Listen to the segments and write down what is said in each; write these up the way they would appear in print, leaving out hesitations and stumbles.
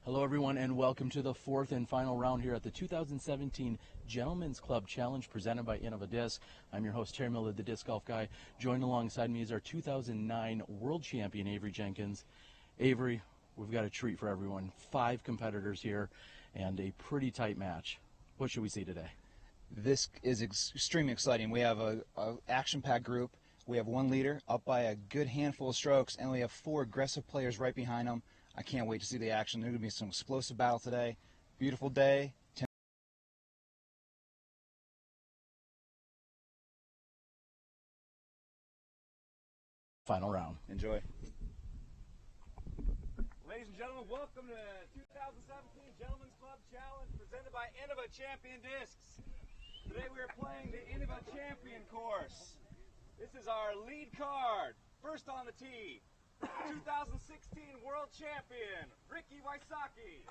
Hello everyone and welcome to the fourth and final round here at the 2017 Gentlemen's Club Challenge presented by Innova Disc. I'm your host Terry Miller, the Disc Golf Guy. Joined alongside me is our 2009 World Champion Avery Jenkins. Avery, we've got a treat for everyone. 5 competitors here and a pretty tight match. What should we see today? This is extremely exciting. We have a action-packed group. We have one leader up by a good handful of strokes, and we have 4 aggressive players right behind them. I can't wait to see the action. There's going to be some explosive battle today. Beautiful day. Final round. Enjoy. Ladies and gentlemen, welcome to the 2017 Gentlemen's Club Challenge presented by Innova Champion Discs. Today we are playing the Innova Champion course. This is our lead card. First on the tee, 2016 World Champion, Ricky Wysocki.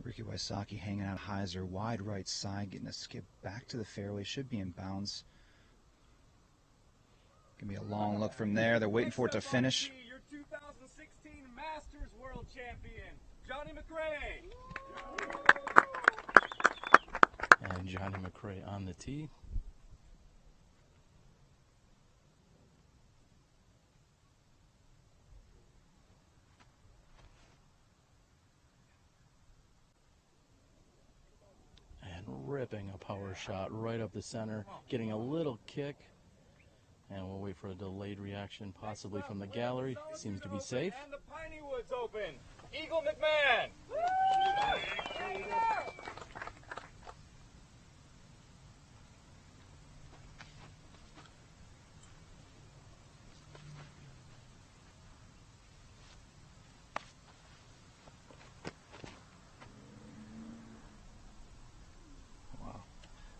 Ricky Wysocki hanging out hyzer, wide right side, getting a skip back to the fairway, should be in bounds. Gonna be a long look from there. They're waiting for it to finish. Your 2016 Masters World Champion, Johnny McRae. And Johnny McRae on the tee. Ripping a power shot right up the center, getting a little kick, and we'll wait for a delayed reaction possibly from the gallery. Seems to be safe. And the Piney Woods Open, Eagle McMahon.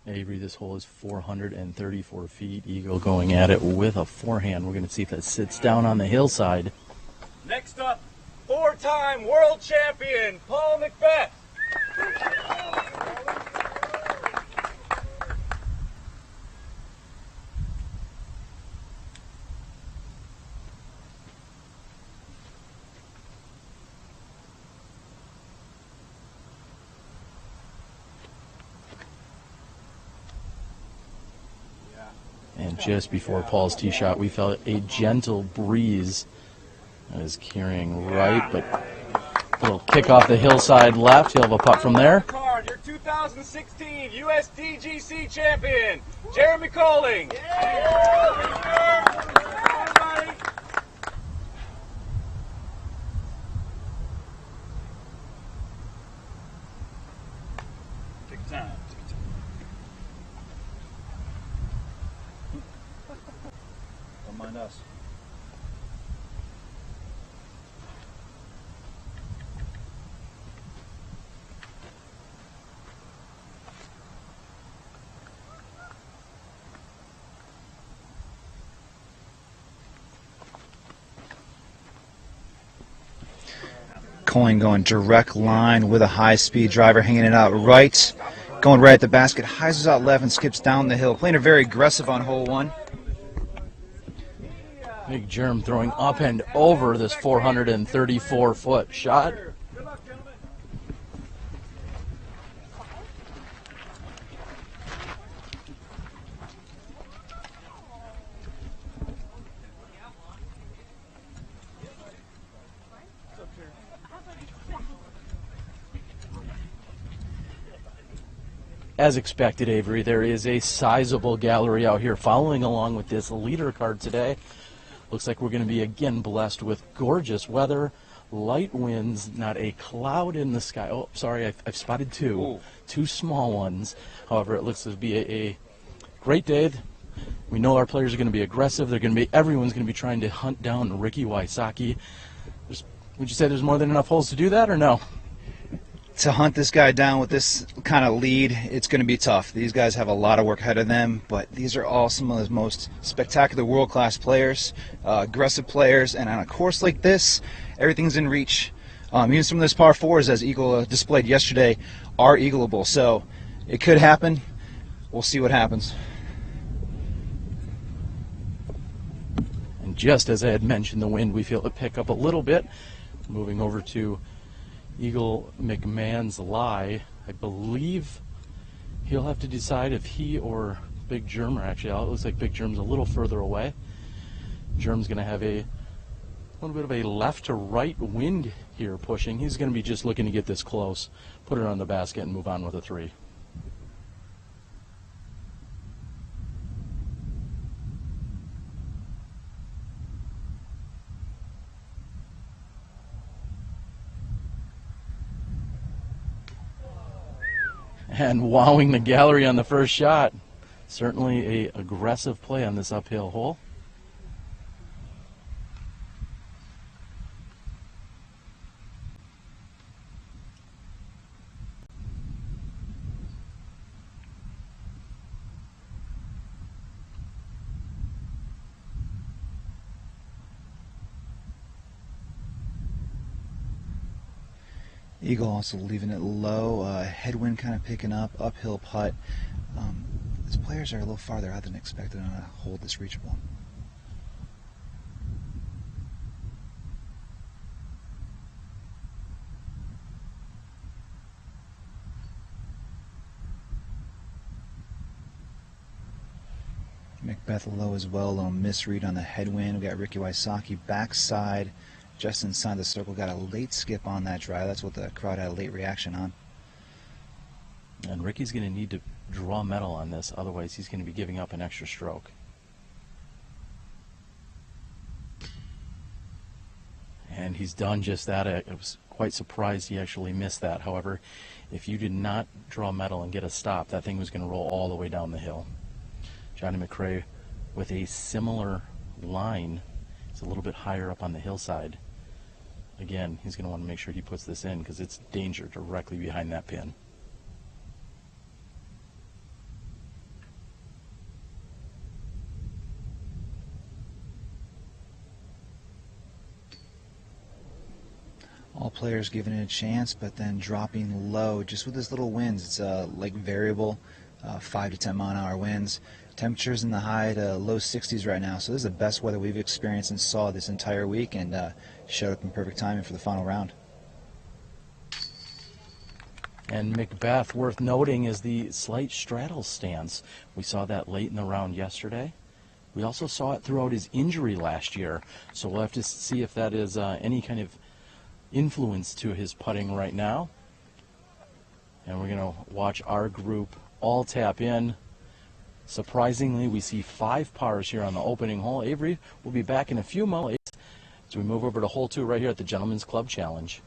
Avery, this hole is 434 feet. Eagle going at it with a forehand. We're going to see if that sits down on the hillside. Next up, 4-time world champion, Paul Macbeth. And just before Paul's tee shot, we felt a gentle breeze that is carrying right, but a little kick off the hillside left. He'll have a putt from there. Your 2016 USDGC champion, Jeremy Colling. Take time. Don't mind us. Coin going direct line with a high-speed driver, hanging it out right, going right at the basket. Hyzers out left and skips down the hill, playing it very aggressive on hole 1. Big Germ throwing up and over this 434-foot shot. Good luck, gentlemen. As expected, Avery, there is a sizable gallery out here following along with this leader card today. Looks like we're going to be again blessed with gorgeous weather, light winds, not a cloud in the sky. Oh, sorry, I've spotted 2. Ooh. 2 small ones. However, it looks to be a great day. We know our players are going to be aggressive. Everyone's going to be trying to hunt down Ricky Wysocki. Would you say there's more than enough holes to do that, or no? to hunt this guy down with this kind of lead, it's going to be tough. These guys have a lot of work ahead of them, but these are all some of the most spectacular world-class players, aggressive players, and on a course like this, everything's in reach. Even some of those par fours, as Eagle displayed yesterday, are eagleable. So it could happen. We'll see what happens. And just as I had mentioned, the wind, we feel it pick up a little bit. Moving over to Eagle McMahon's lie. I believe he'll have to decide if he or Big Germ are actually out. It looks like Big Germ's a little further away. Germ's going to have a little bit of a left to right wind here pushing. He's going to be just looking to get this close, put it on the basket, and move on with a 3. And wowing the gallery on the first shot. Certainly a aggressive play on this uphill hole. Eagle also leaving it low, headwind kind of picking up, uphill putt. These players are a little farther out than expected on a hole this reachable. Macbeth low as well, a little misread on the headwind. We got Ricky Wysocki backside, just inside the circle. Got a late skip on that drive. That's what the crowd had a late reaction on. And Ricky's going to need to draw metal on this, otherwise he's going to be giving up an extra stroke. And he's done just that. I was quite surprised he actually missed that. However, if you did not draw metal and get a stop, that thing was going to roll all the way down the hill. Johnny McRae with a similar line. It's a little bit higher up on the hillside. Again, he's going to want to make sure he puts this in because it's danger directly behind that pin. All players giving it a chance, but then dropping low. Just with this little winds, it's like variable, 5 to 10 mile-an-hour winds. Temperatures in the high to low 60s right now, so this is the best weather we've experienced and saw this entire week, and showed up in perfect timing for the final round. And Macbeth, worth noting, is the slight straddle stance. We saw that late in the round yesterday. We also saw it throughout his injury last year, so we'll have to see if that is any kind of influence to his putting right now. And we're going to watch our group all tap in. Surprisingly, we see 5 pars here on the opening hole. Avery will be back in a few moments as we move over to hole 2 right here at the Gentlemen's Club Challenge.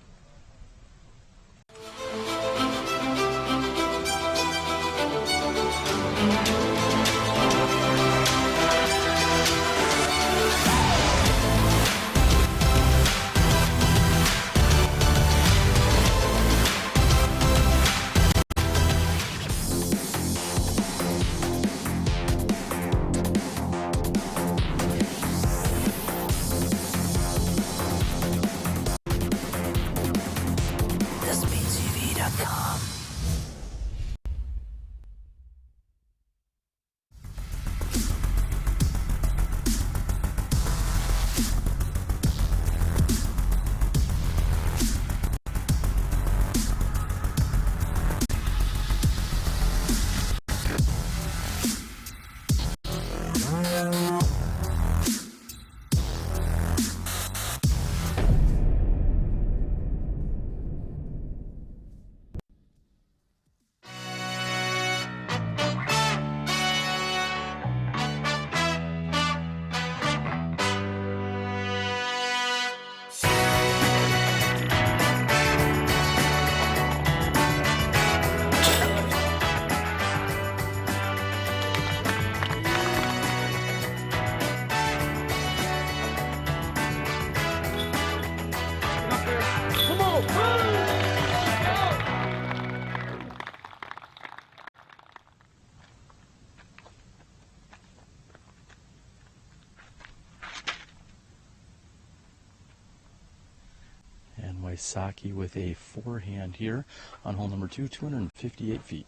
Wysocki with a forehand here on hole number 2, 258 feet.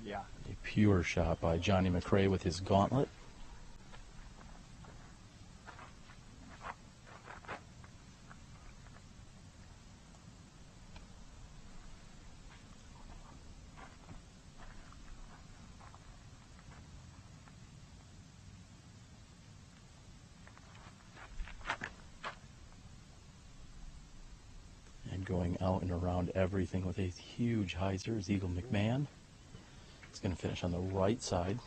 Yeah. A pure shot by Johnny McRae with his gauntlet. Going out and around everything with a huge hyzer is Eagle McMahon. He's going to finish on the right side.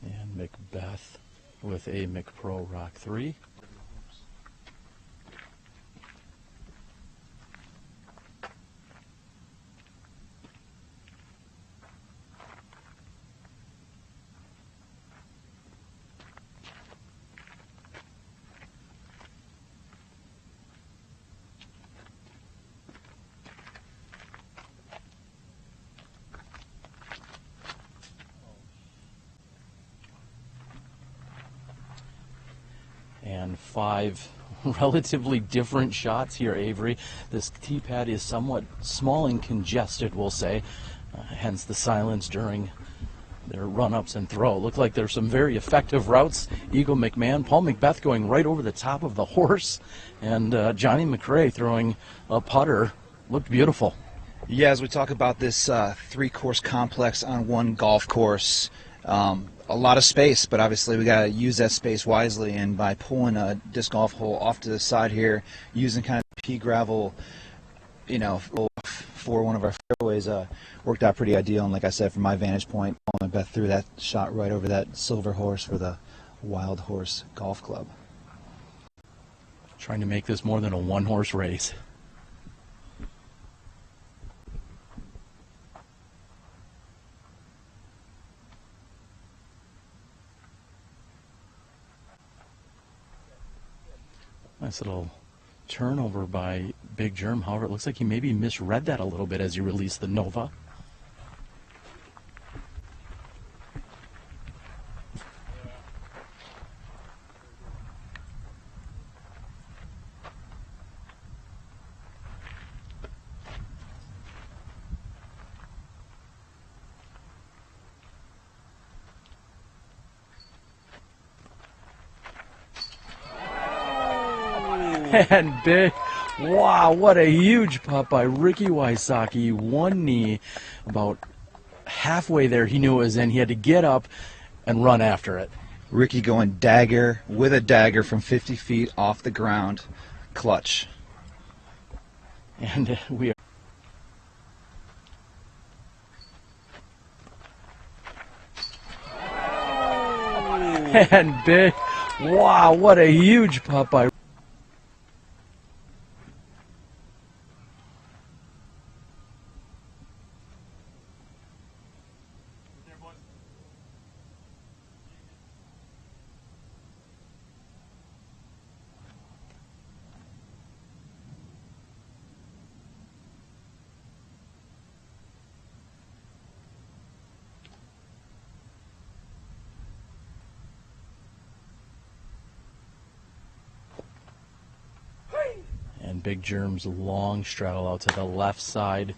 And Macbeth with a McPro Rock 3. And 5 relatively different shots here, Avery. This tee pad is somewhat small and congested, we'll say, hence the silence during their run-ups and throw. Looked like there's some very effective routes. Eagle McMahon, Paul Macbeth going right over the top of the horse, and Johnny McRae throwing a putter. Looked beautiful. Yeah, as we talk about this 3-course complex on one golf course, a lot of space, but obviously we got to use that space wisely, and by pulling a disc golf hole off to the side here, using kind of pea gravel, for one of our fairways, worked out pretty ideal. And like I said, from my vantage point, Paul Macbeth threw that shot right over that silver horse for the Wild Horse Golf Club. Trying to make this more than a one-horse race. Nice little turnover by Big Germ. However, it looks like he maybe misread that a little bit as he released the Nova. And big, wow, what a huge putt by Ricky Wysocki. One knee, about halfway there, he knew it was in. He had to get up and run after it. Ricky going dagger with a dagger from 50 feet off the ground. Clutch. And we are. And big, wow, what a huge putt by. And Big Germ's long straddle out to the left side.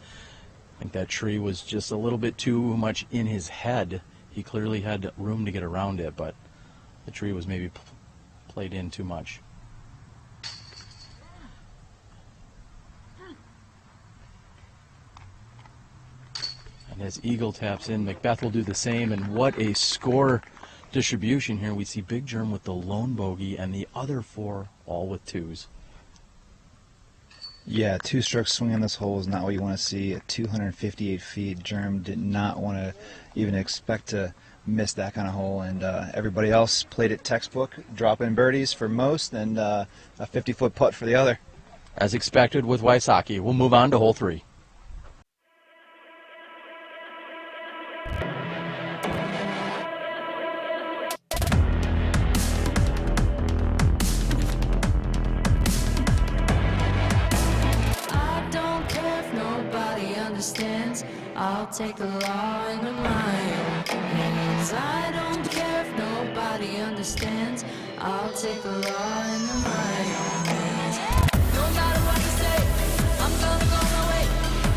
I think that tree was just a little bit too much in his head. He clearly had room to get around it, but the tree was maybe played in too much. And as Eagle taps in, Macbeth will do the same, and what a score distribution here. We see Big Germ with the lone bogey and the other 4 all with 2s. Yeah, 2-stroke swing on this hole is not what you want to see. At 258 feet, Germ did not want to even expect to missed that kind of hole, and everybody else played it textbook, dropping birdies for most, and a 50-foot putt for the other. As expected with Wysocki. We'll move on to hole 3. I'll take the law into my own hands. I don't care if nobody understands. I'll take the law into my own hands. No matter what you say, I'm gonna go my way.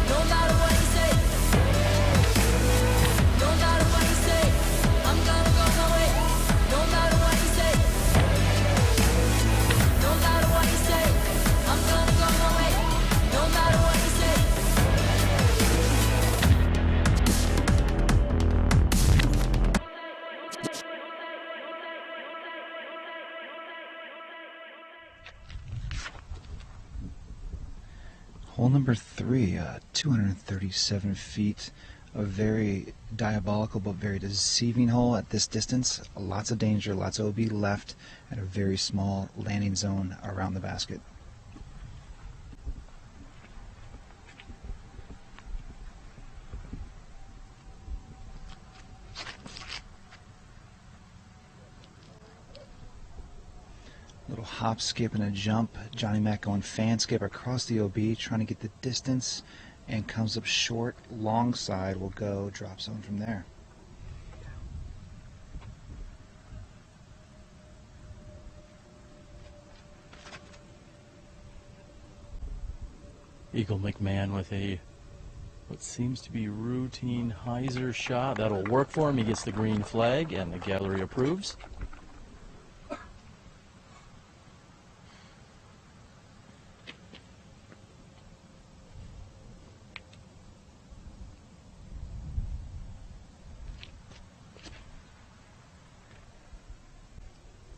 No matter what you say. No matter what you say, I'm gonna go my way. No matter what you say. No matter what you say, I'm gonna go my way. No matter what you say. Hole number 3, 237 feet, a very diabolical but very deceiving hole at this distance. Lots of danger, lots of OB left, and a very small landing zone around the basket. Little hop, skip, and a jump. Johnny Mac going fan skip across the OB, trying to get the distance, and comes up short. Long side will go drop zone from there. Eagle McMahon with a what seems to be routine hyzer shot. That'll work for him. He gets the green flag, and the gallery approves.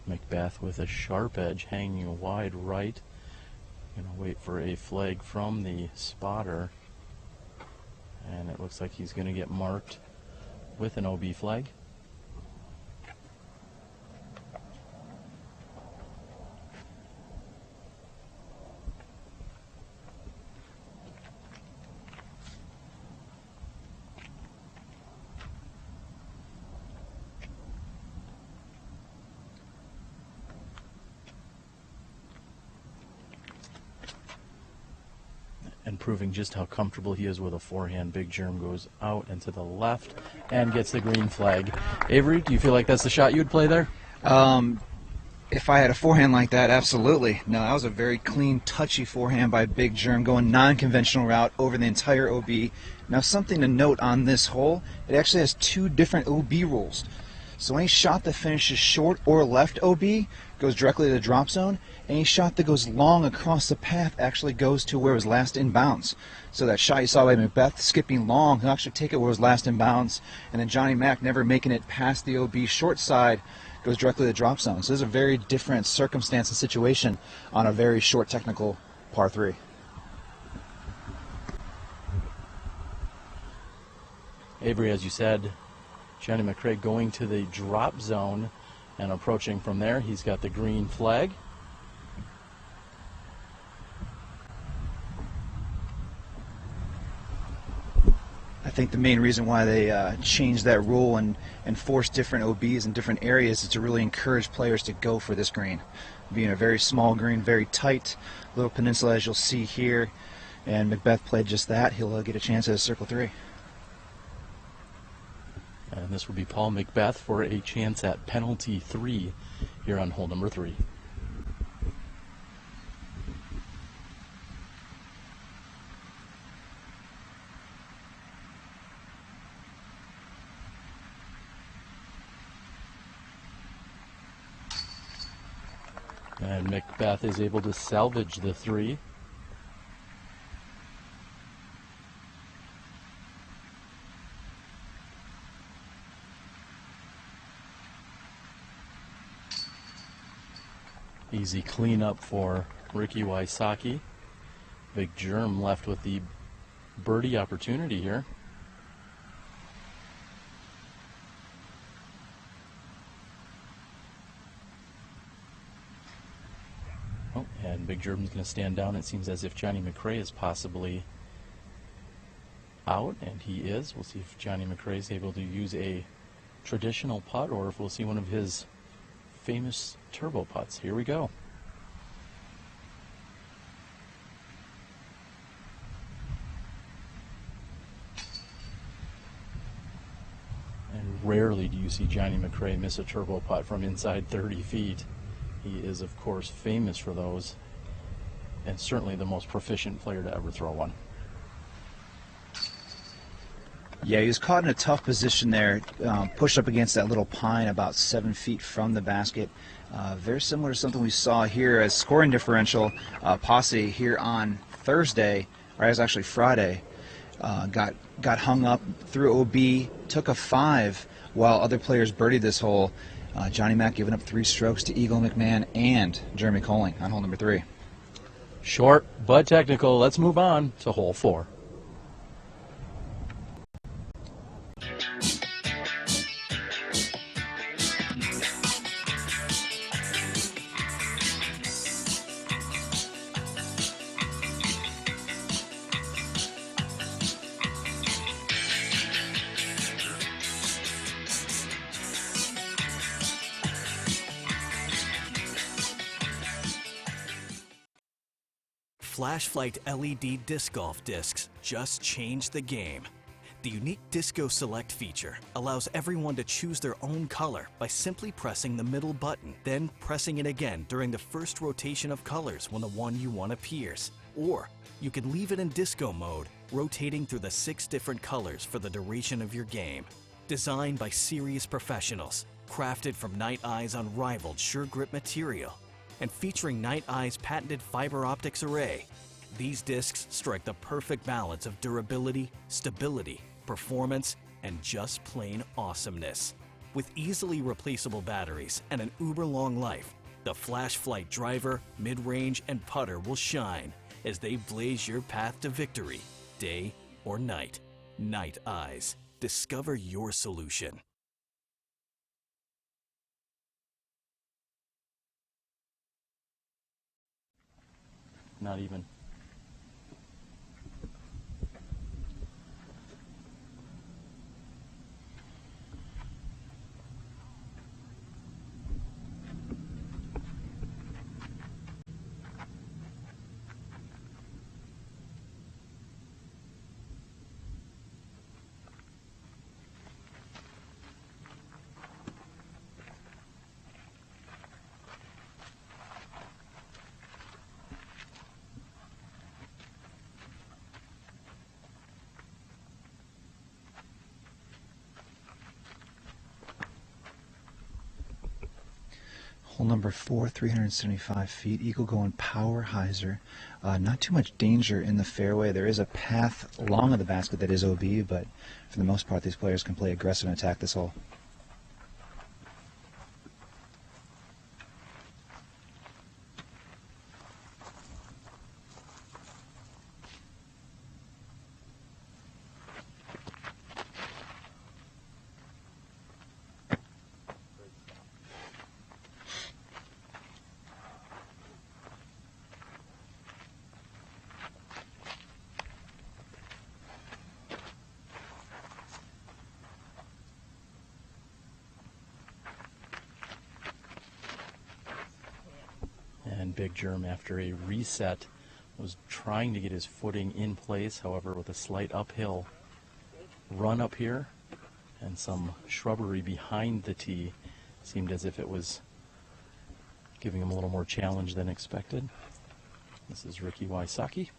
Macbeth with a sharp edge hanging wide right. Gonna wait for a flag from the spotter. And it looks like he's gonna get marked with an OB flag. And proving just how comfortable he is with a forehand, Big Germ goes out and to the left and gets the green flag. Avery, do you feel like that's the shot you'd play there? If I had a forehand like that, absolutely. No, that was a very clean, touchy forehand by Big Germ, going non-conventional route over the entire OB. Now, something to note on this hole, it actually has 2 different OB rules. So any shot that finishes short or left OB goes directly to the drop zone. Any shot that goes long across the path actually goes to where it was last in bounds. So that shot you saw by Macbeth skipping long, he'll actually take it where it was last in bounds. And then Johnny Mac never making it past the OB short side goes directly to the drop zone. So this is a very different circumstance and situation on a very short technical par 3. Avery, as you said, Johnny McRae going to the drop zone and approaching from there. He's got the green flag. I think the main reason why they changed that rule and forced different OBs in different areas is to really encourage players to go for this green. Being a very small green, very tight little peninsula, as you'll see here, and Macbeth played just that. He'll get a chance at a circle 3. And this will be Paul Macbeth for a chance at penalty 3 here on hole number 3. And Macbeth is able to salvage the 3. Easy cleanup for Ricky Wysocki. Big Germ left with the birdie opportunity here. And Big German's going to stand down. It seems as if Johnny McRae is possibly out, and he is. We'll see if Johnny McRae is able to use a traditional putt or if we'll see one of his famous turbo putts. Here we go. And rarely do you see Johnny McRae miss a turbo putt from inside 30 feet. He is, of course, famous for those, and certainly the most proficient player to ever throw one. Yeah, he was caught in a tough position there, pushed up against that little pine about 7 feet from the basket. Very similar to something we saw here as scoring differential. Posse here on Thursday, or it was actually Friday, got hung up, threw OB, took a 5 while other players birdied this hole. Johnny Mac giving up 3 strokes to Eagle McMahon and Jeremy Colling on hole number 3. Short but technical. Let's move on to hole 4. Flashlight LED disc golf discs just changed the game. The unique Disco Select feature allows everyone to choose their own color by simply pressing the middle button, then pressing it again during the first rotation of colors when the one you want appears. Or you can leave it in disco mode, rotating through the 6 different colors for the duration of your game. Designed by serious professionals, crafted from Night Eye's unrivaled sure grip material, and featuring Night Eye's patented fiber optics array, these discs strike the perfect balance of durability, stability, performance, and just plain awesomeness. With easily replaceable batteries and an uber-long life, the Flash Flight driver, mid-range, and putter will shine as they blaze your path to victory, day or night. Night Eyes. Discover your solution. Not even. Hole number 4, 375 feet. Eagle going power hyzer. Not too much danger in the fairway. There is a path along of the basket that is OB, but for the most part, these players can play aggressive and attack this hole. And Big Germ, after a reset, was trying to get his footing in place. However, with a slight uphill run up here and some shrubbery behind the tee, seemed as if it was giving him a little more challenge than expected. This is Ricky Wysocki.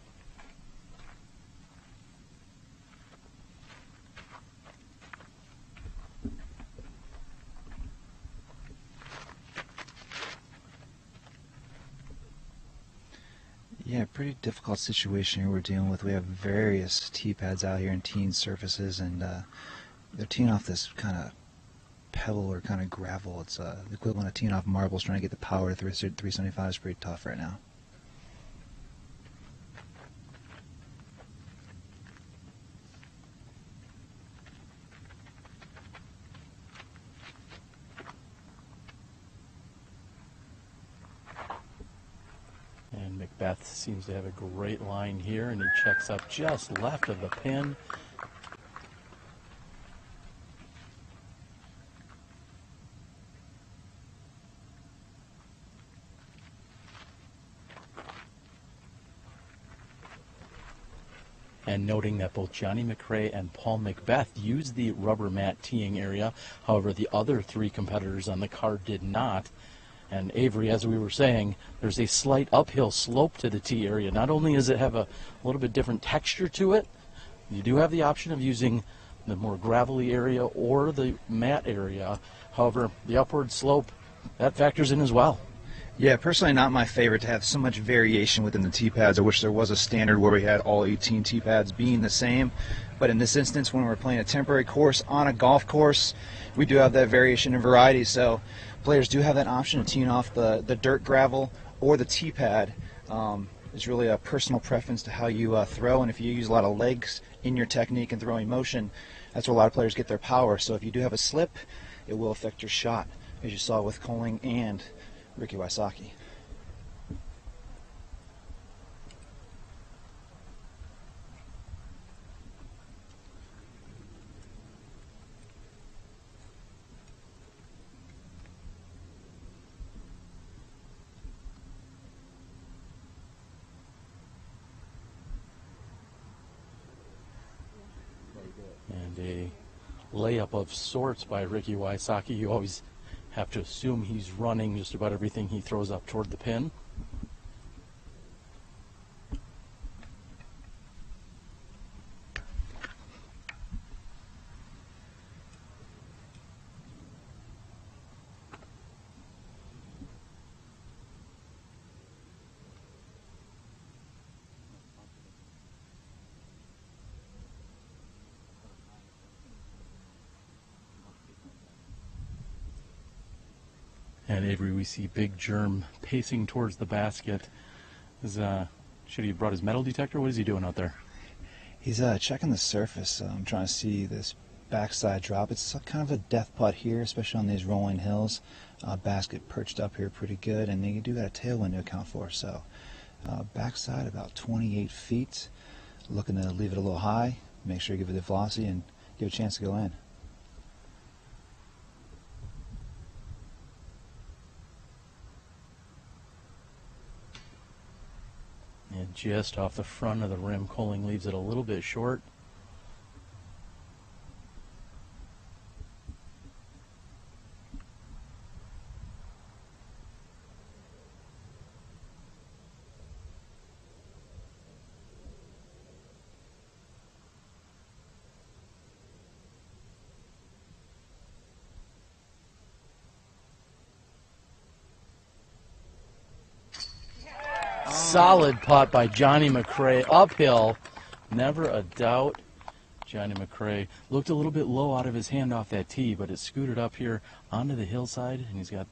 Yeah, pretty difficult situation here we're dealing with. We have various tee pads out here and teeing surfaces, and they're teeing off this kind of pebble or kind of gravel. It's the equivalent of teeing off marbles. Trying to get the power to 375 is pretty tough right now. And Beth seems to have a great line here, and he checks up just left of the pin. And noting that both Johnny McRae and Paul Macbeth used the rubber mat teeing area. However, the other three competitors on the card did not. And Avery, as we were saying, there's a slight uphill slope to the tee area. Not only does it have a little bit different texture to it, you do have the option of using the more gravelly area or the mat area. However, the upward slope, that factors in as well. Yeah, personally not my favorite to have so much variation within the tee pads. I wish there was a standard where we had all 18 tee pads being the same. But in this instance, when we're playing a temporary course on a golf course, we do have that variation and variety. So players do have that option of teeing off the dirt gravel or the tee pad. It's really a personal preference to how you throw. And if you use a lot of legs in your technique and throwing motion, that's where a lot of players get their power. So if you do have a slip, it will affect your shot, as you saw with Coling and Ricky Wysocki. And a layup of sorts by Ricky Wysocki. You always have to assume he's running just about everything he throws up toward the pin. And Avery, we see Big Germ pacing towards the basket. Should he have brought his metal detector? What is he doing out there? He's checking the surface. I'm trying to see this backside drop. It's kind of a death putt here, especially on these rolling hills. Basket perched up here pretty good, and you do got a tailwind to account for. So backside about 28 feet. Looking to leave it a little high. Make sure you give it the velocity and give it a chance to go in. And just off the front of the rim, Coling leaves it a little bit short. Solid putt by Johnny McRae, uphill, never a doubt. Johnny McRae looked a little bit low out of his hand off that tee, but it scooted up here onto the hillside, and he's got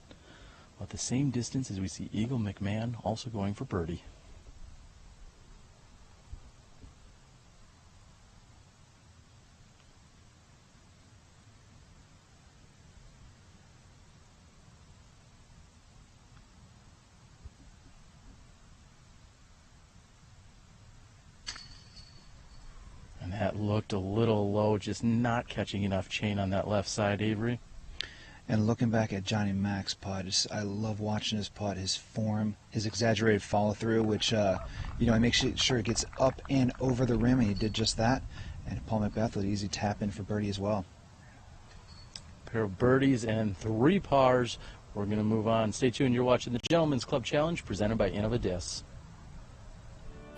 about the same distance as we see Eagle McMahon also going for birdie. That looked a little low, just not catching enough chain on that left side, Avery. And looking back at Johnny Mac's putt, I love watching his putt, his form, his exaggerated follow-through, which, he makes sure it gets up and over the rim, and he did just that. And Paul Macbeth with an easy tap in for birdie as well. A pair of birdies and 3 pars. We're going to move on. Stay tuned. You're watching the Gentlemen's Club Challenge presented by Innova Discs.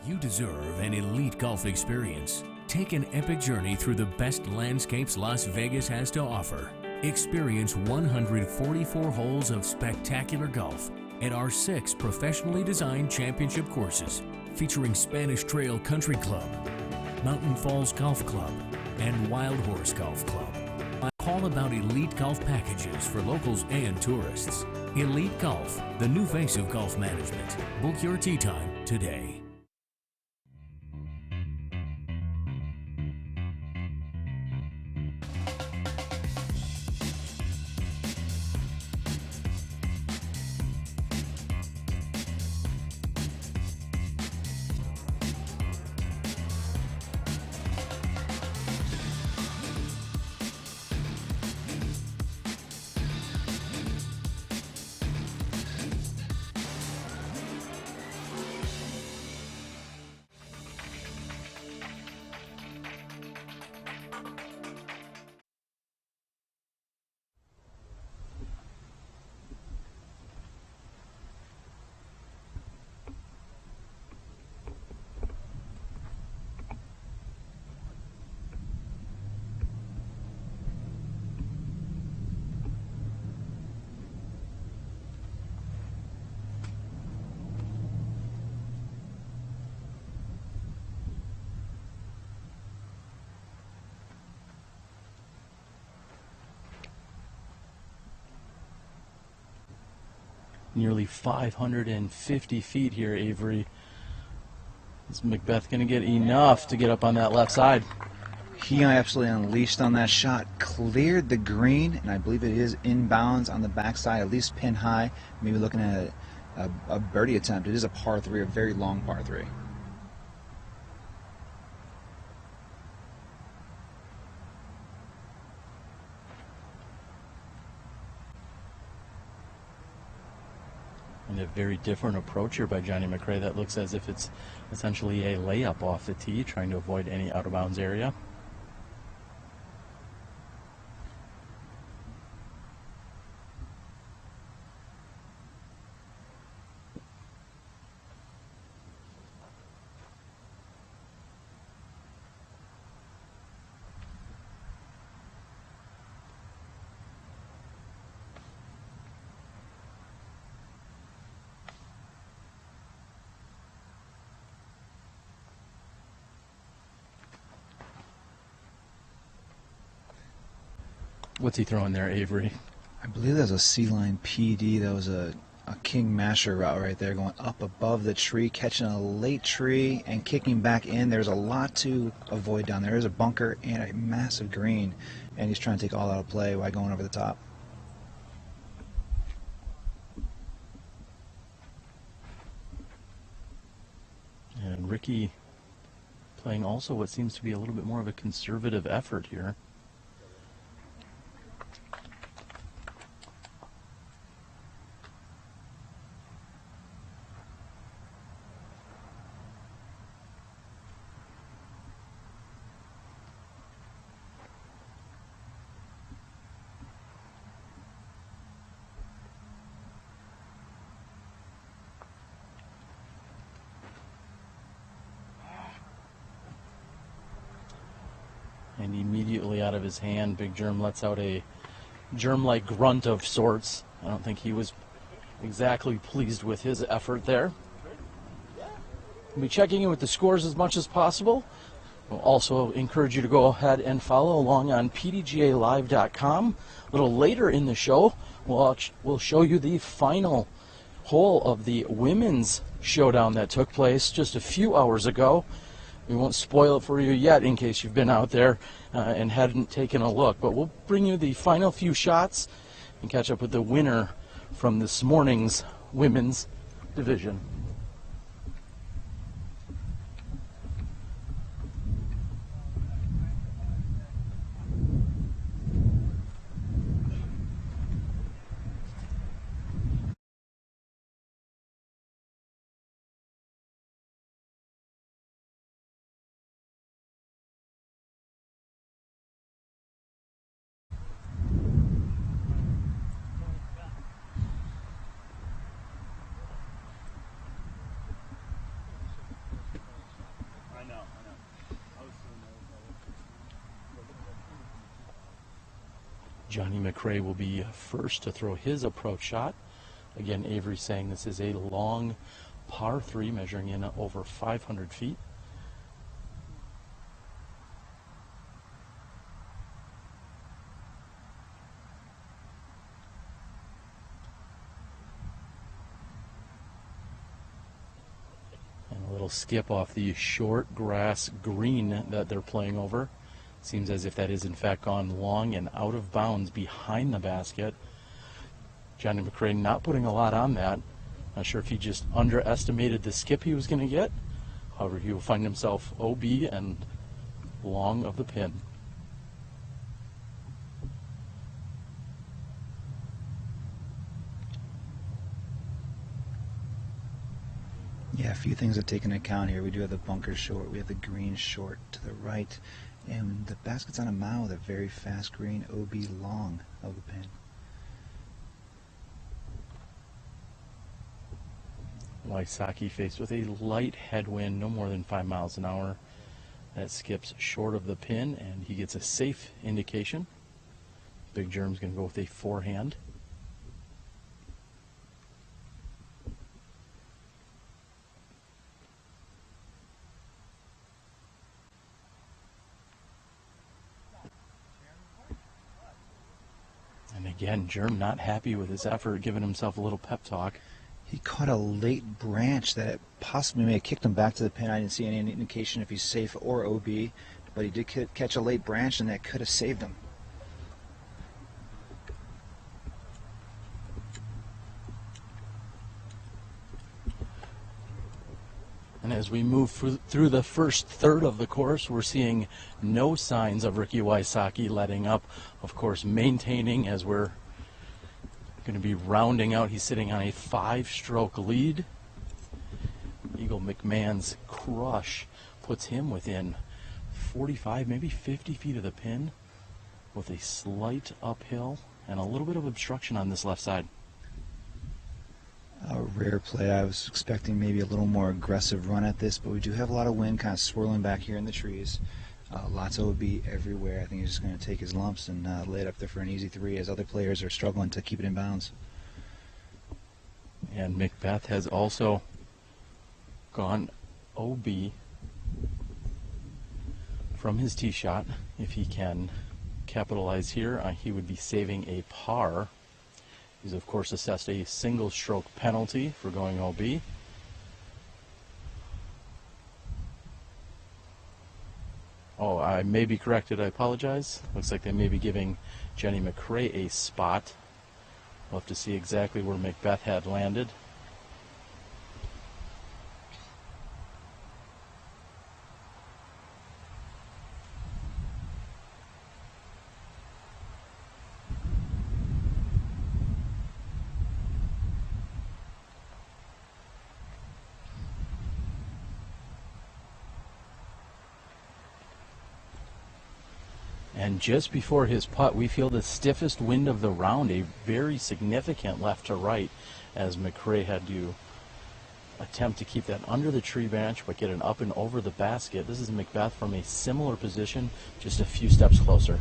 You deserve an elite golf experience. Take an epic journey through the best landscapes Las Vegas has to offer. Experience 144 holes of spectacular golf at our 6 professionally designed championship courses, featuring Spanish Trail Country Club, Mountain Falls Golf Club, and Wild Horse Golf Club. All about elite golf packages for locals and tourists. Elite Golf, the new face of golf management. Book your tee time today. nearly 550 feet here, Avery. Is Macbeth going to get enough to get up on that left side? He absolutely unleashed on that shot, cleared the green, and I believe it is inbounds on the backside, at least pin high. Maybe looking at a birdie attempt. It is a par 3, a very long par 3. And a very different approach here by Johnny McRae. That looks as if it's essentially a layup off the tee, trying to avoid any out of bounds area. What's he throwing there, Avery? I believe that was a C-line PD. That was a King Masher route right there, going up above the tree, catching a late tree and kicking back in. There's a lot to avoid down there. There's a bunker and a massive green, and he's trying to take all out of play while going over the top. And Ricky playing also what seems to be a little bit more of a conservative effort here. And immediately out of his hand, Big Germ lets out a germ-like grunt of sorts. I don't think he was exactly pleased with his effort there. We'll be checking in with the scores as much as possible. We'll also encourage you to go ahead and follow along on pdgalive.com. A little later in the show, we'll show you the final hole of the women's showdown that took place just a few hours ago. We won't spoil it for you yet in case you've been out there and hadn't taken a look, but we'll bring you the final few shots and catch up with the winner from this morning's women's division. Johnny McRae will be first to throw his approach shot. Again, Avery saying this is a long par 3 measuring in over 500 feet. And a little skip off the short grass green that they're playing over. Seems as if that is in fact gone long and out of bounds behind the basket. Johnny McRae not putting a lot on that. Not sure if he just underestimated the skip he was going to get. However, he will find himself OB and long of the pin. Yeah, a few things to take into account here. We do have the bunker short. We have the green short to the right. And the basket's on a mound with a very fast green OB long of the pin. Wysocki faced with a light headwind, no more than 5 miles an hour. That skips short of the pin, and he gets a safe indication. Big Germ's going to go with a forehand. again, Germ not happy with his effort, giving himself a little pep talk. He caught a late branch that possibly may have kicked him back to the pin. I didn't see any indication if he's safe or OB, but he did catch a late branch, and that could have saved him. And as we move through the first third of the course, we're seeing no signs of Ricky Wysocki letting up. Of course, maintaining as we're going to be rounding out. He's sitting on a 5-stroke lead. Eagle McMahon's crush puts him within 45, maybe 50 feet of the pin with a slight uphill and a little bit of obstruction on this left side. A rare play. I was expecting maybe a little more aggressive run at this, but we do have a lot of wind kind of swirling back here in the trees. Lots of OB everywhere. I think he's just going to take his lumps and lay it up there for an easy 3 as other players are struggling to keep it in bounds. And Macbeth has also gone OB from his tee shot. If he can capitalize here, he would be saving a par. He's, of course, assessed a single-stroke penalty for going OB. Oh, I may be corrected. I apologize. Looks like they may be giving Jenny McRae a spot. We'll have to see exactly where Macbeth had landed. And just before his putt, we feel the stiffest wind of the round, a very significant left to right, as McRae had to attempt to keep that under the tree branch, but get it up and over the basket. This is Macbeth from a similar position, just a few steps closer.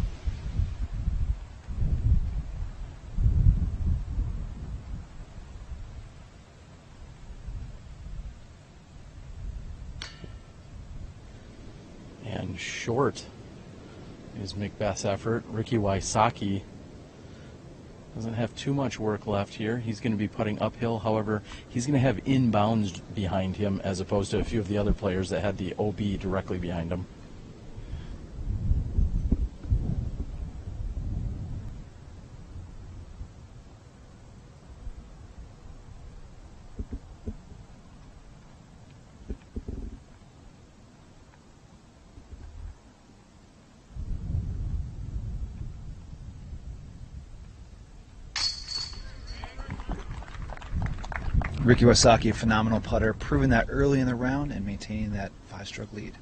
And short is Macbeth's effort. Ricky Wysocki doesn't have too much work left here. He's going to be putting uphill. However, he's going to have inbounds behind him as opposed to a few of the other players that had the OB directly behind him. Ricky Wysocki, a phenomenal putter, proving that early in the round and maintaining that 5-stroke lead.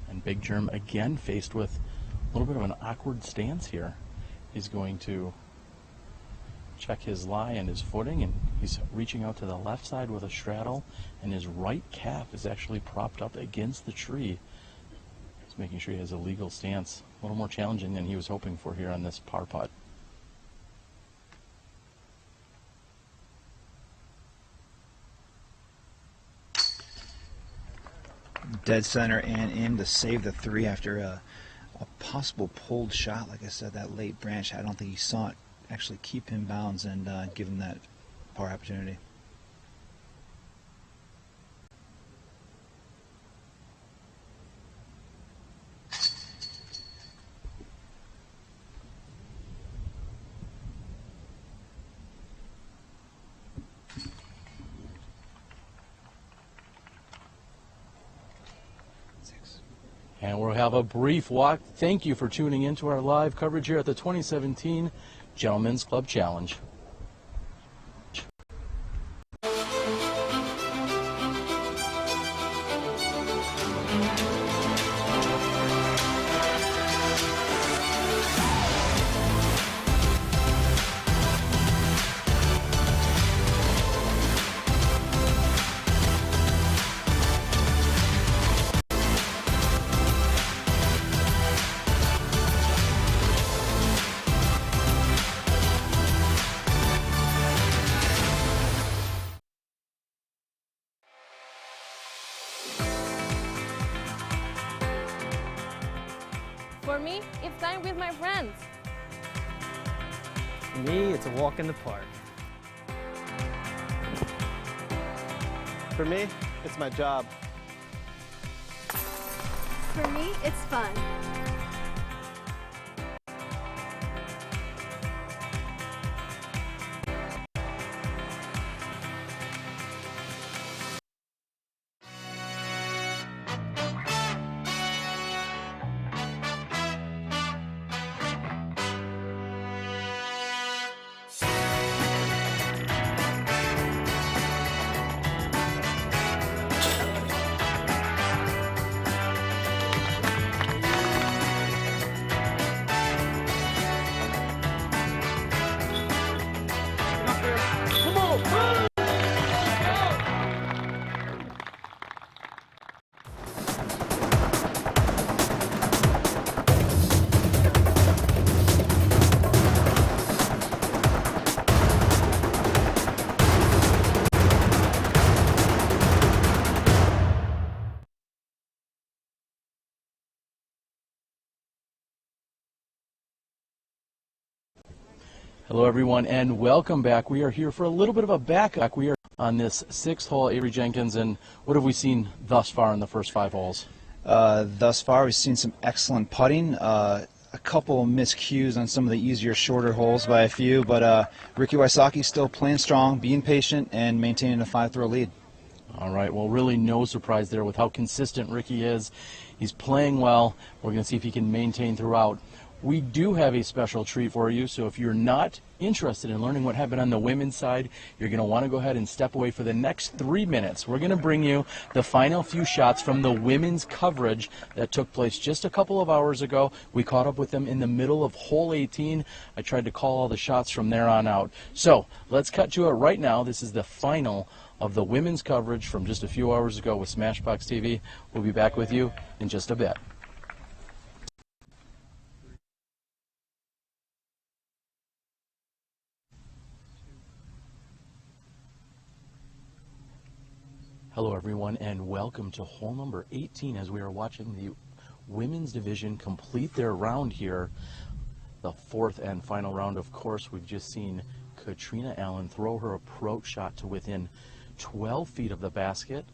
And Big Germ again faced with a little bit of an awkward stance here. He's going to check his lie and his footing, and he's reaching out to the left side with a straddle, and his right calf is actually propped up against the tree. Making sure he has a legal stance. A little more challenging than he was hoping for here on this par putt. Dead center and in to save the 3 after a possible pulled shot. Like I said, that late branch, I don't think he saw it actually keep him bounds and give him that par opportunity. And we'll have a brief walk. Thank you for tuning in to our live coverage here at the 2017 Gentlemen's Club Challenge. For me, it's time with my friends. For me, it's a walk in the park. For me, it's my job. For me, it's fun. Hello everyone and welcome back. We are here for a little bit of a backup. We are on this 6th hole, Avery Jenkins, and what have we seen thus far in the first 5 holes? Thus far, we've seen some excellent putting, a couple miscues on some of the easier, shorter holes by a few, but Ricky Wysocki still playing strong, being patient, and maintaining a 5-throw lead. All right, well, really no surprise there with how consistent Ricky is. He's playing well. We're going to see if he can maintain throughout. We do have a special treat for you, so if you're not interested in learning what happened on the women's side, you're going to want to go ahead and step away for the next 3 minutes. We're going to bring you the final few shots from the women's coverage that took place just a couple of hours ago. We caught up with them in the middle of hole 18. I tried to call all the shots from there on out. So let's cut to it right now. This is the final of the women's coverage from just a few hours ago with Smashbox TV. We'll be back with you in just a bit. Hello everyone and welcome to hole number 18 as we are watching the women's division complete their round here. The 4th and final round, of course. We've just seen Katrina Allen throw her approach shot to within 12 feet of the basket.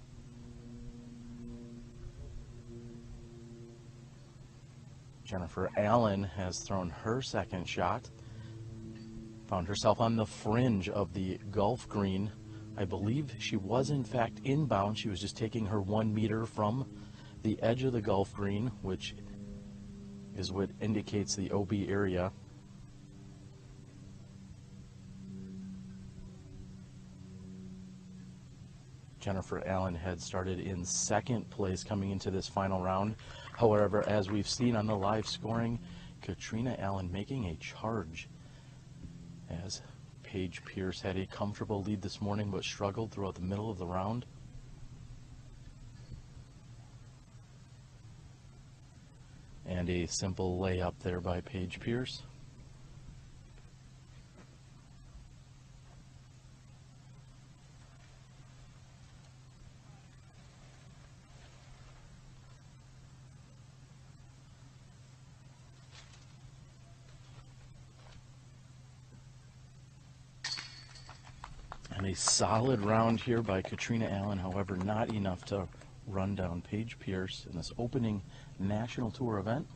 Jennifer Allen has thrown her second shot. Found herself on the fringe of the Gulf green. I believe she was in fact inbound. She was just taking her 1 meter from the edge of the Gulf green, which is what indicates the OB area. Jennifer Allen had started in 2nd place coming into this final round. However, as we've seen on the live scoring, Katrina Allen making a charge as Paige Pierce had a comfortable lead this morning but struggled throughout the middle of the round. And a simple layup there by Paige Pierce. And a solid round here by Katrina Allen, however, not enough to run down Paige Pierce in this opening National Tour event.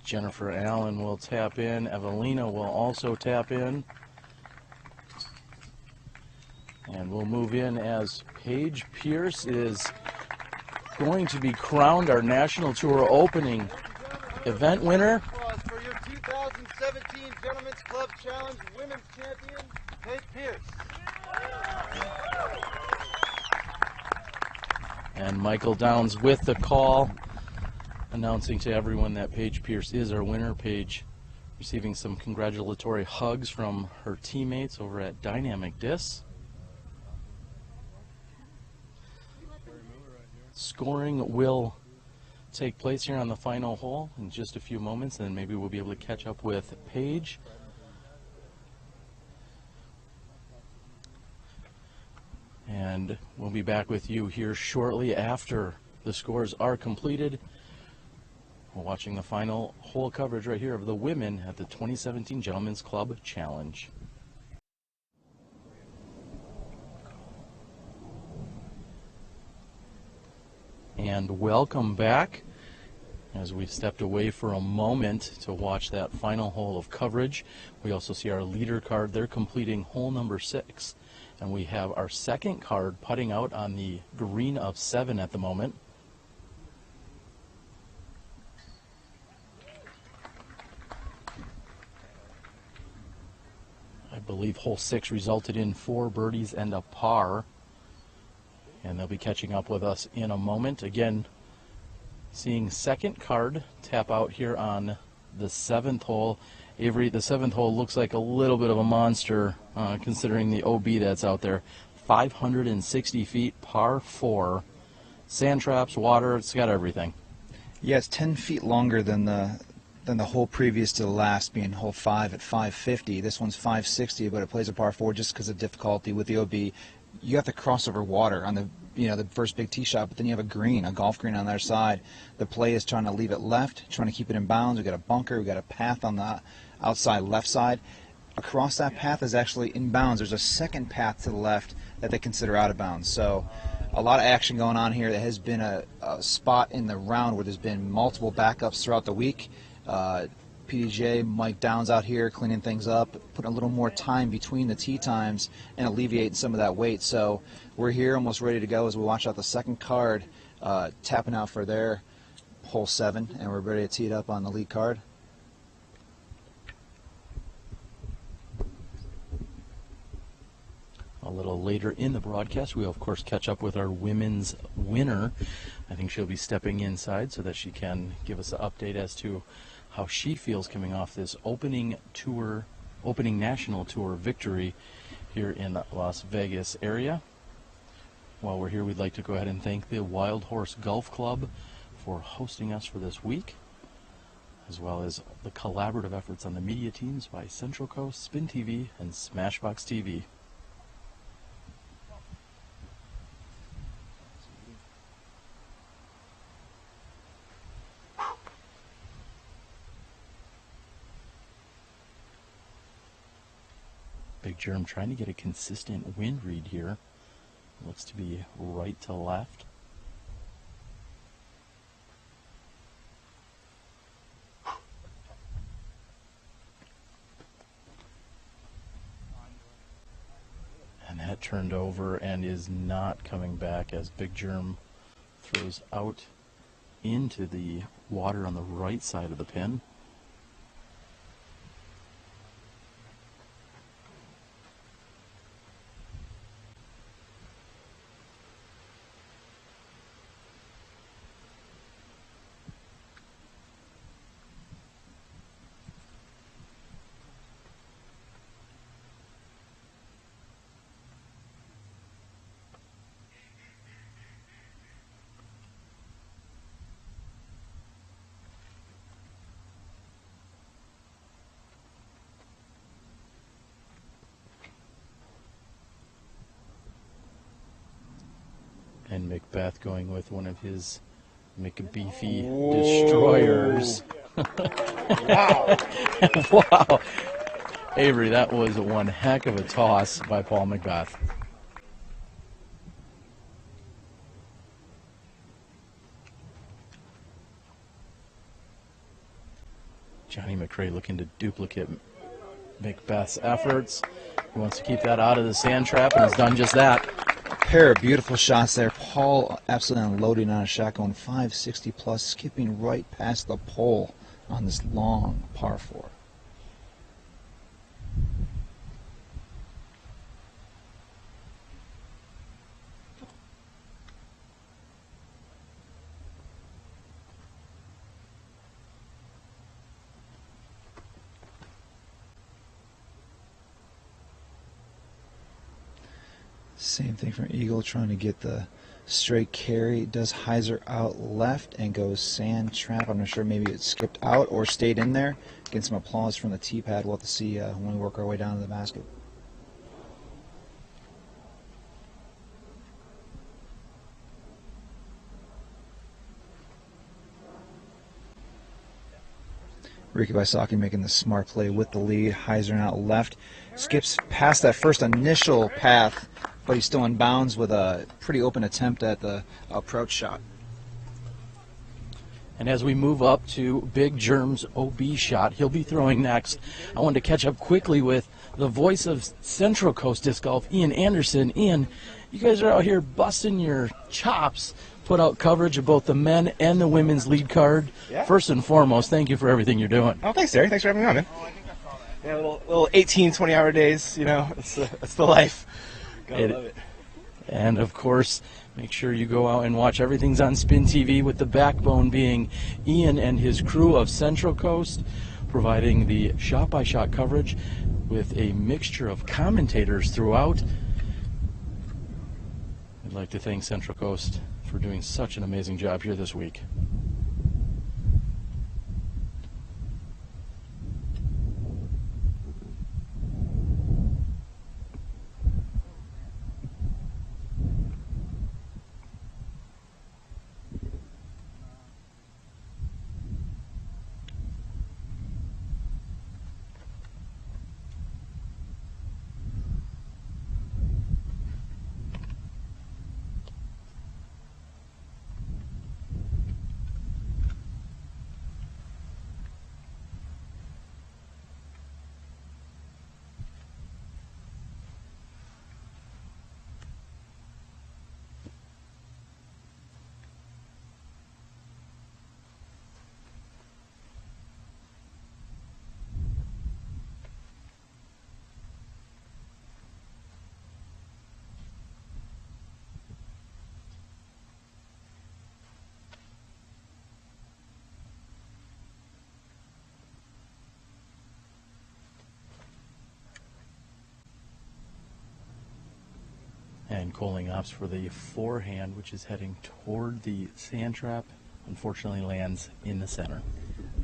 Jennifer Allen will tap in. Evelina will also tap in. And we'll move in as Paige Pierce is going to be crowned our National Tour opening event winner. Applause for your 2017 Gentlemen's Club Challenge Women's Champion, Paige Pierce. And Michael Downs with the call, announcing to everyone that Paige Pierce is our winner. Paige receiving some congratulatory hugs from her teammates over at Dynamic Disc. Scoring will take place here on the final hole in just a few moments, and then maybe we'll be able to catch up with Paige And we'll be back with you here shortly after the scores are completed. We're watching the final hole coverage right here of the women at the 2017 Gentlemen's Club Challenge. And welcome back as we've stepped away for a moment to watch that final hole of coverage. We also see our leader card. They're completing hole number 6. And we have our second card putting out on the green of 7 at the moment. I believe hole 6 resulted in 4 birdies and a par. And they'll be catching up with us in a moment. Again, seeing second card tap out here on the 7th hole. Avery, the 7th hole looks like a little bit of a monster considering the OB that's out there. 560 feet, par 4. Sand traps, water, it's got everything. Yeah, it's 10 feet longer than the hole previous to the last, being hole 5 at 550. This one's 560, but it plays a par 4 just because of difficulty with the OB. You have to cross over water on the first big tee shot, but then you have a golf green on their side. The play is trying to leave it left, trying to keep it in bounds. We've got a bunker, we've got a path on the outside left side. Across that path is actually in bounds. There's a second path to the left that they consider out of bounds. So a lot of action going on here. There has been a spot in the round where there's been multiple backups throughout the week. PDJ Mike Downs out here cleaning things up, putting a little more time between the tee times and alleviating some of that weight. So we're here almost ready to go as we watch out the second card tapping out for their hole 7, and we're ready to tee it up on the lead card. A little later in the broadcast, we'll of course catch up with our women's winner. I think she'll be stepping inside so that she can give us an update as to how she feels coming off this opening national tour victory here in the Las Vegas area. While we're here, we'd like to go ahead and thank the Wild Horse Golf Club for hosting us for this week, as well as the collaborative efforts on the media teams by Central Coast, Spin TV, and Smashbox TV. Big Germ trying to get a consistent wind read here. Looks to be right to left. And that turned over and is not coming back as Big Germ throws out into the water on the right side of the pin. And Macbeth going with one of his McBeefy destroyers. Wow. Wow. Avery, that was one heck of a toss by Paul Macbeth. Johnny McRae looking to duplicate Macbeth's efforts. He wants to keep that out of the sand trap and has done just that. Pair of beautiful shots there. Paul absolutely unloading on a shot, going 560 plus, skipping right past the pole on this long par 4. Same thing from Eagle, trying to get the straight carry. Does hyzer out left and goes sand trap. I'm not sure, maybe it skipped out or stayed in there. Getting some applause from the tee pad. We'll have to see when we work our way down to the basket. Ricky Wysocki making the smart play with the lead. Heiser out left. Skips past that first initial path, but he's still in bounds with a pretty open attempt at the approach shot. And as we move up to Big Germ's OB shot, he'll be throwing next. I wanted to catch up quickly with the voice of Central Coast Disc Golf, Ian Anderson. Ian, you guys are out here busting your chops, put out coverage of both the men and the women's lead card. Yeah. First and foremost, thank you for everything you're doing. Oh, thanks, Terry. Thanks for having me on, man. Yeah, little 18, 20-hour days, you know, it's the life. Gotta love it. And, of course, make sure you go out and watch Everything's on Spin TV, with the backbone being Ian and his crew of Central Coast, providing the shot-by-shot coverage with a mixture of commentators throughout. I'd like to thank Central Coast for doing such an amazing job here this week. And calling ops for the forehand, which is heading toward the sand trap, unfortunately lands in the center.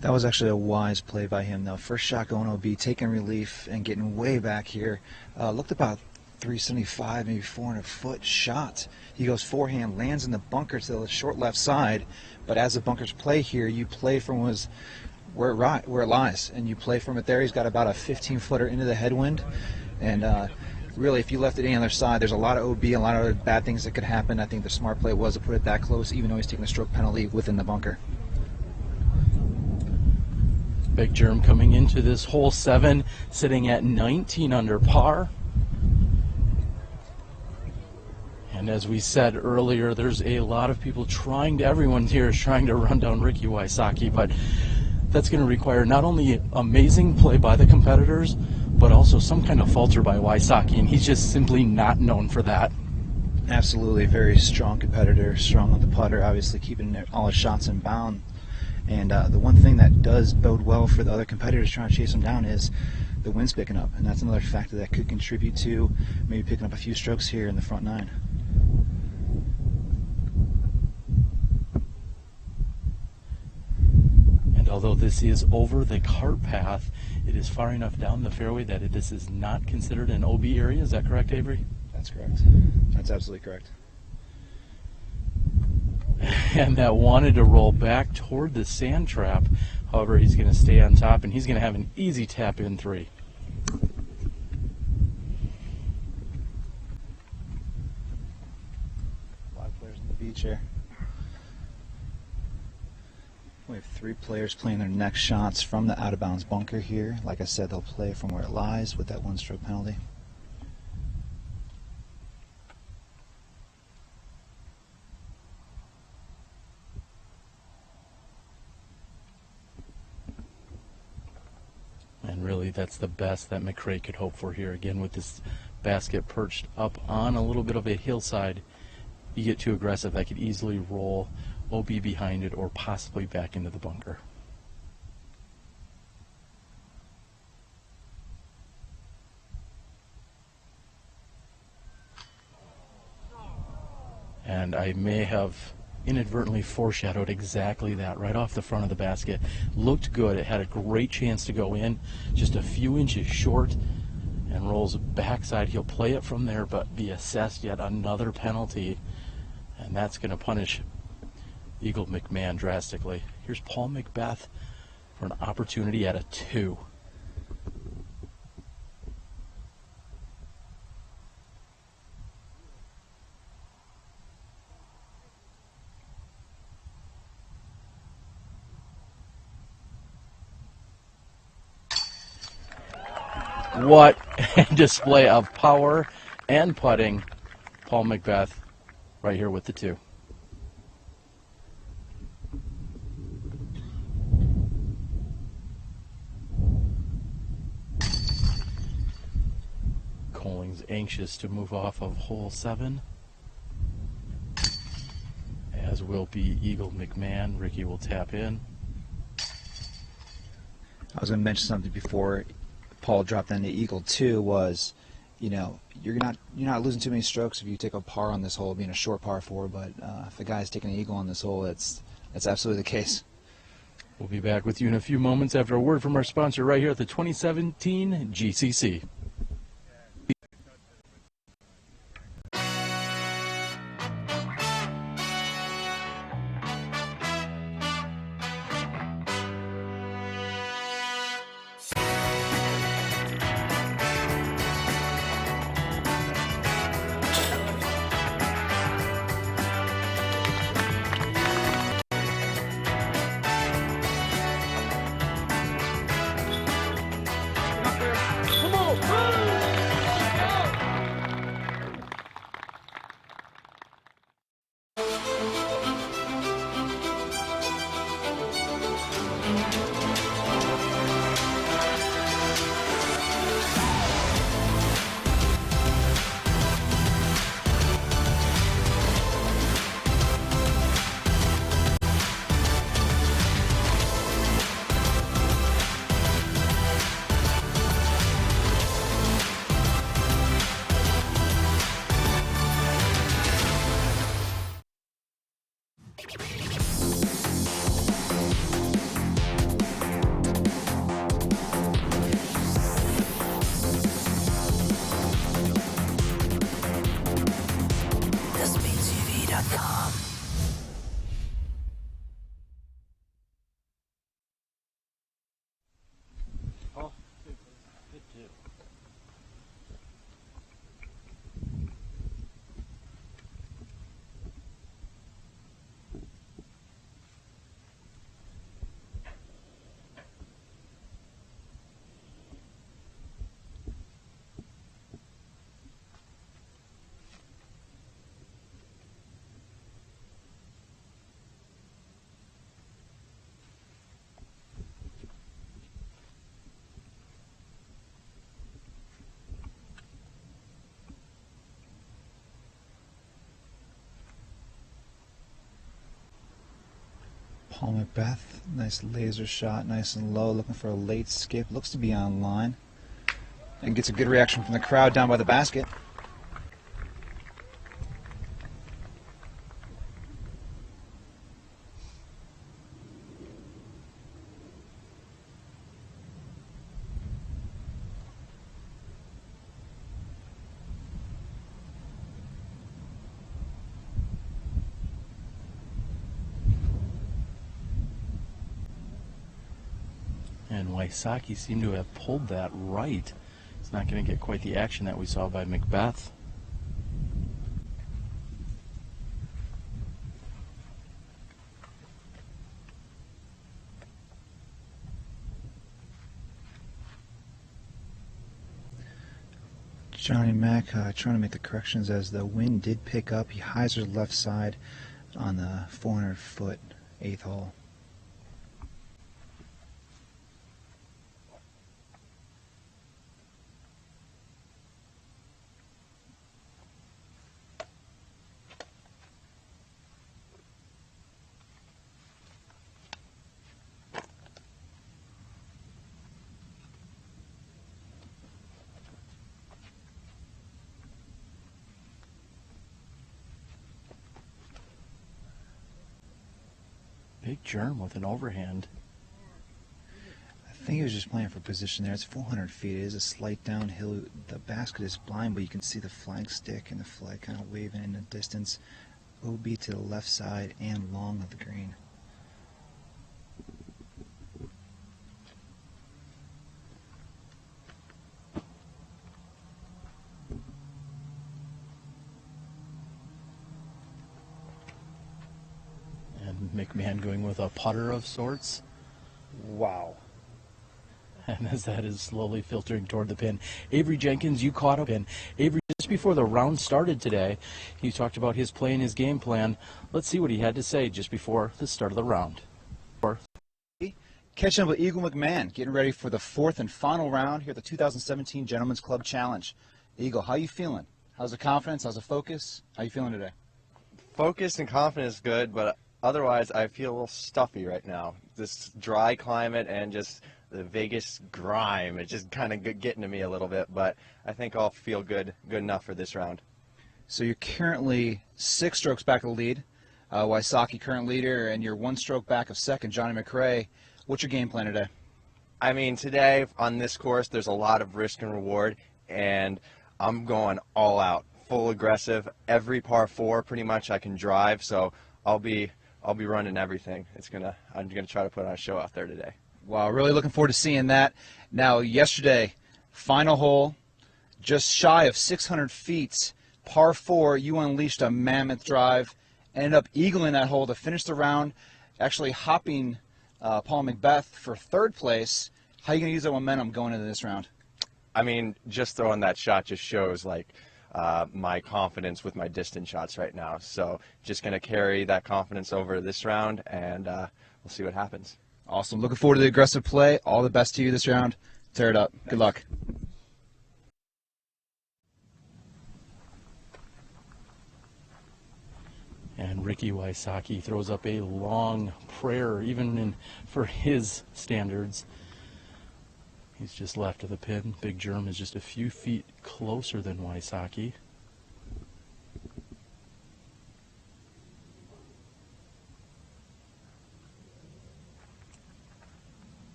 That was actually a wise play by him, though. First shot going OB, taking relief and getting way back here. Looked about 375, maybe 400-foot shot. He goes forehand, lands in the bunker to the short left side, but as the bunkers play here, you play from where it lies, and you play from it there. He's got about a 15-footer into the headwind, and really, if you left it any other side, there's a lot of OB, a lot of other bad things that could happen. I think the smart play was to put it that close, even though he's taking a stroke penalty within the bunker. Big Germ coming into this hole 7, sitting at 19 under par. And as we said earlier, there's a lot of people everyone here is trying to run down Ricky Wysocki, but that's going to require not only amazing play by the competitors, but also some kind of falter by Wysocki, and he's just simply not known for that. Absolutely, very strong competitor, strong on the putter, obviously keeping all his shots in bound. And the one thing that does bode well for the other competitors trying to chase him down is the wind's picking up, and that's another factor that could contribute to maybe picking up a few strokes here in the front 9. And although this is over the cart path, it is far enough down the fairway that this is not considered an OB area. Is that correct, Avery? That's correct. That's absolutely correct. And that wanted to roll back toward the sand trap. However, he's going to stay on top, and he's going to have an easy tap in 3. 5 players on the beach here. We have 3 players playing their next shots from the out-of-bounds bunker here. Like I said, they'll play from where it lies with that 1-stroke penalty. And really, that's the best that McRae could hope for here. Again, with this basket perched up on a little bit of a hillside, you get too aggressive, that could easily roll OB behind it or possibly back into the bunker. And I may have inadvertently foreshadowed exactly that right off the front of the basket. Looked good. It had a great chance to go in, just a few inches short, and rolls backside. He'll play it from there, but be assessed yet another penalty, and that's going to punish Eagle McMahon drastically. Here's Paul Macbeth for an opportunity at a 2. What a display of power and putting. Paul McBeth right here with the 2. Collings anxious to move off of hole 7, as will be Eagle McMahon. Ricky will tap in. I was going to mention something before Paul dropped down to Eagle 2 was, you know, you're not losing too many strokes if you take a par on this hole, being a short par 4. But if the guy's taking an eagle on this hole, that's absolutely the case. We'll be back with you in a few moments after a word from our sponsor right here at the 2017 GCC. Paul McBeth, nice laser shot, nice and low, looking for a late skip. Looks to be on line. And gets a good reaction from the crowd down by the basket. And Wysocki seemed to have pulled that right. It's not going to get quite the action that we saw by McBeth. Johnny Mack trying to make the corrections as the wind did pick up. He hyzers left side on the 400-foot 8th hole. Big germ with an overhand. I think he was just playing for position there. It's 400 feet. It is a slight downhill. The basket is blind, but you can see the flag stick and the flag kind of waving in the distance. OB to the left side and long of the green. McMahon going with a putter of sorts. Wow. And as that is slowly filtering toward the pin, Avery Jenkins, you caught up in. Avery, just before the round started today, he talked about his play and his game plan. Let's see what he had to say just before the start of the round. Catching up with Eagle McMahon, getting ready for the fourth and final round here at the 2017 Gentlemen's Club Challenge. Eagle, how you feeling? How's the confidence? How's the focus? How you feeling today? Focus and confidence is good, but otherwise I feel a little stuffy right now. This dry climate and just the Vegas grime, it's just kind of getting to me a little bit, but I think I'll feel good enough for this round. So you're currently 6 strokes back of the lead. Wysocki current leader, and you're 1 stroke back of second, Johnny McRae. What's your game plan today? I mean, today on this course there's a lot of risk and reward, and I'm going all out, full aggressive. Every par 4 pretty much I can drive, so I'll be running everything. I'm gonna try to put on a show out there today. Wow, really looking forward to seeing that. Now, yesterday, final hole, just shy of 600 feet, par 4, you unleashed a mammoth drive, ended up eagling that hole to finish the round, actually hopping Paul Macbeth for 3rd place. How are you going to use that momentum going into this round? I mean, just throwing that shot just shows like my confidence with my distance shots right now. So just going to carry that confidence over this round, and we'll see what happens. Awesome. Looking forward to the aggressive play. All the best to you this round. Tear it up. Thanks. Good luck. And Ricky Wysocki throws up a long prayer, even for his standards. He's just left of the pin. Big Germ is just a few feet closer than Wysocki.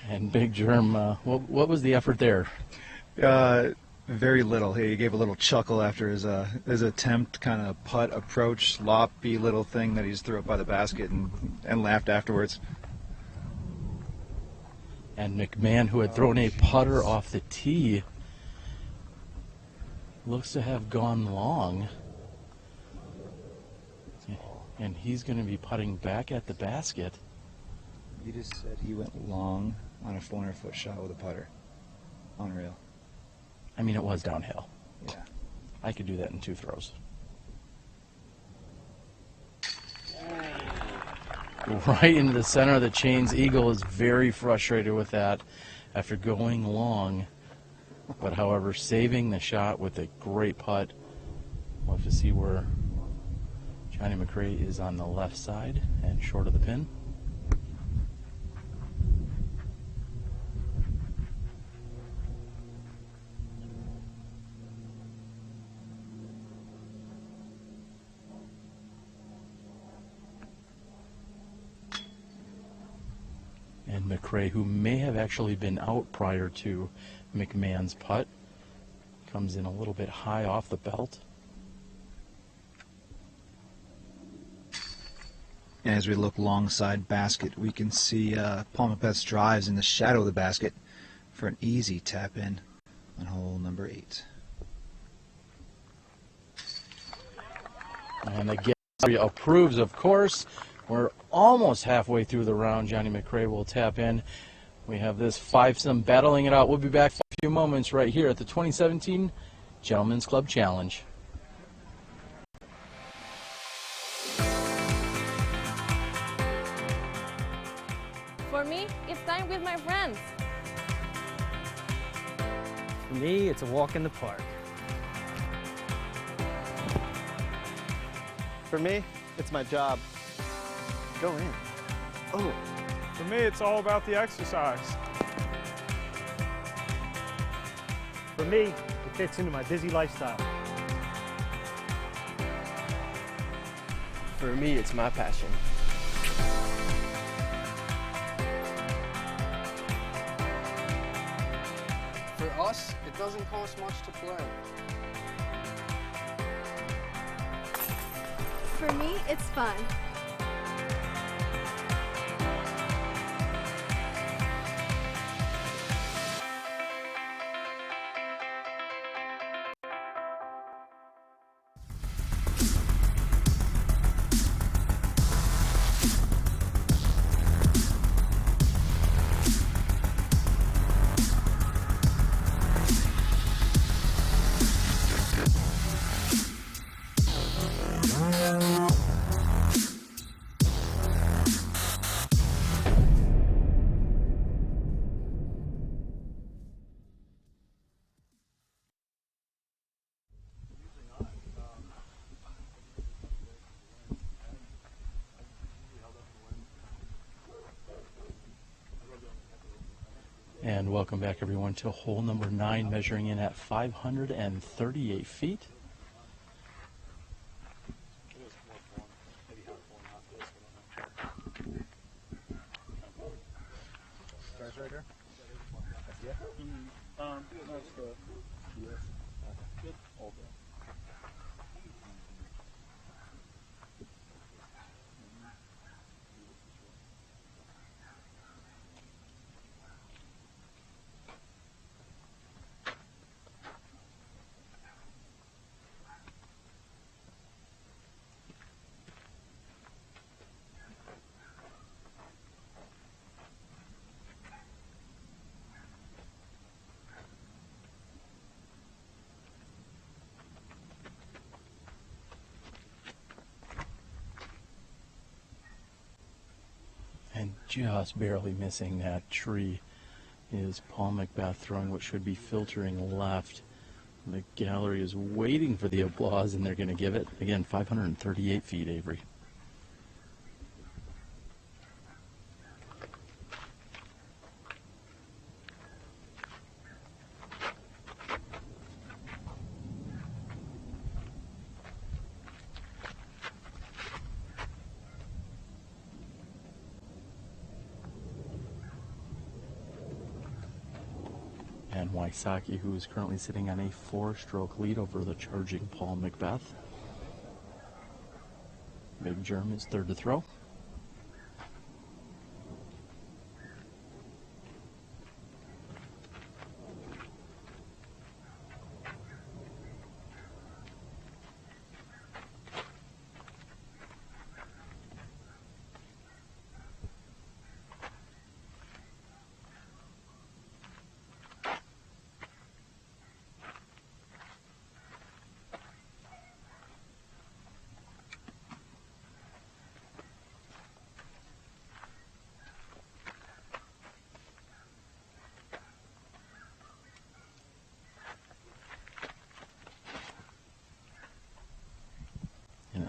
And Big Germ, what was the effort there? Very little. He gave a little chuckle after his attempt, kind of putt approach, sloppy little thing that he just threw up by the basket, and laughed afterwards. And McMahon, who had thrown a putter off the tee, looks to have gone long. And he's going to be putting back at the basket. You just said he went long on a 400-foot shot with a putter. Unreal. I mean, it was downhill. Yeah. I could do that in 2 throws. Right into the center of the chains. Eagle is very frustrated with that after going long. But, however, saving the shot with a great putt. We'll have to see where Johnny McRae is on the left side and short of the pin. And McRae, who may have actually been out prior to McMahon's putt, comes in a little bit high off the belt. As we look long side basket, we can see Paul Macbeth's drives in the shadow of the basket for an easy tap in on hole number 8. And again, approves, of course. We're almost halfway through the round. Johnny McRae will tap in. We have this fivesome battling it out. We'll be back in a few moments right here at the 2017 Gentlemen's Club Challenge. For me, it's time with my friends. For me, it's a walk in the park. For me, it's my job. Go in. Oh. For me, it's all about the exercise. For me, it fits into my busy lifestyle. For me, it's my passion. For us, it doesn't cost much to play. For me, it's fun. And welcome back, everyone, to hole number 9, measuring in at 538 feet. Starts right there? Yeah? That's good. Yes. Good. All day. And just barely missing that tree is Paul Macbeth throwing what should be filtering left. The gallery is waiting for the applause, and they're going to give it. Again, 538 feet, Avery. And Wysocki, who is currently sitting on a 4-stroke lead over the charging Paul Macbeth. Big Germ is third to throw.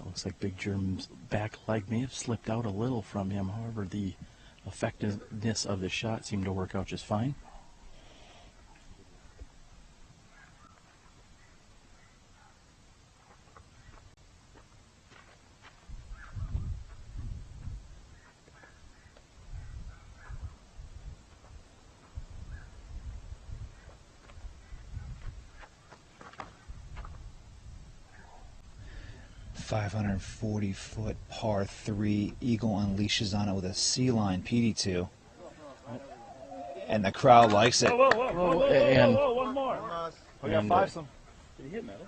Looks like Big Germ's back leg may have slipped out a little from him. However, the effectiveness of the shot seemed to work out just fine. .540-foot par 3. Eagle unleashes on it with a C-line PD2. And the crowd likes it. Whoa, one more. We got 5 some. Did he hit metal?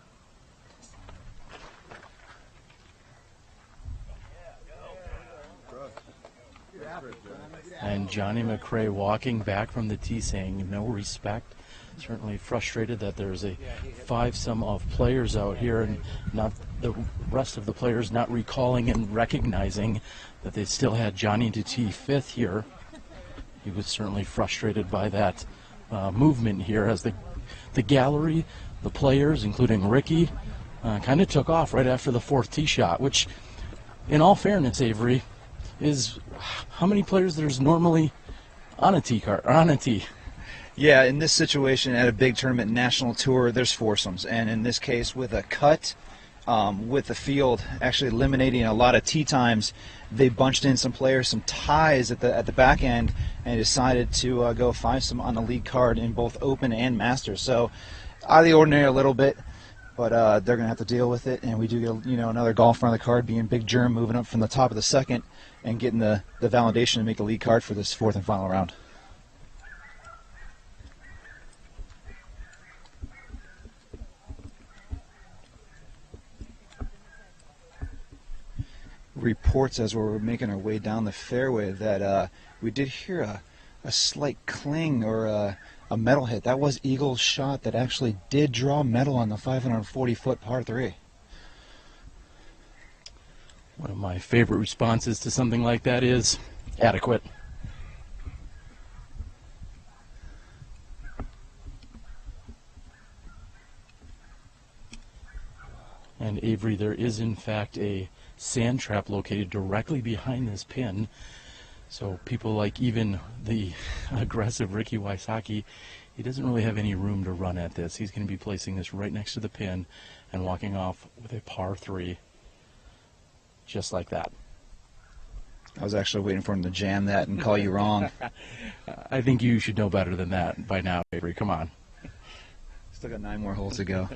And Johnny McRae walking back from the tee saying no respect. Certainly frustrated that there's a 5-some of players out here and not the rest of the players not recalling and recognizing that they still had Johnny to tee 5th here. He was certainly frustrated by that movement here as the gallery, the players, including Ricky, kind of took off right after the 4th tee shot, which, in all fairness, Avery, is how many players there's normally on a tee cart or on a tee. Yeah, in this situation at a big tournament national tour, there's foursomes, and in this case, with a cut, with the field actually eliminating a lot of tee times, they bunched in some players, some ties at the back end, and decided to go 5-some on the lead card in both Open and Masters. So out of the ordinary a little bit, but they're going to have to deal with it. And we do get another golfer on the card, being Big Germ, moving up from the top of the 2nd and getting the validation to make the lead card for this 4th and final round. Reports as we're making our way down the fairway that we did hear a slight cling or a metal hit. That was Eagle's shot that actually did draw metal on the 540-foot par 3. One of my favorite responses to something like that is adequate. And Avery, there is in fact a sand trap located directly behind this pin. So people like even the aggressive Ricky Wysocki, he doesn't really have any room to run at this. He's going to be placing this right next to the pin and walking off with a par 3 just like that. I was actually waiting for him to jam that and call you wrong. I think you should know better than that by now, Avery. Come on. Still got 9 more holes to go.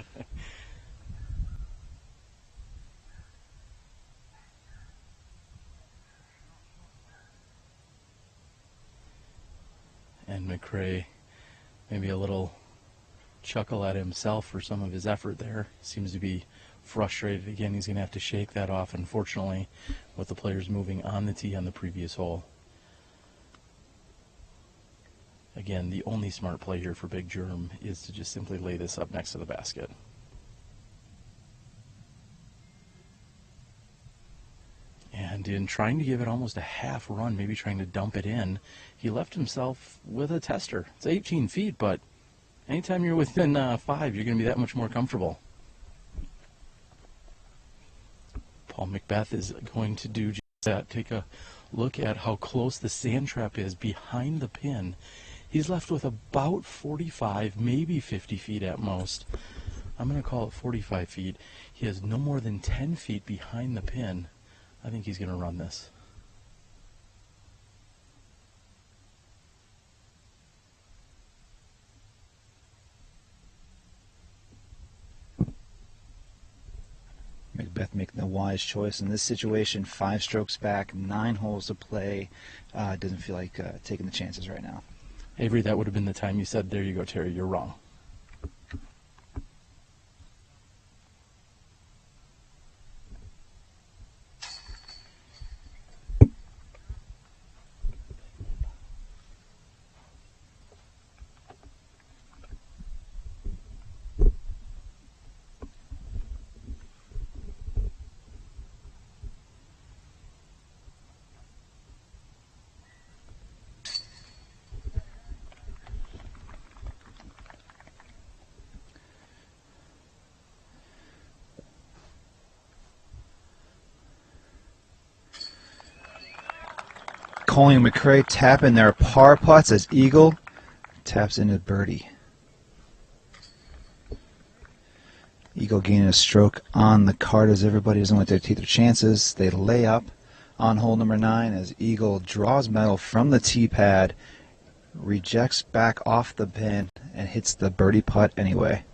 And McRae, maybe a little chuckle at himself for some of his effort there. Seems to be frustrated again. He's going to have to shake that off, unfortunately, with the players moving on the tee on the previous hole. Again, the only smart play here for Big Germ is to just simply lay this up next to the basket. And in trying to give it almost a half run, maybe trying to dump it in, he left himself with a tester. It's 18 feet, but anytime you're within 5, you're going to be that much more comfortable. Paul Macbeth is going to do just that. Take a look at how close the sand trap is behind the pin. He's left with about 45, maybe 50 feet at most. I'm going to call it 45 feet. He has no more than 10 feet behind the pin. I think he's going to run this. Macbeth making the wise choice in this situation. 5 strokes back, 9 holes to play. Doesn't feel like taking the chances right now. Avery, that would have been the time you said, there you go, Terry, you're wrong. Colleen McRae tapping their par putts as Eagle taps into birdie. Eagle gaining a stroke on the card as everybody doesn't want to take their chances. They lay up on hole number 9 as Eagle draws metal from the tee pad, rejects back off the pin, and hits the birdie putt anyway.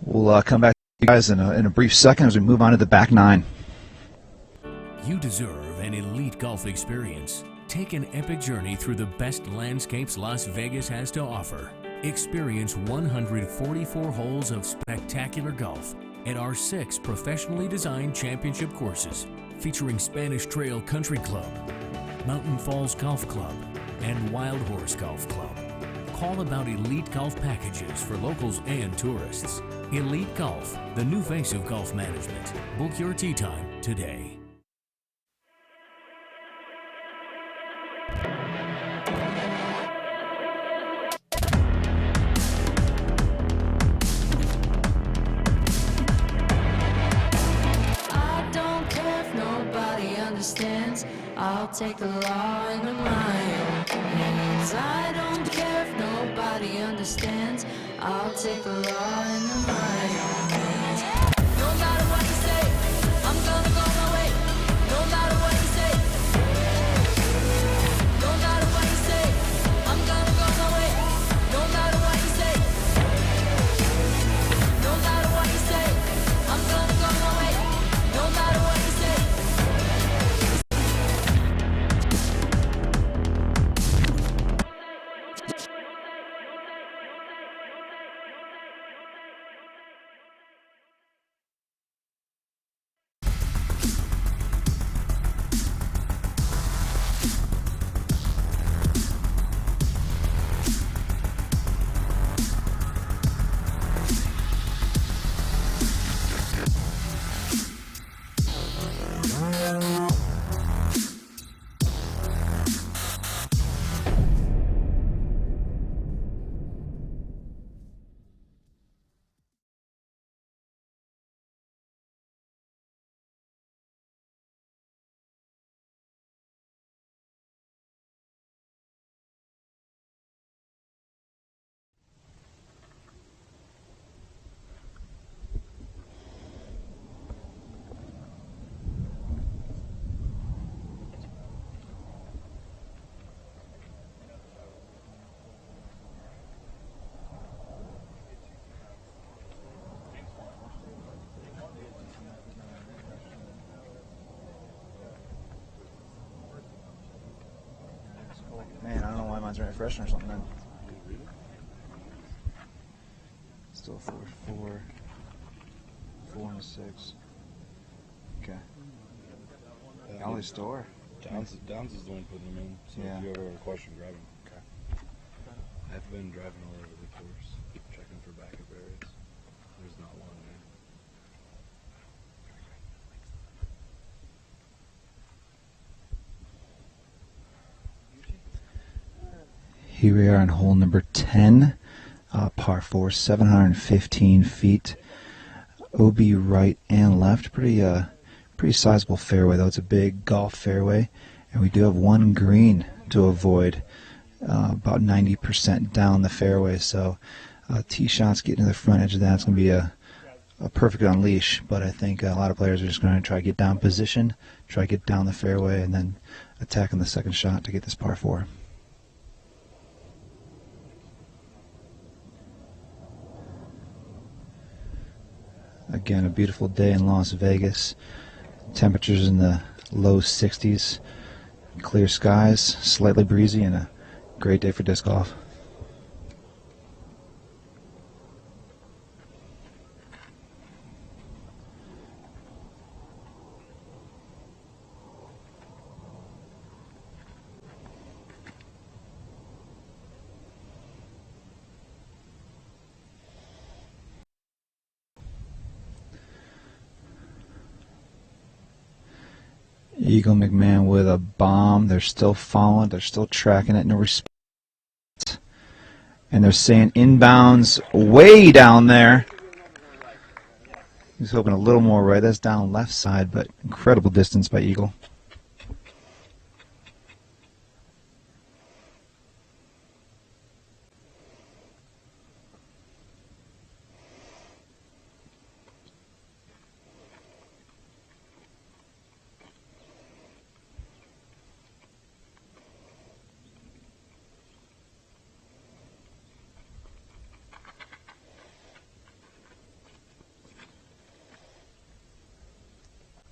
We'll come back to you guys in a brief second as we move on to the back 9. You deserve an elite golf experience. Take an epic journey through the best landscapes Las Vegas has to offer. Experience 144 holes of spectacular golf at our 6 professionally designed championship courses, featuring Spanish Trail Country Club, Mountain Falls Golf Club, and Wild Horse Golf Club. Call about elite golf packages for locals and tourists. Elite Golf, the new face of golf management. Book your tee time today. I'll take the law into my own hands. I don't care if nobody understands. I'll take the law into my own hands. No matter what you say, I'm gonna go my way. No matter what you say. No matter what you say, I'm gonna go my way. No matter what you say. No matter what you say, I'm gonna go my way. No matter what you say. concentrated freshen or something then. Still 4-4. 4 and a 6. Okay. Alley store. Downs is the one putting them in. So Yeah. if you ever have a question, grab them. Okay. I've been driving all over the course, checking for backup areas. There's not one there. Here we are on hole number 10, par 4, 715 feet. OB right and left. Pretty sizable fairway, though. It's a big golf fairway. And we do have one green to avoid, about 90% down the fairway. So tee shots getting to the front edge of that is going to be a perfect unleash. But I think a lot of players are just going to try to get down position, try to get down the fairway, and then attack on the second shot to get this par 4. Again, a beautiful day in Las Vegas. Temperatures in the low 60s. Clear skies, slightly breezy, and a great day for disc golf. Eagle McMahon with a bomb. They're still following. They're still tracking it. No response. And they're saying inbounds way down there. He's hoping a little more right. That's down left side, but incredible distance by Eagle.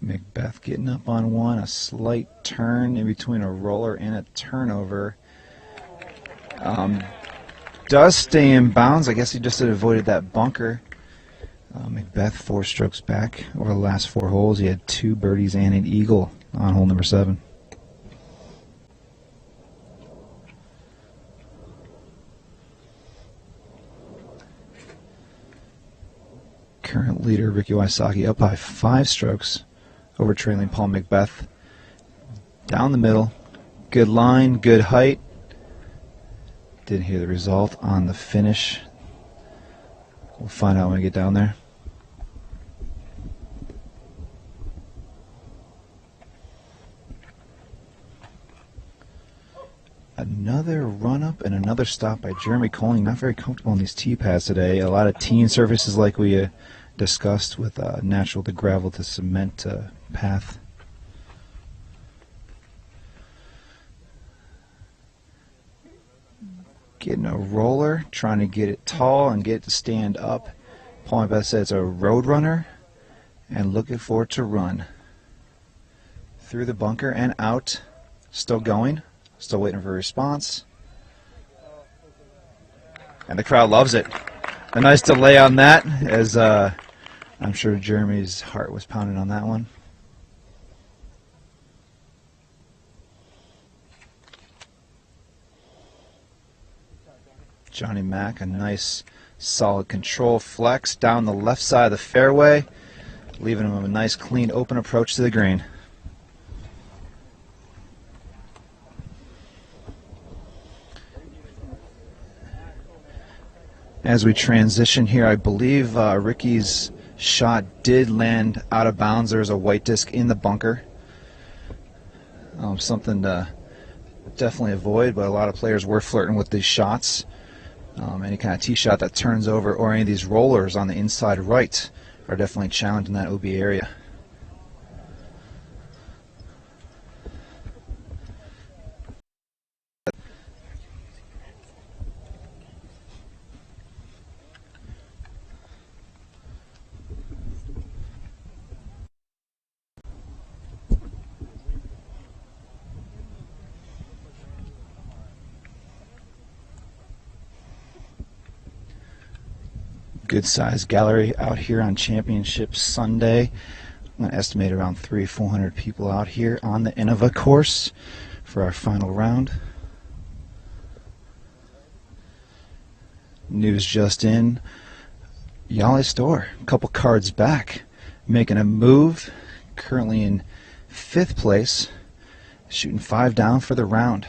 Macbeth getting up on one, a slight turn in between a roller and a turnover. Does stay in bounds. I guess he just had avoided that bunker. Macbeth 4 strokes back over the last 4 holes. He had 2 birdies and an eagle on hole number 7. Current leader Ricky Wysocki up by 5 strokes over trailing Paul Macbeth. Down the middle, good line, good height. Didn't hear the result on the finish. We'll find out when we get down there. Another run-up and another stop by Jeremy Colling. Not very comfortable on these tee pads today. A lot of teen surfaces like we discussed with natural to gravel to cement path. Getting a roller, trying to get it tall and get it to stand up. Paul Macbeth said it's a road runner and looking for it to run. Through the bunker and out. Still going. Still waiting for a response. And the crowd loves it. A nice delay on that, as I'm sure Jeremy's heart was pounding on that one. Johnny Mack, a nice solid control flex down the left side of the fairway, leaving him a nice clean open approach to the green. As we transition here, I believe Ricky's shot did land out of bounds. There's a white disc in the bunker. Something to definitely avoid, but a lot of players were flirting with these shots. Any kind of tee shot that turns over or any of these rollers on the inside right are definitely challenged in that OB area. Good sized gallery out here on Championship Sunday. I'm going to estimate around 300-400 people out here on the Innova course for our final round. News just in. Yale Store, a couple cards back, making a move, currently in 5th place, shooting 5 down for the round.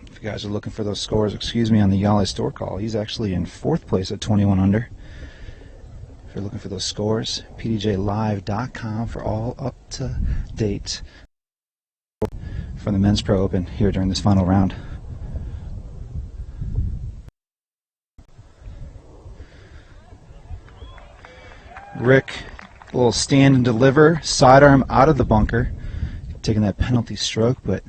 If you guys are looking for those scores, excuse me, on the Yale Store call, he's actually in 4th place at 21 under. If you're looking for those scores, pdjlive.com for all up-to-date for the Men's Pro Open here during this final round. Rick will stand and deliver, sidearm out of the bunker, taking that penalty stroke, but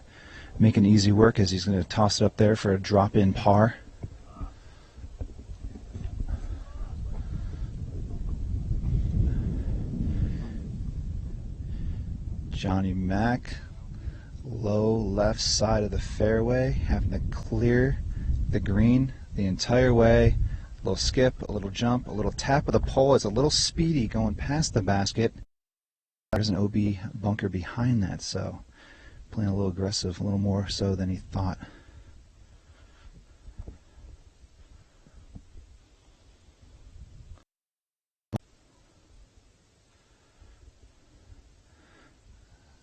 making easy work as he's going to toss it up there for a drop-in par. Johnny Mack, low left side of the fairway, having to clear the green the entire way. A little skip, a little jump, a little tap of the pole. It's a little speedy going past the basket. There's an OB bunker behind that, so playing a little aggressive, a little more so than he thought.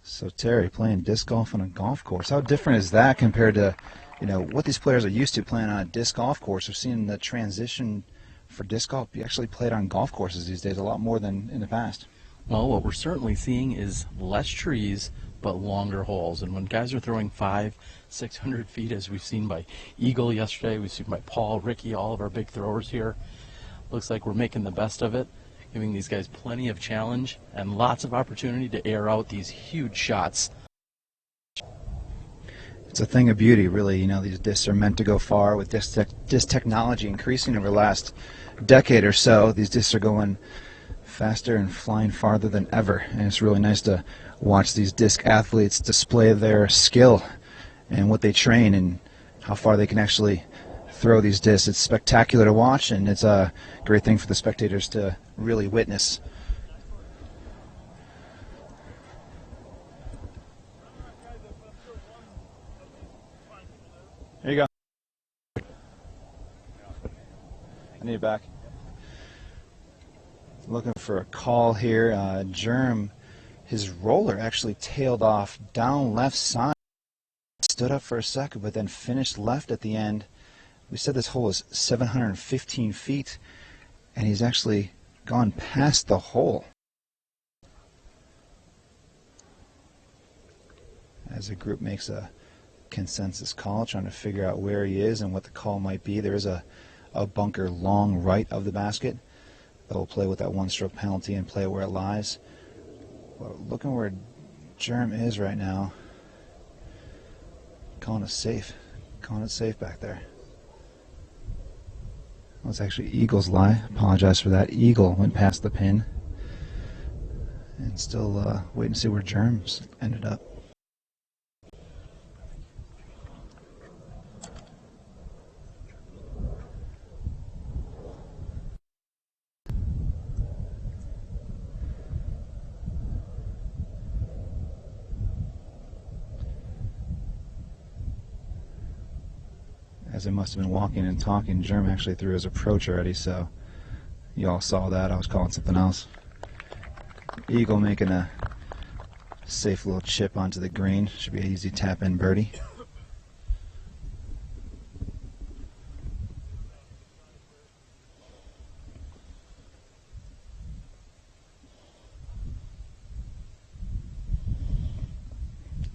So Terry, playing disc golf on a golf course, how different is that compared to, you know, what these players are used to playing on a disc golf course? We're seeing the transition for disc golf be actually played on golf courses these days a lot more than in the past. Well, what we're certainly seeing is less trees, but longer holes. And when guys are throwing 500-600 feet, as we've seen by Eagle yesterday, we've seen by Paul, Ricky, all of our big throwers here, looks like we're making the best of it, giving these guys plenty of challenge and lots of opportunity to air out these huge shots. It's a thing of beauty, really. You know, these discs are meant to go far. With disc technology increasing over the last decade or so, these discs are going faster and flying farther than ever. And it's really nice to watch these disc athletes display their skill and what they train and how far they can actually throw these discs. It's spectacular to watch, and it's a great thing for the spectators to really witness. Here you go. I need it back. Looking for a call here. Germ, his roller actually tailed off down left side. Stood up for a second, but then finished left at the end. We said this hole is 715 feet, and he's actually gone past the hole. As the group makes a consensus call, trying to figure out where he is and what the call might be. There is a bunker long right of the basket that will play with that one-stroke penalty and play where it lies. But looking where Germ is right now, calling it safe back there. Well, it's actually Eagle's lie. Apologize for that. Eagle went past the pin. And still waiting to see where Germs ended up. As I must have been walking and talking, Germ actually threw his approach already, so you all saw that. I was calling something else. Eagle making a safe little chip onto the green. Should be an easy tap-in birdie.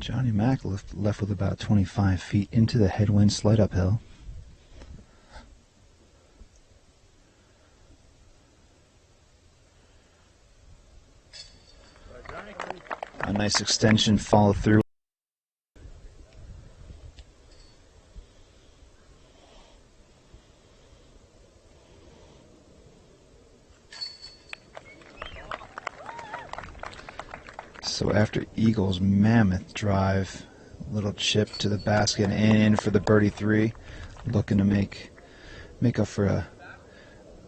Johnny Mack left with about 25 feet into the headwind, slight uphill. A nice extension, follow through. So after Eagle's mammoth drive, little chip to the basket and in for the birdie 3, looking to make up for a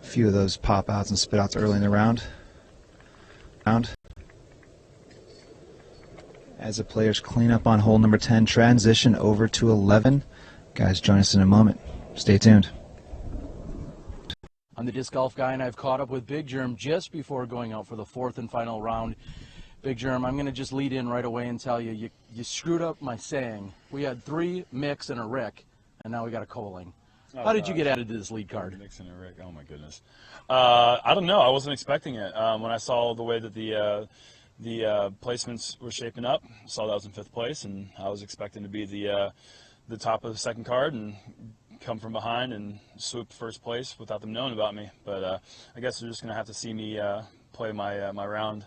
few of those pop outs and spit outs early in the round. As the players clean up on hole number 10, transition over to 11. Guys, join us in a moment. Stay tuned. I'm the Disc Golf Guy, and I've caught up with Big Germ just before going out for the 4th and final round. Big Germ, I'm going to just lead in right away and tell you, you screwed up my saying. We had 3 Micks and a Rick, and now we got a Coling. How did you get added to this lead card? Micks and a Rick, oh my goodness. I don't know. I wasn't expecting it. When I saw the way that the placements were shaping up, saw that I was in 5th place, and I was expecting to be the top of the second card and come from behind and swoop first place without them knowing about me. But I guess they're just going to have to see me play my round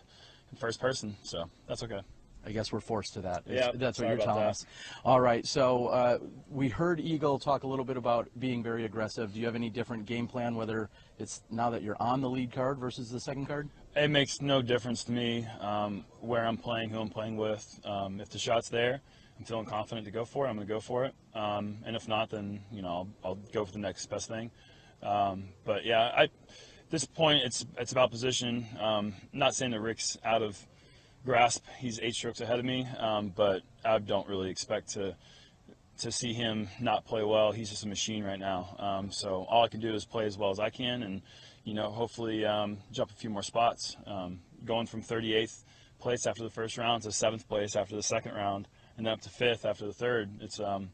in first person, so that's okay. I guess we're forced to that. Yeah, that's what you're telling us. All right, so we heard Eagle talk a little bit about being very aggressive. Do you have any different game plan, whether it's now that you're on the lead card versus the second card? It makes no difference to me where I'm playing, who I'm playing with. If the shot's there, I'm feeling confident to go for it, I'm going to go for it. And if not, then I'll go for the next best thing. But yeah, at this point, it's about position. Not saying that Rick's out of grasp. He's 8 strokes ahead of me, but I don't really expect to see him not play well. He's just a machine right now. So all I can do is play as well as I can, and hopefully jump a few more spots. Going from 38th place after the first round to 7th place after the second round, and then up to 5th after the third. It's I'm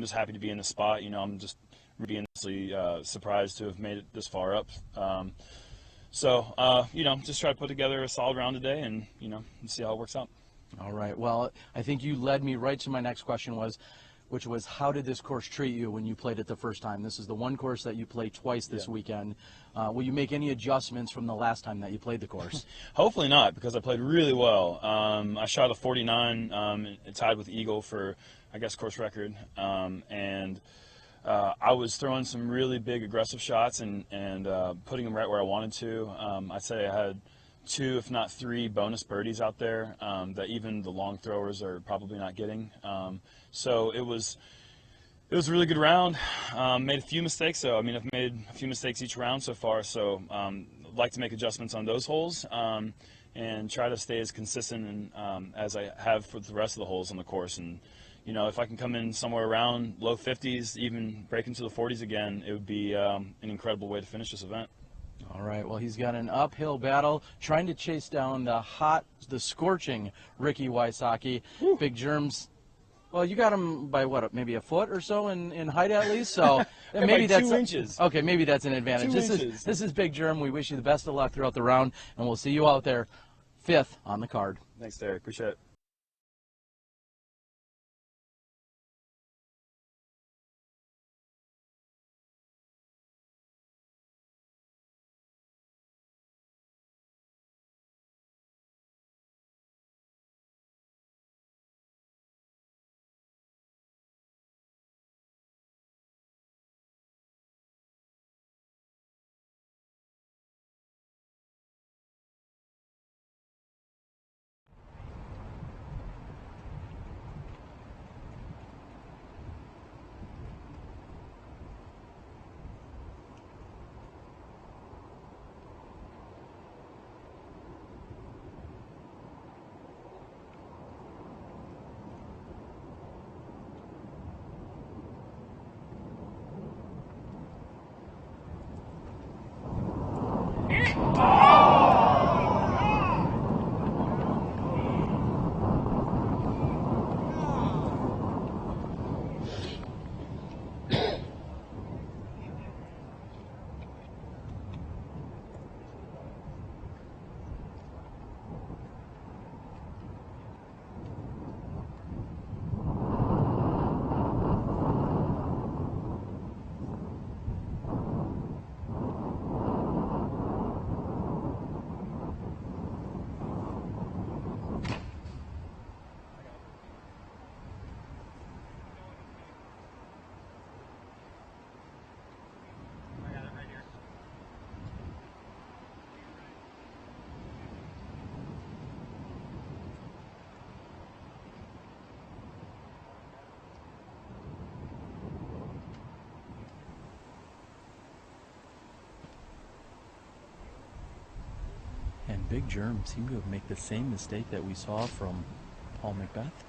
just happy to be in the spot. I'm just being surprised to have made it this far up. So just try to put together a solid round today, and see how it works out. All right. Well, I think you led me right to my next question, which was how did this course treat you when you played it the first time? This is the one course that you played twice this weekend. Will you make any adjustments from the last time that you played the course? Hopefully not, because I played really well. I shot a 49, tied with Eagle for, I guess, course record, and I was throwing some really big aggressive shots and putting them right where I wanted to. I'd say I had 2, if not 3, bonus birdies out there that even the long throwers are probably not getting. So it was a really good round. Made a few mistakes, though. I mean, I've made a few mistakes each round so far, so I'd like to make adjustments on those holes and try to stay as consistent and, as I have for the rest of the holes on the course. And if I can come in somewhere around low 50s, even break into the 40s again, it would be an incredible way to finish this event. All right, well, he's got an uphill battle trying to chase down the scorching Ricky Wysocki. Big Germs, well, you got him by what, maybe a foot or so in height at least, so maybe that's 2 inches. Okay, maybe that's an advantage. 2 inches. This is Big Germ. We wish you the best of luck throughout the round, and we'll see you out there 5th on the card. Thanks, Derek. Appreciate it. Big Germ seemed to have made the same mistake that we saw from Paul Macbeth.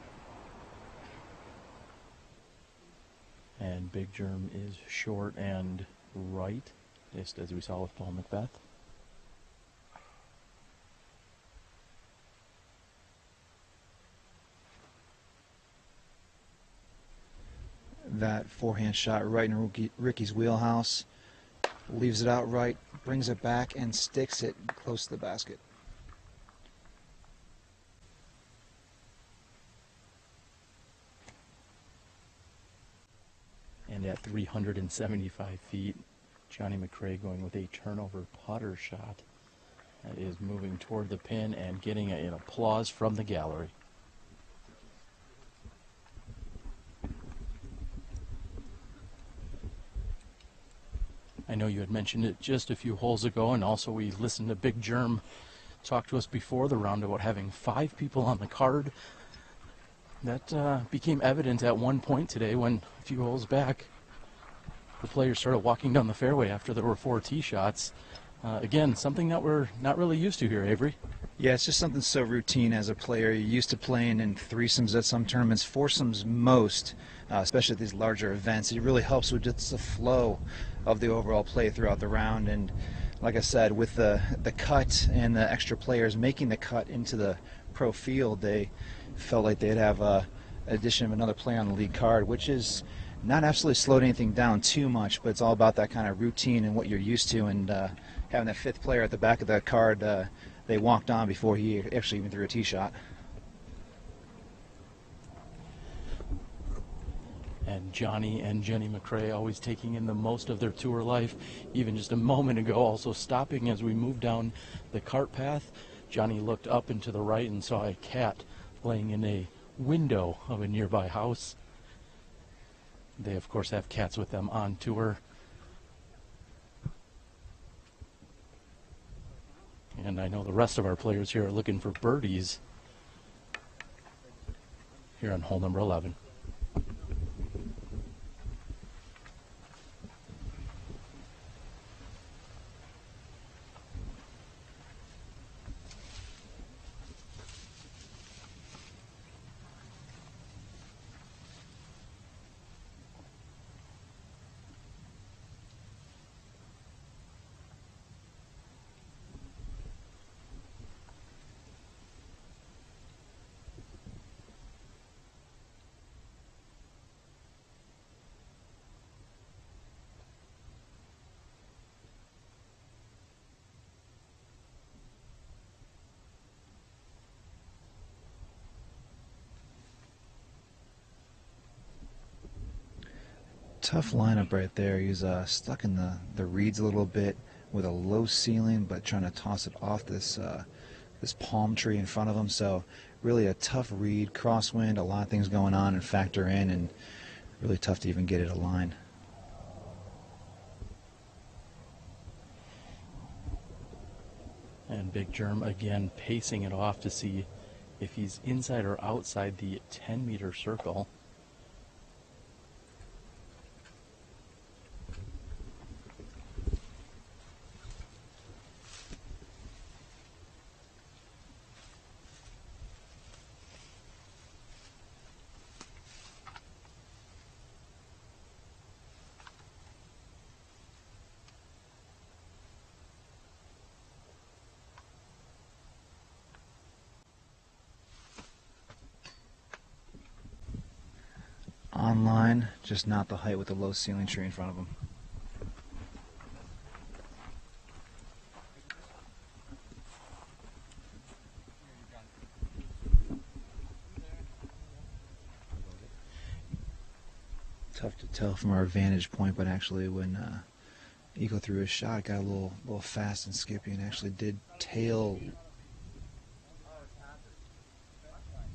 And Big Germ is short and right, just as we saw with Paul Macbeth. That forehand shot right in Ricky's wheelhouse. Leaves it out right, brings it back, and sticks it close to the basket. And at 375 feet, Johnny McRae going with a turnover putter shot that is moving toward the pin and getting an applause from the gallery. I know you had mentioned it just a few holes ago, and also we listened to Big Germ talk to us before the round about having 5 people on the card. That became evident at one point today when, a few holes back, the players started walking down the fairway after there were 4 tee shots. Again, something that we're not really used to here, Avery. Yeah, it's just something so routine as a player. You're used to playing in threesomes at some tournaments, foursomes most, especially at these larger events. It really helps with just the flow of the overall play throughout the round. And like I said, with the cut and the extra players making the cut into the pro field, they felt like they'd have an addition of another player on the lead card, which is not absolutely slowed anything down too much, but it's all about that kind of routine and what you're used to. And having that 5th player at the back of that card, they walked on before he actually even threw a tee shot. And Johnny and Jenny McRae always taking in the most of their tour life. Even just a moment ago, also stopping as we moved down the cart path. Johnny looked up and to the right and saw a cat laying in a window of a nearby house. They, of course, have cats with them on tour. And I know the rest of our players here are looking for birdies here on hole number 11. Tough lineup right there. He's stuck in the reeds a little bit with a low ceiling, but trying to toss it off this palm tree in front of him. So really a tough reed, crosswind, a lot of things going on and factor in, and really tough to even get it aligned. And Big Germ again pacing it off to see if he's inside or outside the 10-meter circle. Online, just not the height with the low ceiling tree in front of him. Tough to tell from our vantage point, but actually when Eagle threw his shot, it got a little fast and skippy and actually did tail.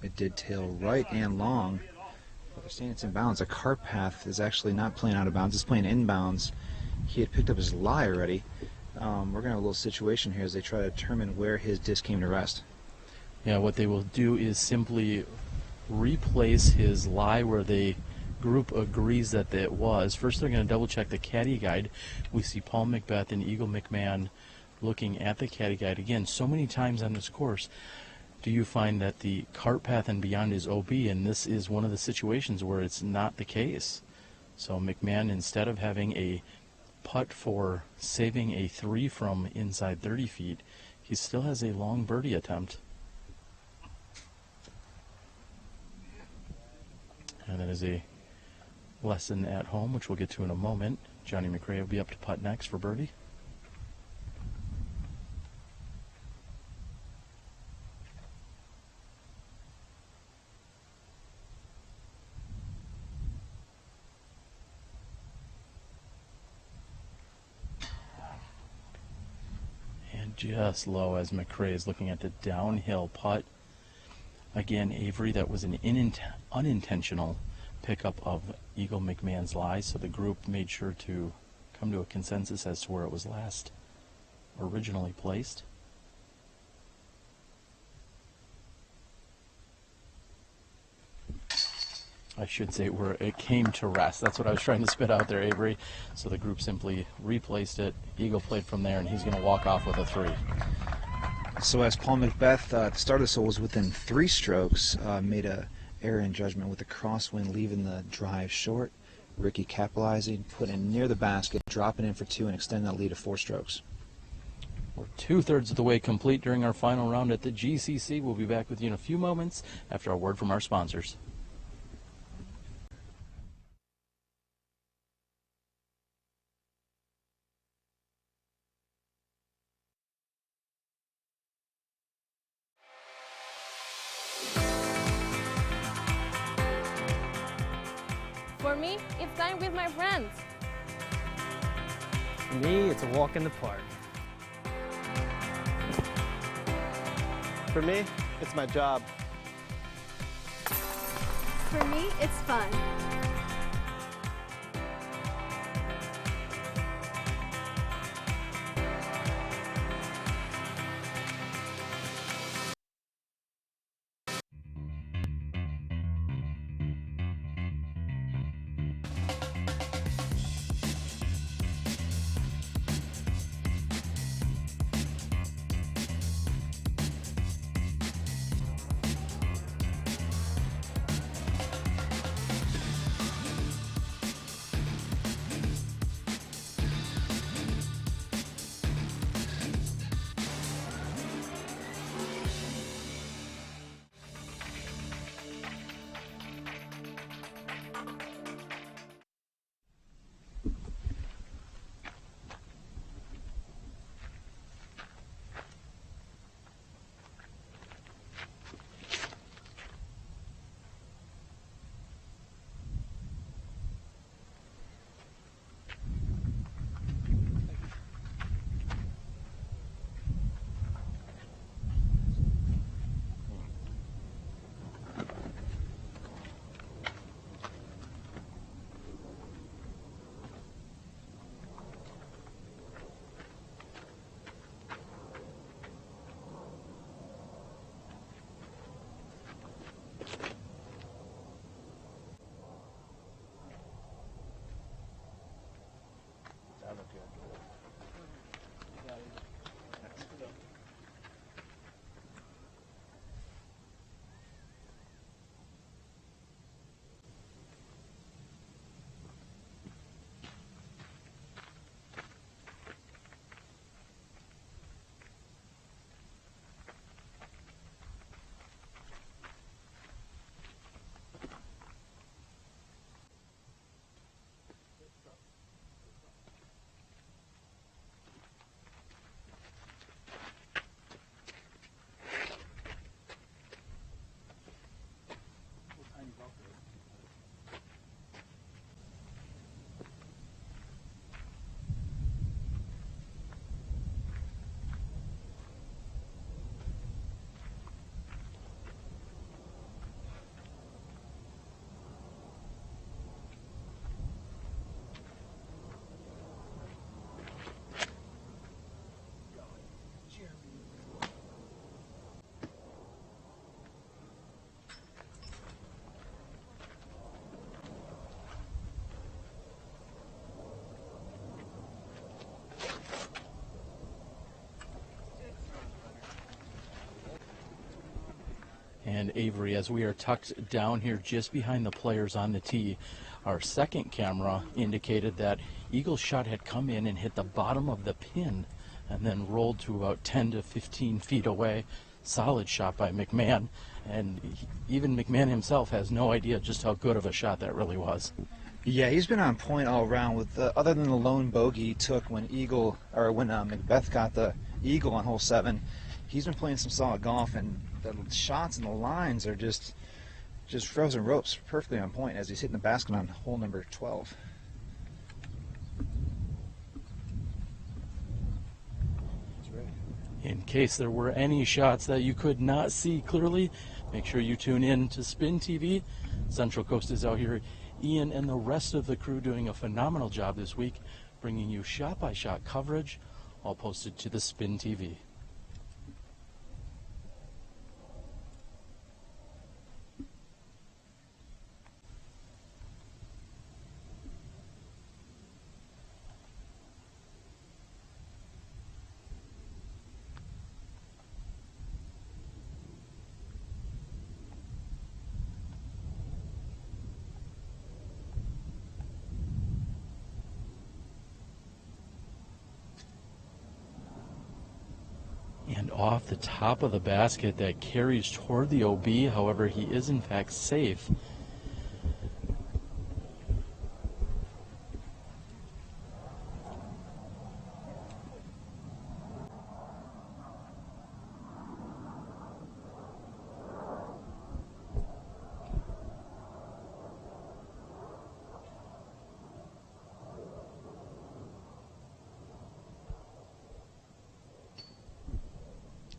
It did tail right and long. They're saying it's inbounds. A cart path is actually not playing out of bounds. It's playing inbounds. He had picked up his lie already. We're going to have a little situation here as they try to determine where his disc came to rest. Yeah, what they will do is simply replace his lie where the group agrees that it was. First, they're going to double check the caddy guide. We see Paul Macbeth and Eagle McMahon looking at the caddy guide, again, so many times on this course, do you find that the cart path and beyond is OB, and this is one of the situations where it's not the case. So McMahon, instead of having a putt for saving a 3 from inside 30 feet, he still has a long birdie attempt. And that is a lesson at home, which we'll get to in a moment. Johnny McRae will be up to putt next for birdie. And just low as McRae is looking at the downhill putt. Again, Avery, that was an unintentional pickup of Eagle McMahon's lie, so the group made sure to come to a consensus as to where it was last originally placed. I should say where it came to rest. That's what I was trying to spit out there, Avery. So the group simply replaced it. Eagle played from there, and he's going to walk off with a 3. So as Paul Macbeth at the start of this hole was within 3 strokes, made a error in judgment with the crosswind, leaving the drive short. Ricky capitalizing, putting near the basket, dropping in for 2, and extending that lead to 4 strokes. We're 2/3 of the way complete during our final round at the GCC. We'll be back with you in a few moments after a word from our sponsors. For me, it's time with my friends. For me, it's a walk in the park. For me, it's my job. For me, it's fun. And Avery, as we are tucked down here just behind the players on the tee, our second camera indicated that Eagle's shot had come in and hit the bottom of the pin and then rolled to about 10 to 15 feet away. Solid shot by McMahon, and even McMahon himself has no idea just how good of a shot that really was. Yeah, he's been on point all around. With other than the lone bogey he took when Macbeth got the eagle on hole 7, he's been playing some solid golf, and the shots and the lines are just frozen ropes, perfectly on point as he's hitting the basket on hole number 12. In case there were any shots that you could not see clearly, make sure you tune in to Spin TV. Central Coast is out here. Ian and the rest of the crew doing a phenomenal job this week, bringing you shot-by-shot coverage, all posted to the Spin TV. And off the top of the basket that carries toward the OB, however, he is in fact safe.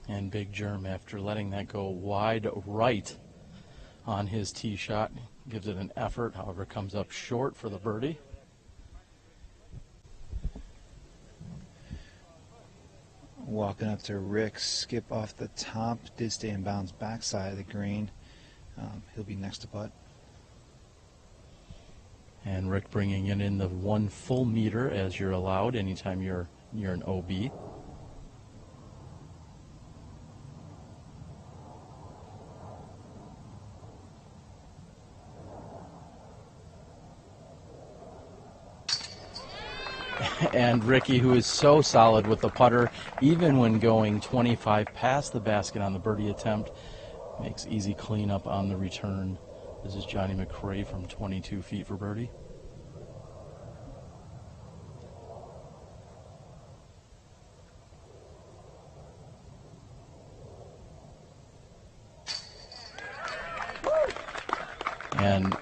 And Big Germ, after letting that go wide right on his tee shot, gives it an effort, however, comes up short for the birdie. Walking up to Rick, skip off the top, did stay in bounds backside of the green. He'll be next to putt. And Rick bringing it in the 1 full meter as you're allowed anytime you're an OB. And Ricky, who is so solid with the putter, even when going 25 past the basket on the birdie attempt, makes easy cleanup on the return. This is Johnny McRae from 22 feet for birdie. And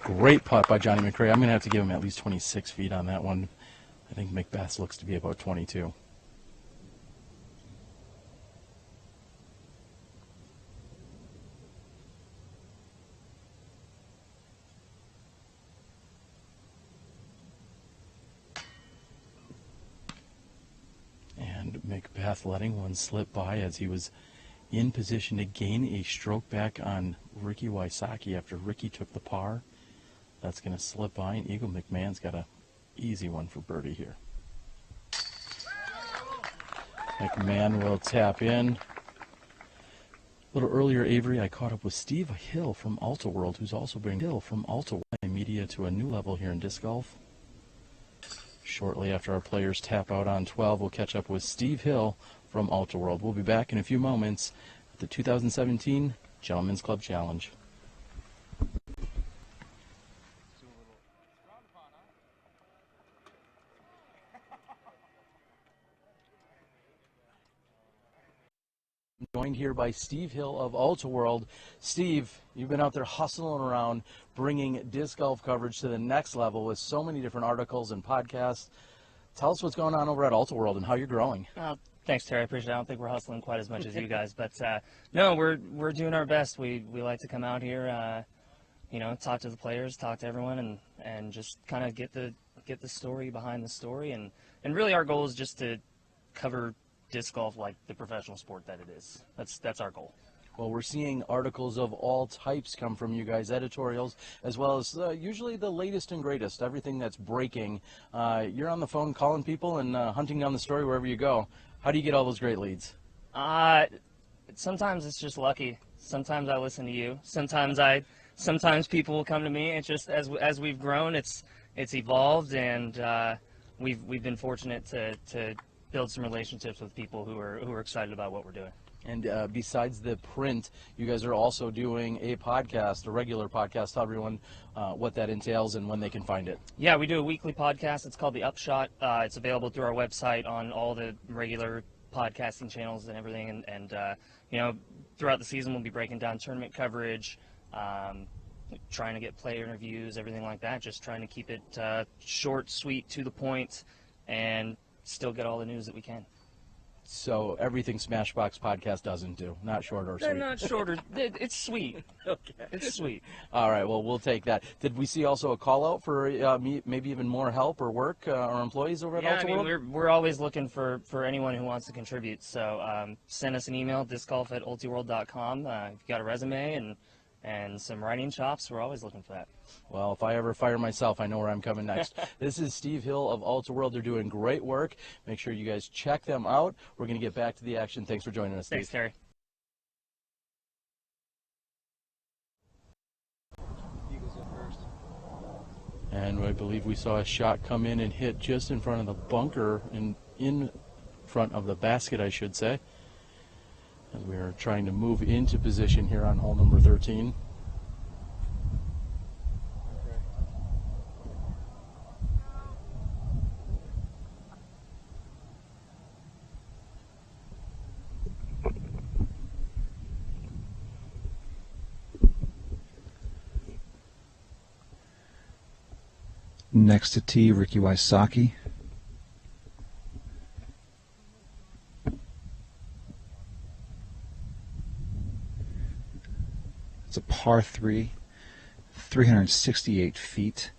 great putt by Johnny McRae. I'm going to have to give him at least 26 feet on that one. I think Macbeth looks to be about 22. And Macbeth letting one slip by as he was in position to gain a stroke back on Ricky Wysocki after Ricky took the par. That's going to slip by, and Eagle McMahon's got a easy one for birdie here. McMahon will tap in. A little earlier, Avery, I caught up with Steve Hill from Alta World, who's also bringing media to a new level here in disc golf. Shortly after our players tap out on 12, we'll catch up with Steve Hill from Alta World. We'll be back in a few moments at the 2017 Gentlemen's Club Challenge. Joined here by Steve Hill of Alta World. Steve, you've been out there hustling around, bringing disc golf coverage to the next level with so many different articles and podcasts. Tell us what's going on over at Alta World and how you're growing. Thanks, Terry. I appreciate it. I don't think we're hustling quite as much as you guys, but no, we're doing our best. We like to come out here, talk to the players, talk to everyone, and just kind of get the story behind the story, and really our goal is just to cover disc golf like the professional sport that it is. That's our goal. Well, we're seeing articles of all types come from you guys, editorials, as well as usually the latest and greatest, everything that's breaking. You're on the phone calling people and hunting down the story wherever you go. How do you get all those great leads? Sometimes it's just lucky. Sometimes I listen to you. Sometimes people will come to me. It's just as we've grown, it's evolved, and we've been fortunate to build some relationships with people who are excited about what we're doing. And besides the print, you guys are also doing a podcast, a regular podcast. Tell everyone what that entails and when they can find it. Yeah, we do a weekly podcast. It's called The Upshot. It's available through our website on all the regular podcasting channels and everything. And you know, throughout the season, we'll be breaking down tournament coverage, trying to get player interviews, everything like that. Just trying to keep it short, sweet, to the point, and still get all the news that we can. So everything Smashbox Podcast doesn't do. Not short or sweet. They're not shorter. It's sweet. Okay. It's sweet. All right, well, we'll take that. Did we see also a call-out for maybe even more help or work or employees over at Yeah, Alta I mean, World? we're always looking for anyone who wants to contribute. So send us an email, discgolf@ultiworld.com. If you got a resume and some writing chops, we're always looking for that. Well, if I ever fire myself, I know where I'm coming next. This is Steve Hill of Alta World. They're doing great work. Make sure you guys check them out. We're going to get back to the action. Thanks for joining us, Steve. Thanks, Terry. And I believe we saw a shot come in and hit just in front of the bunker, in front of the basket, I should say. As we are trying to move into position here on hole number 13. Next to tee, Ricky Wysocki. It's a par 3, 368 feet,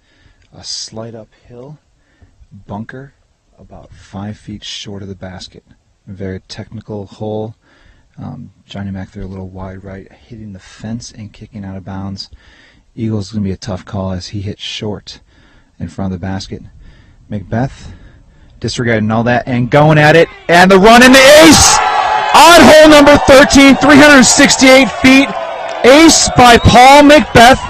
a slight uphill, bunker about 5 feet short of the basket. A very technical hole. Johnny Mac there a little wide right, hitting the fence and kicking out of bounds. Eagles going to be a tough call as he hits short in front of the basket. Macbeth disregarding all that and going at it, and the run in the ace on hole number 13, 368 feet. Ace by Paul Macbeth.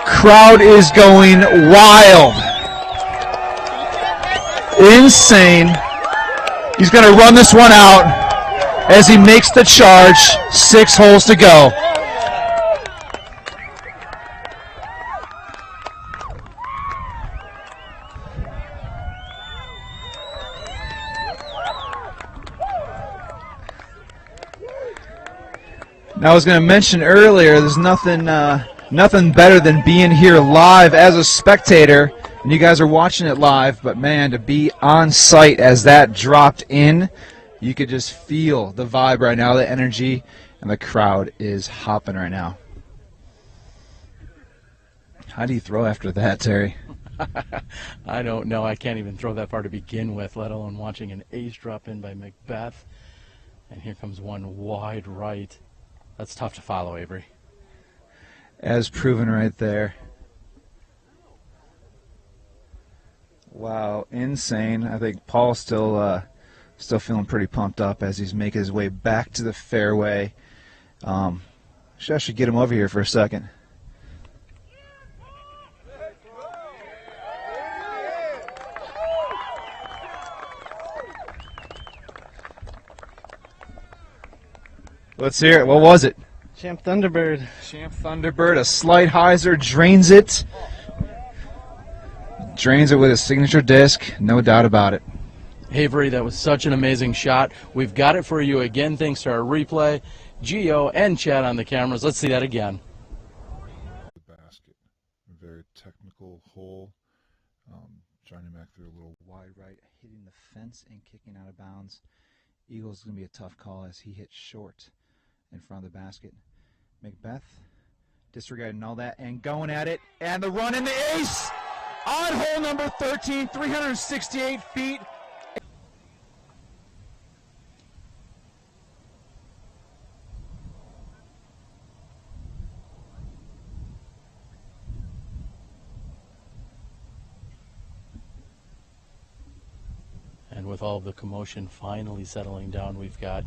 Crowd is going wild. Insane. He's going to run this one out as he makes the charge. 6 holes to go. I was going to mention earlier, there's nothing better than being here live as a spectator, and you guys are watching it live, but man, to be on site as that dropped in, you could just feel the vibe right now, the energy, and the crowd is hopping right now. How do you throw after that, Terry? I don't know. I can't even throw that far to begin with, let alone watching an ace drop in by Macbeth. And here comes one wide right. That's tough to follow, Avery. As proven right there. Wow, insane. I think Paul's still feeling pretty pumped up as he's making his way back to the fairway. I should get him over here for a second. Let's hear it. What was it? Champ Thunderbird. Champ Thunderbird, a slight hyzer, drains it. Drains it with a signature disc, no doubt about it. Avery, that was such an amazing shot. We've got it for you again thanks to our replay. Gio and Chad on the cameras. Let's see that again. The basket, a very technical hole. Johnny Mac threw a little Wide right, hitting the fence and kicking out of bounds. Eagles going to be a tough call as he hits short in front of the basket. Macbeth disregarding all that and going at it, and the run in the ace on hole number 13, 368 feet. And with all of the commotion finally settling down, we've got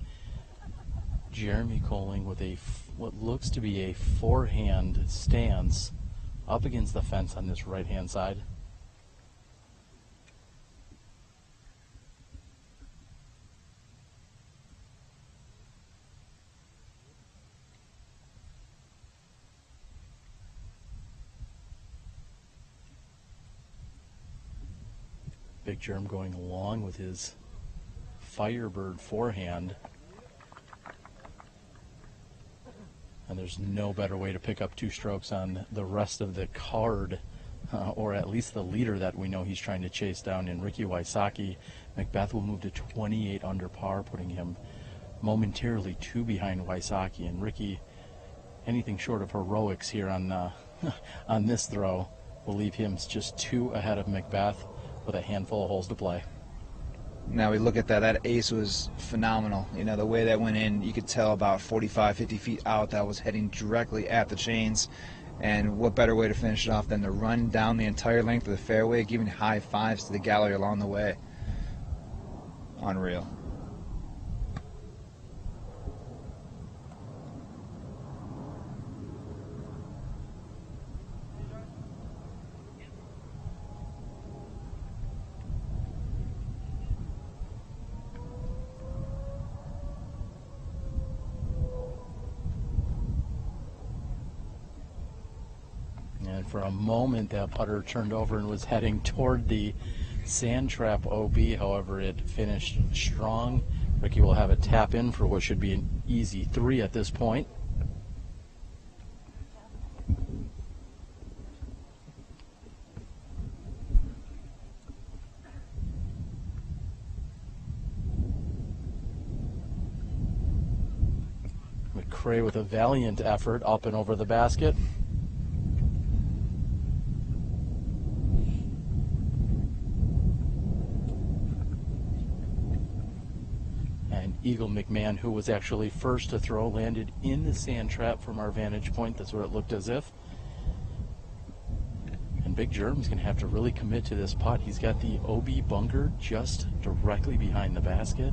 Jeremy Colling with what looks to be a forehand stance up against the fence on this right-hand side. Big Germ going along with his Firebird forehand. And there's no better way to pick up 2 strokes on the rest of the card, or at least the leader that we know he's trying to chase down in Ricky Wysocki. Macbeth will move to 28 under par, putting him momentarily 2 behind Wysocki. And Ricky, anything short of heroics here on on this throw will leave him just 2 ahead of Macbeth with a handful of holes to play. Now we look at that. That ace was phenomenal. You know, the way that went in, you could tell about 45, 50 feet out that was heading directly at the chains. And what better way to finish it off than to run down the entire length of the fairway, giving high fives to the gallery along the way. Unreal. For a moment, that putter turned over and was heading toward the sand trap OB. However, it finished strong. Ricky will have a tap in for what should be an easy 3 at this point. McRae with a valiant effort up and over the basket. Eagle McMahon, who was actually first to throw, landed in the sand trap from our vantage point. That's what it looked as if. And Big Germ's going to have to really commit to this putt. He's got the OB bunker just directly behind the basket.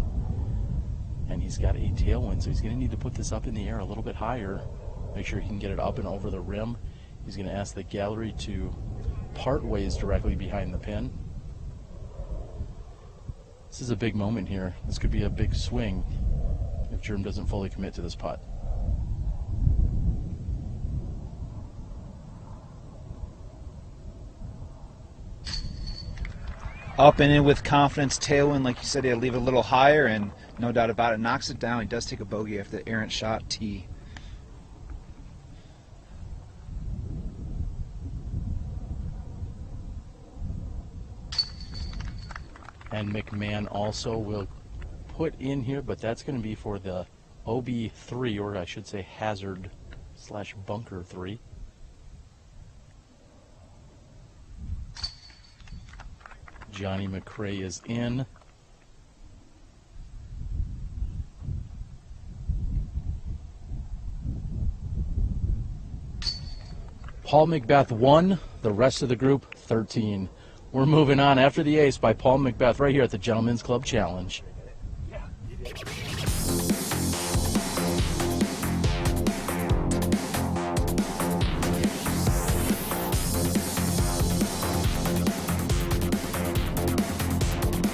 And he's got a tailwind, so he's going to need to put this up in the air a little bit higher. Make sure he can get it up and over the rim. He's going to ask the gallery to part ways directly behind the pin. This is a big moment here. This could be a big swing if Germ doesn't fully commit to this putt. Up and in with confidence, tailwind, like you said, he'll leave it a little higher, and no doubt about it, knocks it down. He does take a bogey after the errant shot tee. And McMahon also will put in here, but that's going to be for the OB3, or I should say hazard / bunker 3. Johnny McRae is in. Paul Macbeth 1, the rest of the group 13. We're moving on after the ace by Paul Macbeth right here at the Gentlemen's Club Challenge.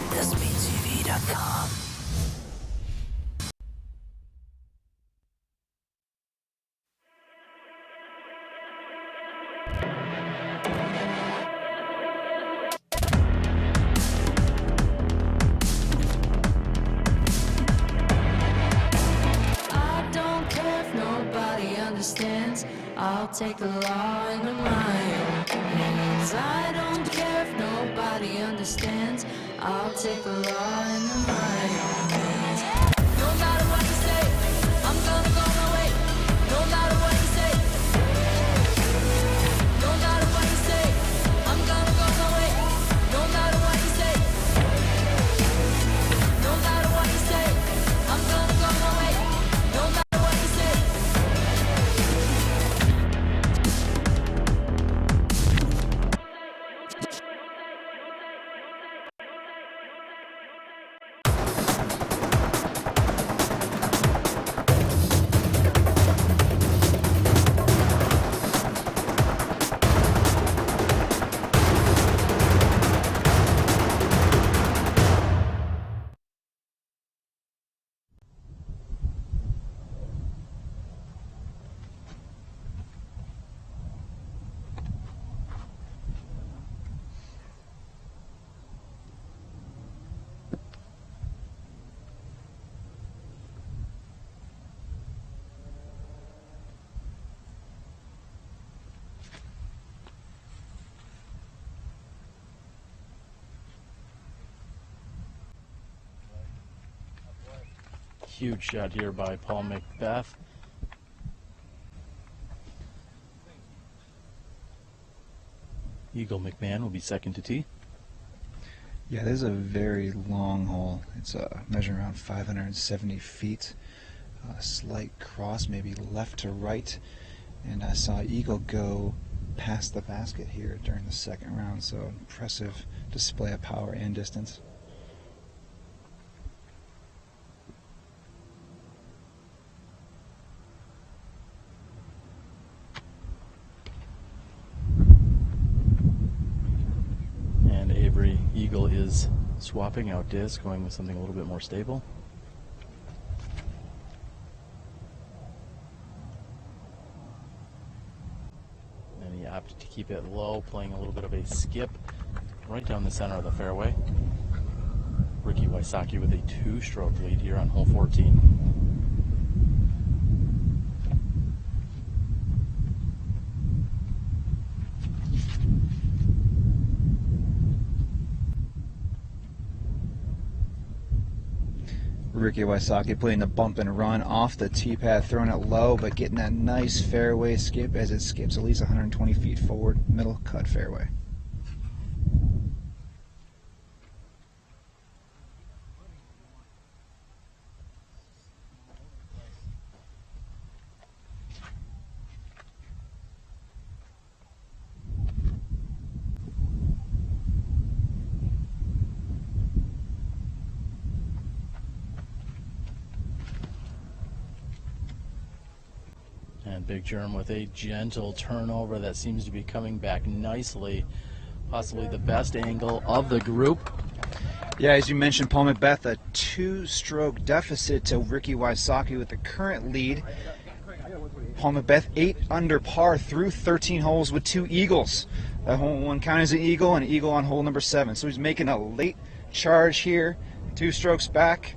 TheSpeedTV.com. I'll take the law into my own hands. I don't care if nobody understands. I'll take the law into my own hands. No matter what you say, I'm gonna go my way. No matter what you say. No matter what you say, I'm gonna go my way. No matter what you say. No matter what you say, I'm gonna go my way. No matter what you say. huge shot here by Paul Macbeth. Eagle McMahon will be second to tee. Yeah, this is a very long hole. It's measuring around 570 feet. A slight cross, maybe left to right. And I saw Eagle go past the basket here during the second round, so impressive display of power and distance. And Avery Eagle is swapping out disc, going with something a little bit more stable. And he opted to keep it low, playing a little bit of a skip right down the center of the fairway. Ricky Wysocki with a two-stroke lead here on hole 14. Ricky Wysocki putting the bump and run off the tee pad, throwing it low, but getting that nice fairway skip as it skips at least 120 feet forward, middle cut fairway. And Big Germ with a gentle turnover that seems to be coming back nicely. Possibly the best angle of the group. Yeah, as you mentioned, Paul Macbeth, a two-stroke deficit to Ricky Wysocki with the current lead. Paul Macbeth 8 under par through 13 holes with 2 eagles. That hole one counted as an eagle and an eagle on hole number 7. So he's making a late charge here, 2 strokes back.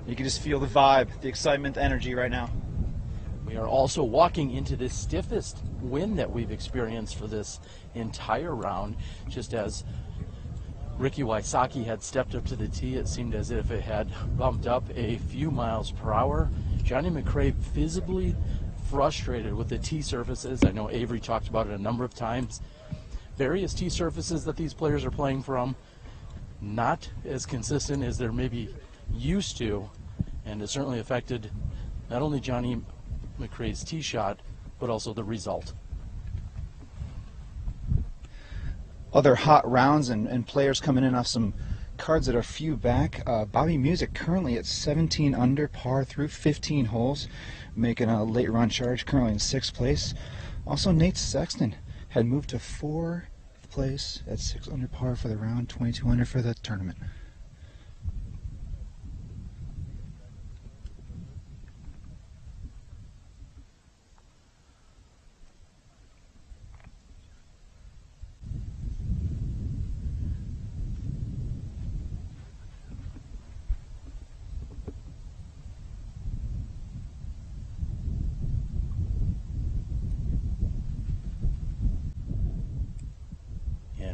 You can just feel the vibe, the excitement, the energy right now. We are also walking into the stiffest wind that we've experienced for this entire round. Just as Ricky Wysocki had stepped up to the tee, it seemed as if it had bumped up a few miles per hour. Johnny McRae visibly frustrated with the tee surfaces. I know Avery talked about it a number of times. Various tee surfaces that these players are playing from, not as consistent as they're maybe used to, and it certainly affected not only Johnny McRae's tee shot, but also the result. Other hot rounds and players coming in off some cards that are few back. Bobby Music currently at 17 under par through 15 holes, making a late run charge, currently in 6th place. Also Nate Sexton had moved to 4th place at 6 under par for the round, 22 under for the tournament.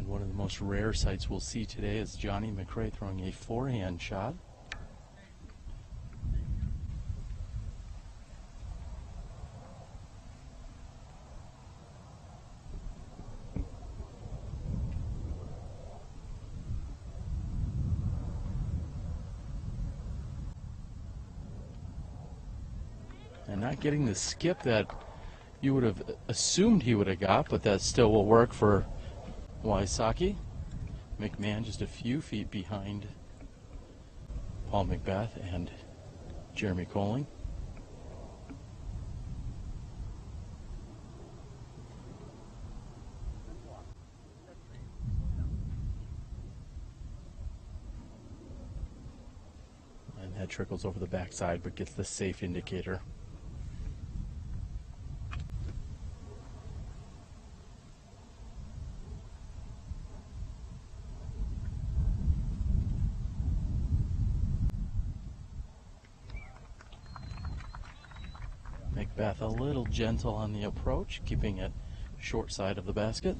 One of the most rare sights we'll see today is Johnny McRae throwing a forehand shot. And not getting the skip that you would have assumed he would have got, but that still will work for Wysocki. McMahon just a few feet behind Paul Macbeth and Jeremy Colling. And that trickles over the backside but gets the safe indicator. Macbeth a little gentle on the approach, keeping it short side of the basket.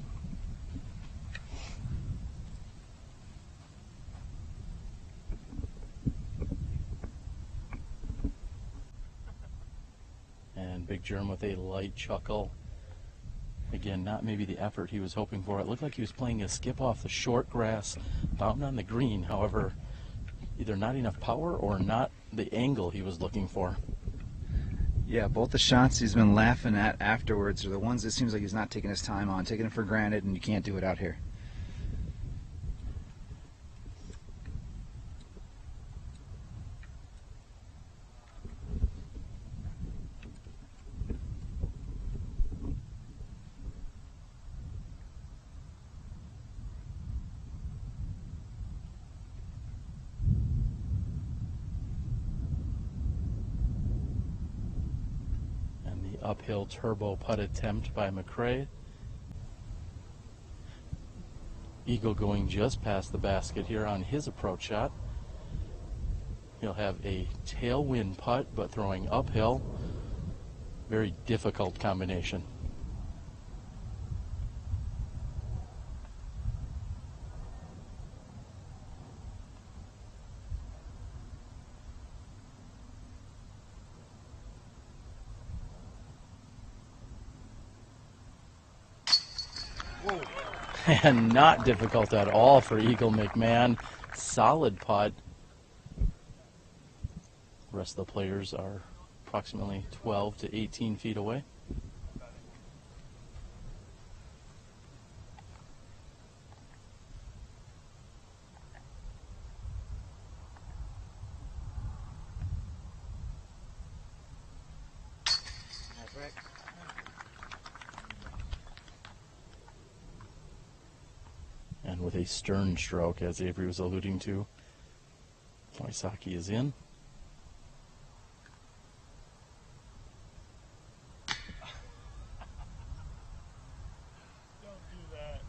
Big Germ with a light chuckle. Again, not maybe the effort he was hoping for. It looked like he was playing a skip off the short grass, bound on the green. However, either not enough power or not the angle he was looking for. Yeah, both the shots he's been laughing at afterwards are the ones it seems like he's not taking his time on, taking it for granted, and you can't do it out here. Uphill turbo putt attempt by McRae. Eagle going just past the basket here on his approach shot. He'll have a tailwind putt, but throwing uphill. Very difficult combination. And not difficult at all for Eagle McMahon. Solid putt. The rest of the players are approximately 12 to 18 feet away. And with a stern stroke, as Avery was alluding to, Wysocki is in. Don't do that.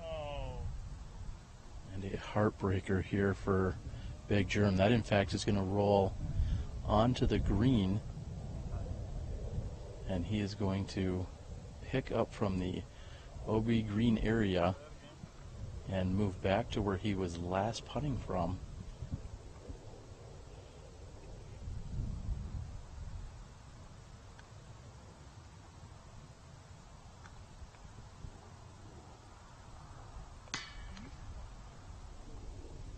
No. And a heartbreaker here for Big Germ. That, in fact, is going to roll onto the green. And he is going to pick up from the OB green area and move back to where he was last putting from.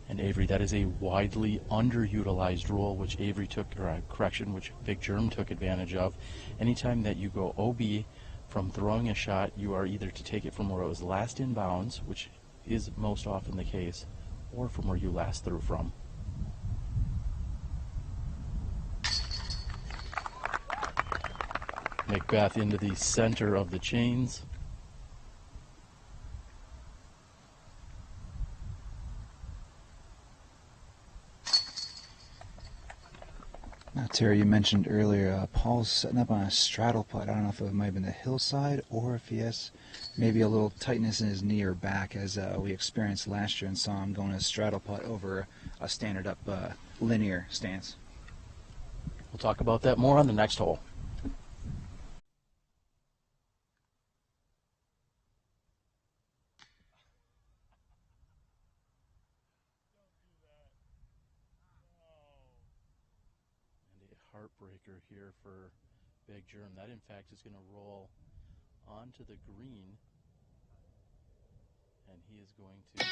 And Avery, that is a widely underutilized rule, which Avery took, or correction, which Big Germ took advantage of. Anytime that you go OB from throwing a shot, you are either to take it from where it was last in bounds, which is most often the case, or from where you last threw from. Macbeth into the center of the chains. Now, Terry, you mentioned earlier Paul's setting up on a straddle putt. I don't know if it might have been the hillside or if he has maybe a little tightness in his knee or back, as we experienced last year and saw him going a straddle putt over a standard up linear stance. We'll talk about that more on the next hole. Heartbreaker here for Big Germ. That, in fact, is going to roll onto the green, and he is going to...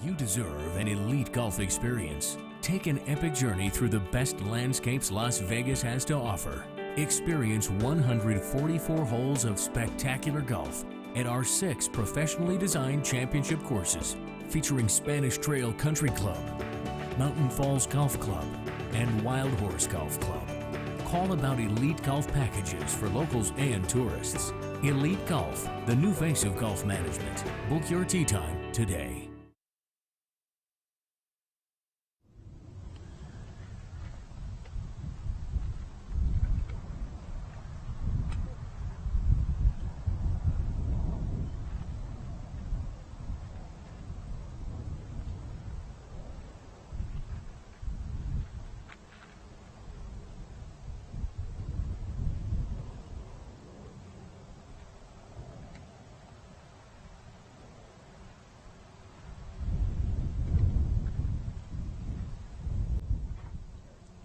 You deserve an elite golf experience. Take an epic journey through the best landscapes Las Vegas has to offer. Experience 144 holes of spectacular golf at our 6 professionally designed championship courses, featuring Spanish Trail Country Club, Mountain Falls Golf Club, and Wild Horse Golf Club. Call about Elite Golf packages for locals and tourists. Elite Golf, the new face of golf management. Book your tee time today.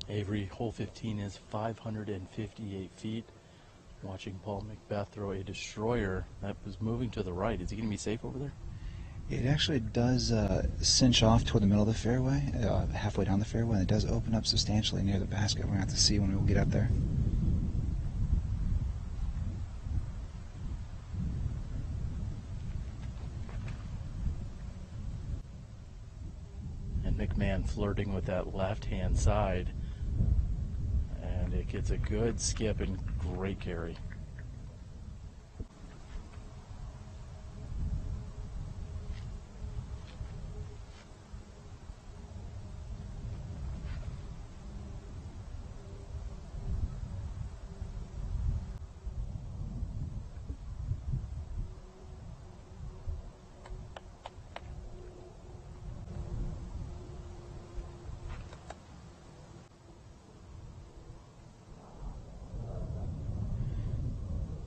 Avery, hole 15 is 558 feet. Watching Paul Macbeth throw a destroyer that was moving to the right. Is he going to be safe over there? It actually does cinch off toward the middle of the fairway, halfway down the fairway, and it does open up substantially near the basket. We're going to have to see when we get up there. And McMahon flirting with that left-hand side. And it gets a good skip and great carry.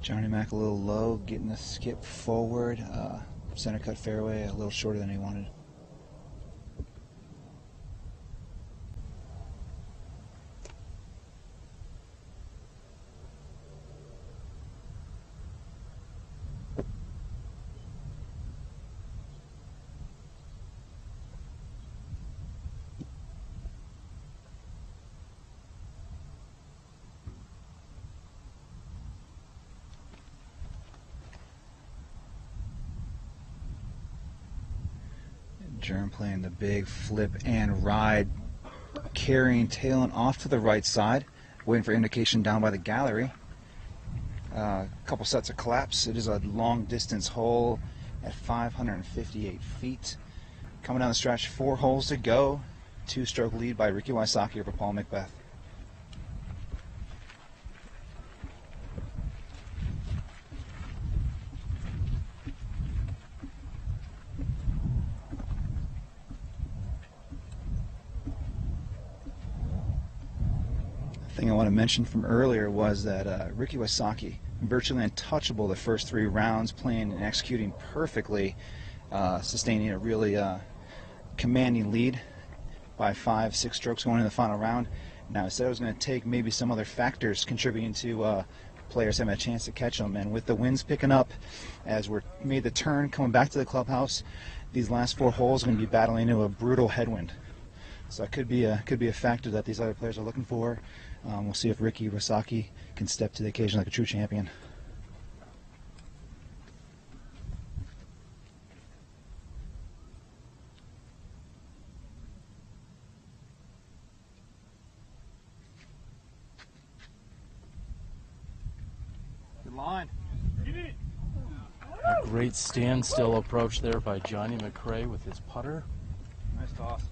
Johnny Mac a little low, getting the skip forward. Center cut fairway a little shorter than he wanted. Germ playing the big flip and ride, carrying, tailing off to the right side, waiting for indication down by the gallery. A couple sets of collapse. It is a long distance hole at 558 feet. Coming down the stretch, 4 holes to go. 2-stroke lead by Ricky Wysocki over Paul Macbeth. Thing I want to mention from earlier was that Ricky Wysocki, virtually untouchable the first 3 rounds, playing and executing perfectly, sustaining a really commanding lead by 5-6 strokes going into the final round. Now, I said I was going to take maybe some other factors contributing to players having a chance to catch them, and with the winds picking up as we're made the turn coming back to the clubhouse, these last 4 holes are going to be battling into a brutal headwind. So it could be a factor that these other players are looking for. We'll see if Ricky Wysocki can step to the occasion like a true champion. Good line. A great standstill approach there by Johnny McRae with his putter. Nice toss.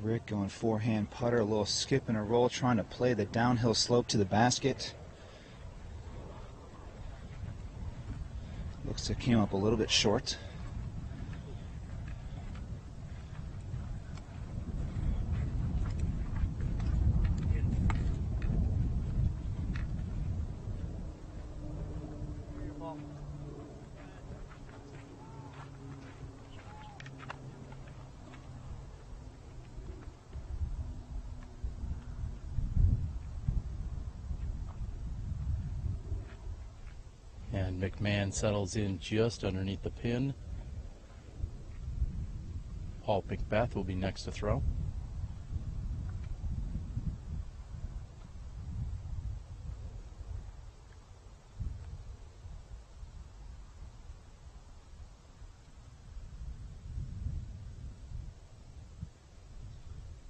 Rick going forehand putter, a little skip and a roll, trying to play the downhill slope to the basket. Looks like it came up a little bit short. And And McMahon settles in just underneath the pin. Paul Macbeth will be next to throw.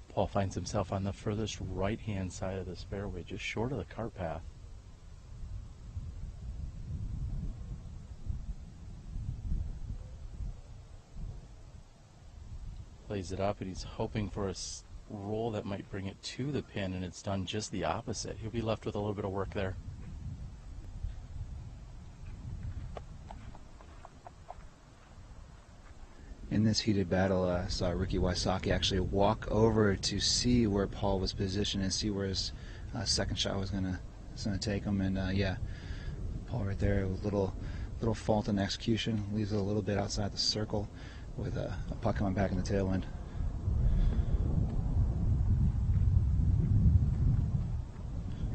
Paul finds himself on the furthest right-hand side of this fairway, just short of the cart path. Plays it up, and he's hoping for a roll that might bring it to the pin, and it's done just the opposite. He'll be left with a little bit of work there. In this heated battle, I saw Ricky Wysocki actually walk over to see where Paul was positioned and see where his second shot was gonna take him. And yeah, Paul right there, a little fault in execution, leaves it a little bit outside the circle with a puck coming back in the tailwind.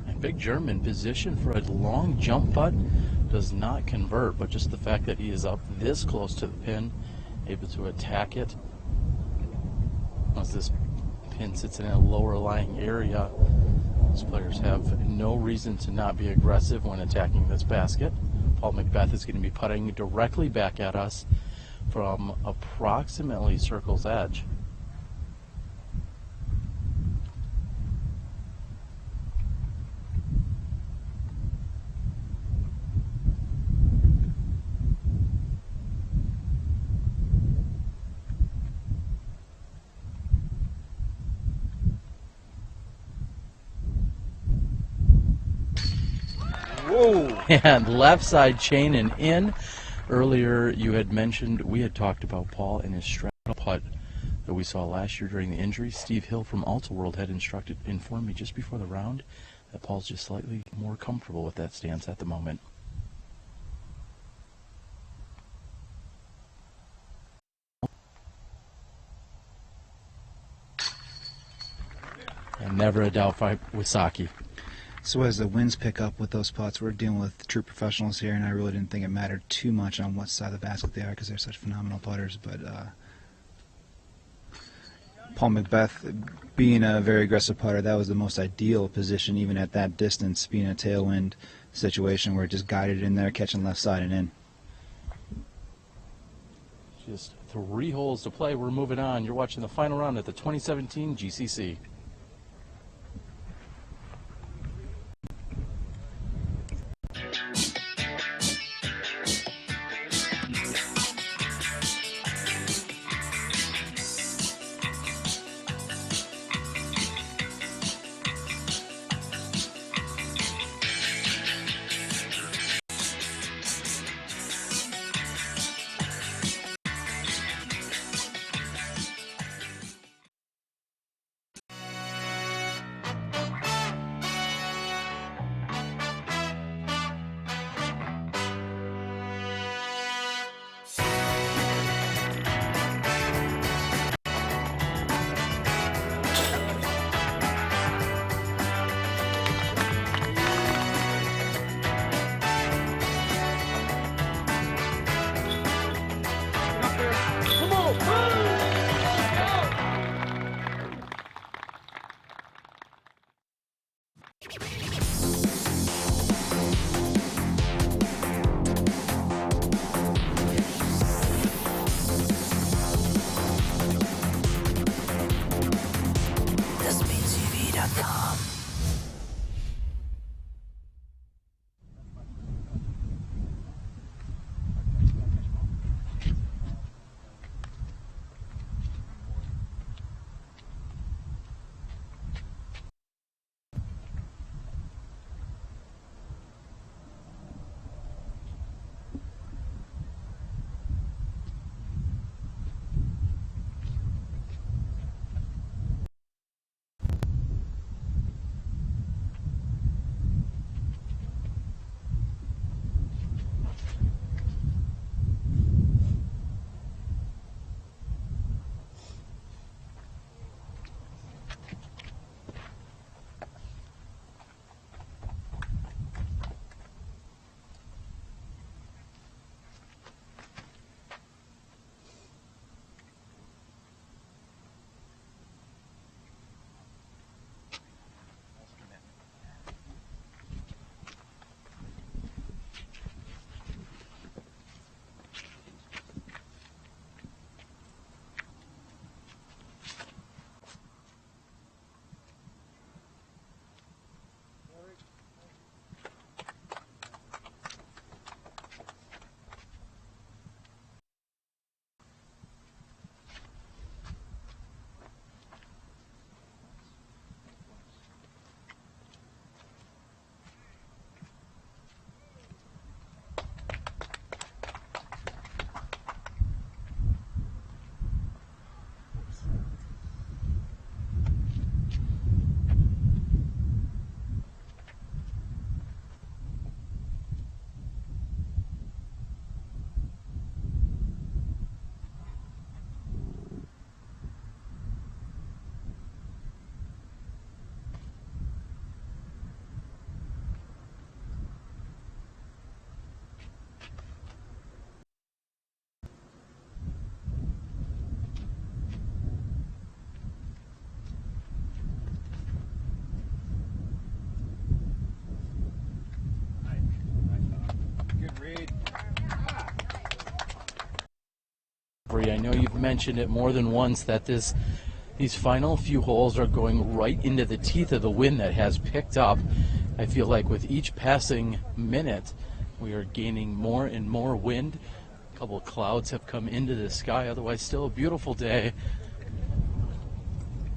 And Big German position for a long jump putt does not convert, but just the fact that he is up this close to the pin, able to attack it. Once this pin sits in a lower lying area, these players have no reason to not be aggressive when attacking this basket. Paul Macbeth is going to be putting directly back at us from approximately circle's edge. Whoa! And left side chain and in. Earlier you had mentioned, we had talked about Paul and his straddle putt that we saw last year during the injury. Steve Hill from Alta World had informed me just before the round that Paul's just slightly more comfortable with that stance at the moment. And never a doubt by Wysocki. So as the winds pick up with those putts, we're dealing with true professionals here, and I really didn't think it mattered too much on what side of the basket they are because they're such phenomenal putters. But Paul Macbeth, being a very aggressive putter, that was the most ideal position, even at that distance, being a tailwind situation where it just guided in there, catching left side and in. Just 3 holes to play. We're moving on. You're watching the final round at the 2017 GCC. Avery, I know you've mentioned it more than once that these final few holes are going right into the teeth of the wind that has picked up. I feel like with each passing minute, we are gaining more and more wind. A couple of clouds have come into the sky, otherwise still a beautiful day.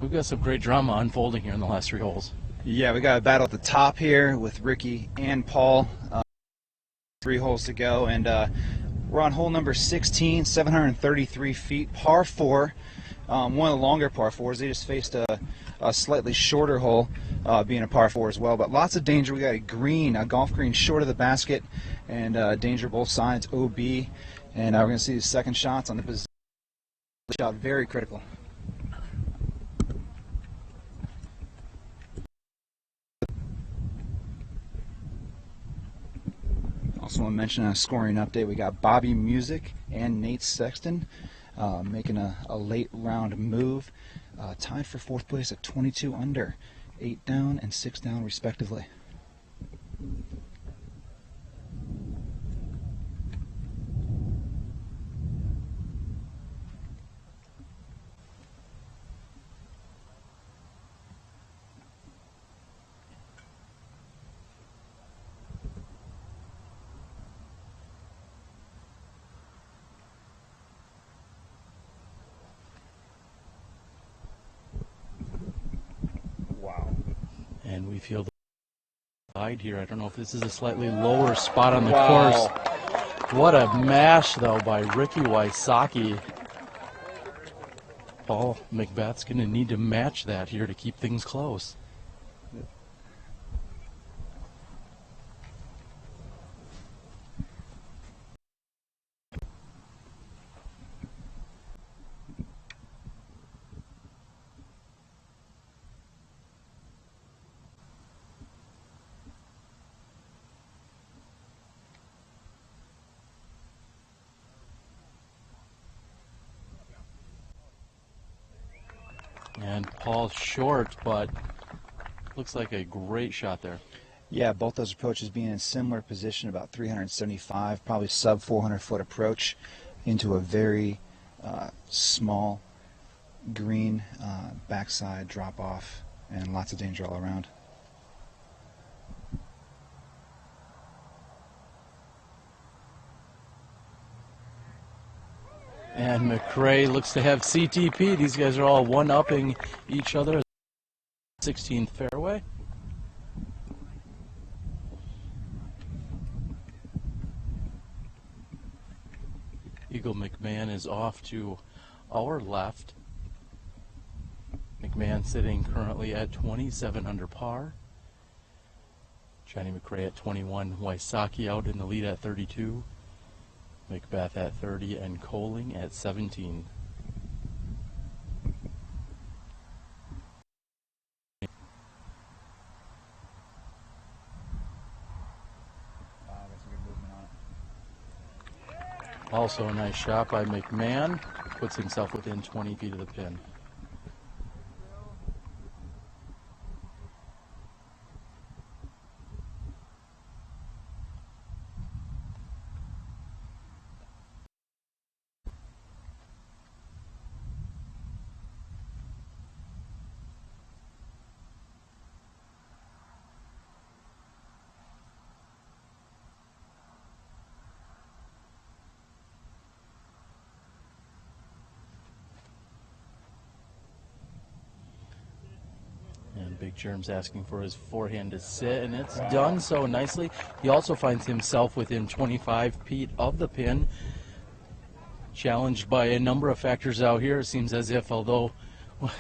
We've got some great drama unfolding here in the last 3 holes. Yeah, we got a battle at the top here with Ricky and Paul. 3 holes to go, and we're on hole number 16, 733 feet, par 4. One of the longer par 4s. They just faced a slightly shorter hole, being a par 4 as well. But lots of danger. We got a golf green short of the basket, and danger both sides, OB. And we're going to see the second shots on the position. Shot very critical. Also want to mention a scoring update. We got Bobby Music and Nate Sexton making a late round move, tied for 4th place at 22 under, 8 down and 6 down respectively. And we feel the side here. I don't know if this is a slightly lower spot on the course. What a mash, though, by Ricky Wysocki. Paul McBeth's going to need to match that here to keep things close. And Paul's short, but looks like a great shot there. Yeah, both those approaches being in similar position, about 375, probably sub 400 foot approach into a very small green backside drop off, and lots of danger all around. And McRae looks to have CTP. These guys are all one-upping each other. 16th fairway. Eagle McMahon is off to our left. McMahon sitting currently at 27 under par. Johnny McRae at 21. Wysocki out in the lead at 32. McBeth at 30 and Coling at 17. Also a nice shot by McMahon. Puts himself within 20 feet of the pin. Big Germ's asking for his forehand to sit, and it's done so nicely. He also finds himself within 25 feet of the pin. Challenged by a number of factors out here. It seems as if, although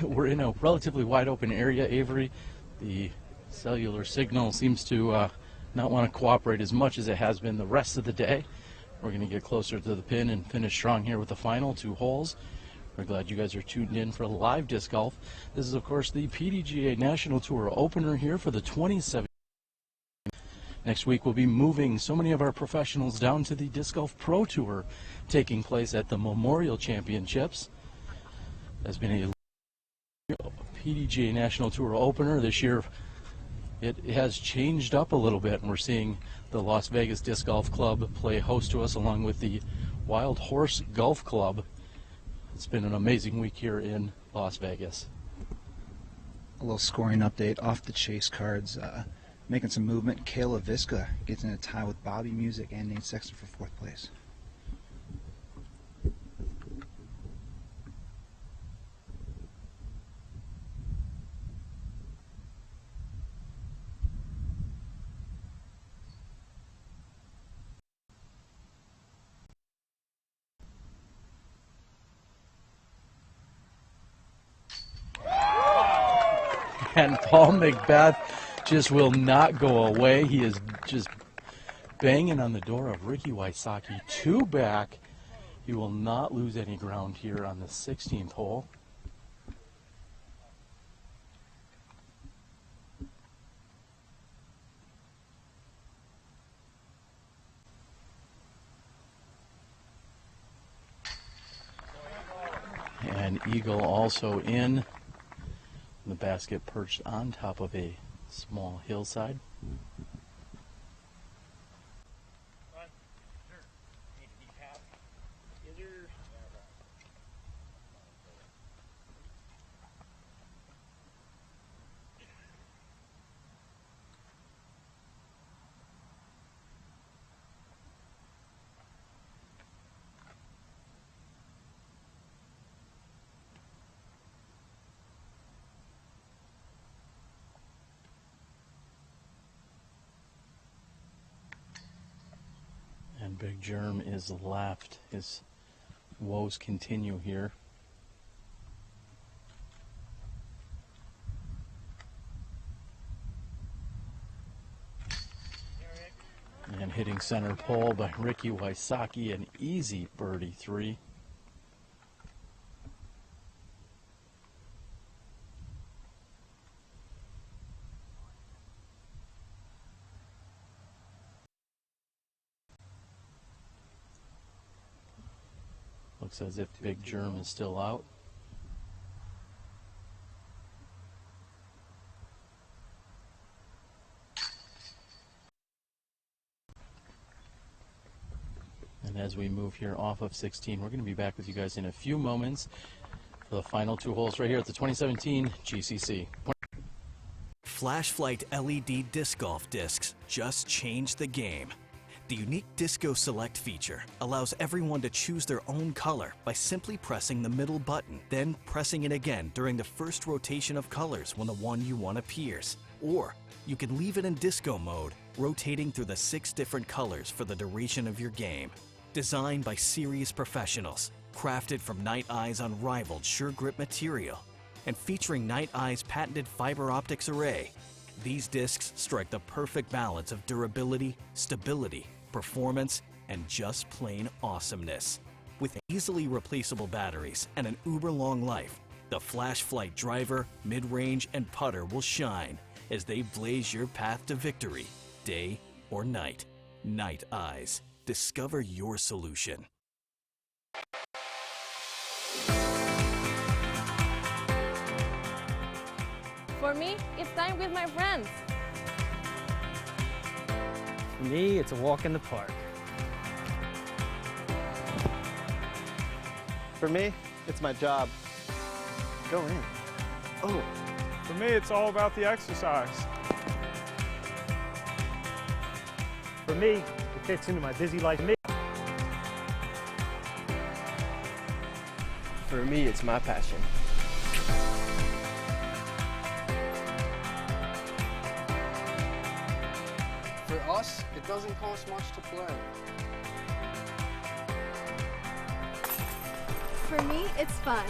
we're in a relatively wide open area, Avery, the cellular signal seems to not want to cooperate as much as it has been the rest of the day. We're going to get closer to the pin and finish strong here with the final 2 holes. We're glad you guys are tuned in for live disc golf. This is, of course, the PDGA National Tour opener here for the 2017. Next week, we'll be moving so many of our professionals down to the Disc Golf Pro Tour taking place at the Memorial Championships. Has been a PDGA National Tour opener this year. It has changed up a little bit, and we're seeing the Las Vegas Disc Golf Club play host to us along with the Wild Horse Golf Club. It's been an amazing week here in Las Vegas. A little scoring update off the chase cards. Making some movement. Kayla Viska gets in a tie with Bobby Music and Nate Sexton for 4th place. And Paul Macbeth just will not go away. He is just banging on the door of Ricky Wysocki. 2 back. He will not lose any ground here on the 16th hole. And Eagle also in. The basket perched on top of a small hillside. And Big Germ is left. His woes continue here. And hitting center pole by Ricky Wysocki, an easy birdie 3. Looks as if Big Germ is still out. And as we move here off of 16, we're going to be back with you guys in a few moments for the final 2 holes right here at the 2017 GCC. Flashlight LED disc golf discs just changed the game. The unique Disco Select feature allows everyone to choose their own color by simply pressing the middle button, then pressing it again during the first rotation of colors when the one you want appears. Or you can leave it in disco mode, rotating through the 6 different colors for the duration of your game. Designed by serious professionals, crafted from Night Eye's unrivaled sure grip material, and featuring Night Eye's patented fiber optics array, these discs strike the perfect balance of durability, stability, performance, and just plain awesomeness. With easily replaceable batteries and an uber-long life, the Flashlight driver, mid-range, and putter will shine as they blaze your path to victory, day or night. Night Eyes. Discover your solution. For me, it's time with my friends. For me, it's a walk in the park. For me, it's my job. Go in. Oh. For me, it's all about the exercise. For me, it fits into my busy life. For me, it's my passion. For us, it doesn't cost much to play. For me, it's fun.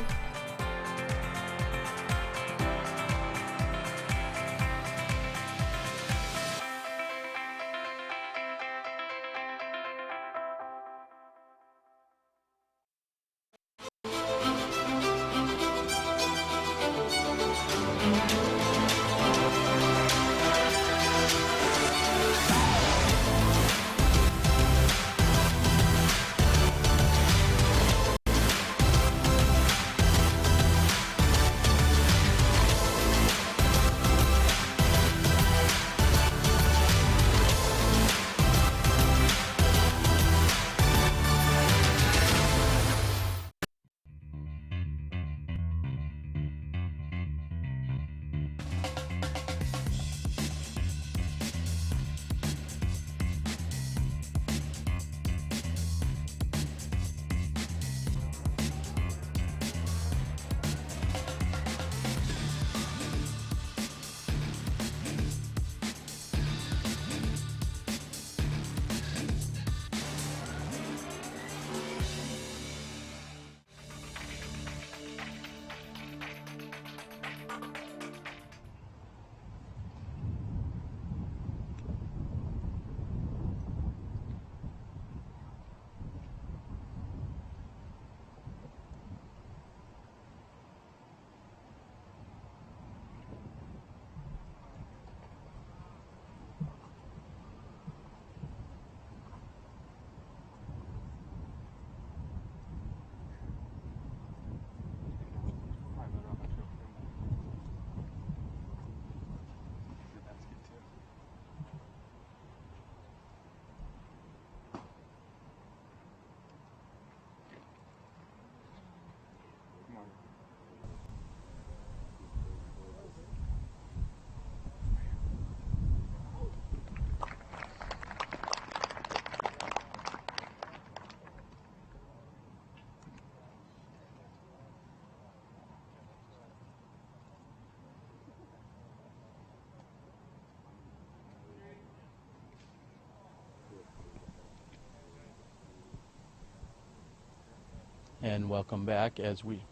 And welcome back everyone,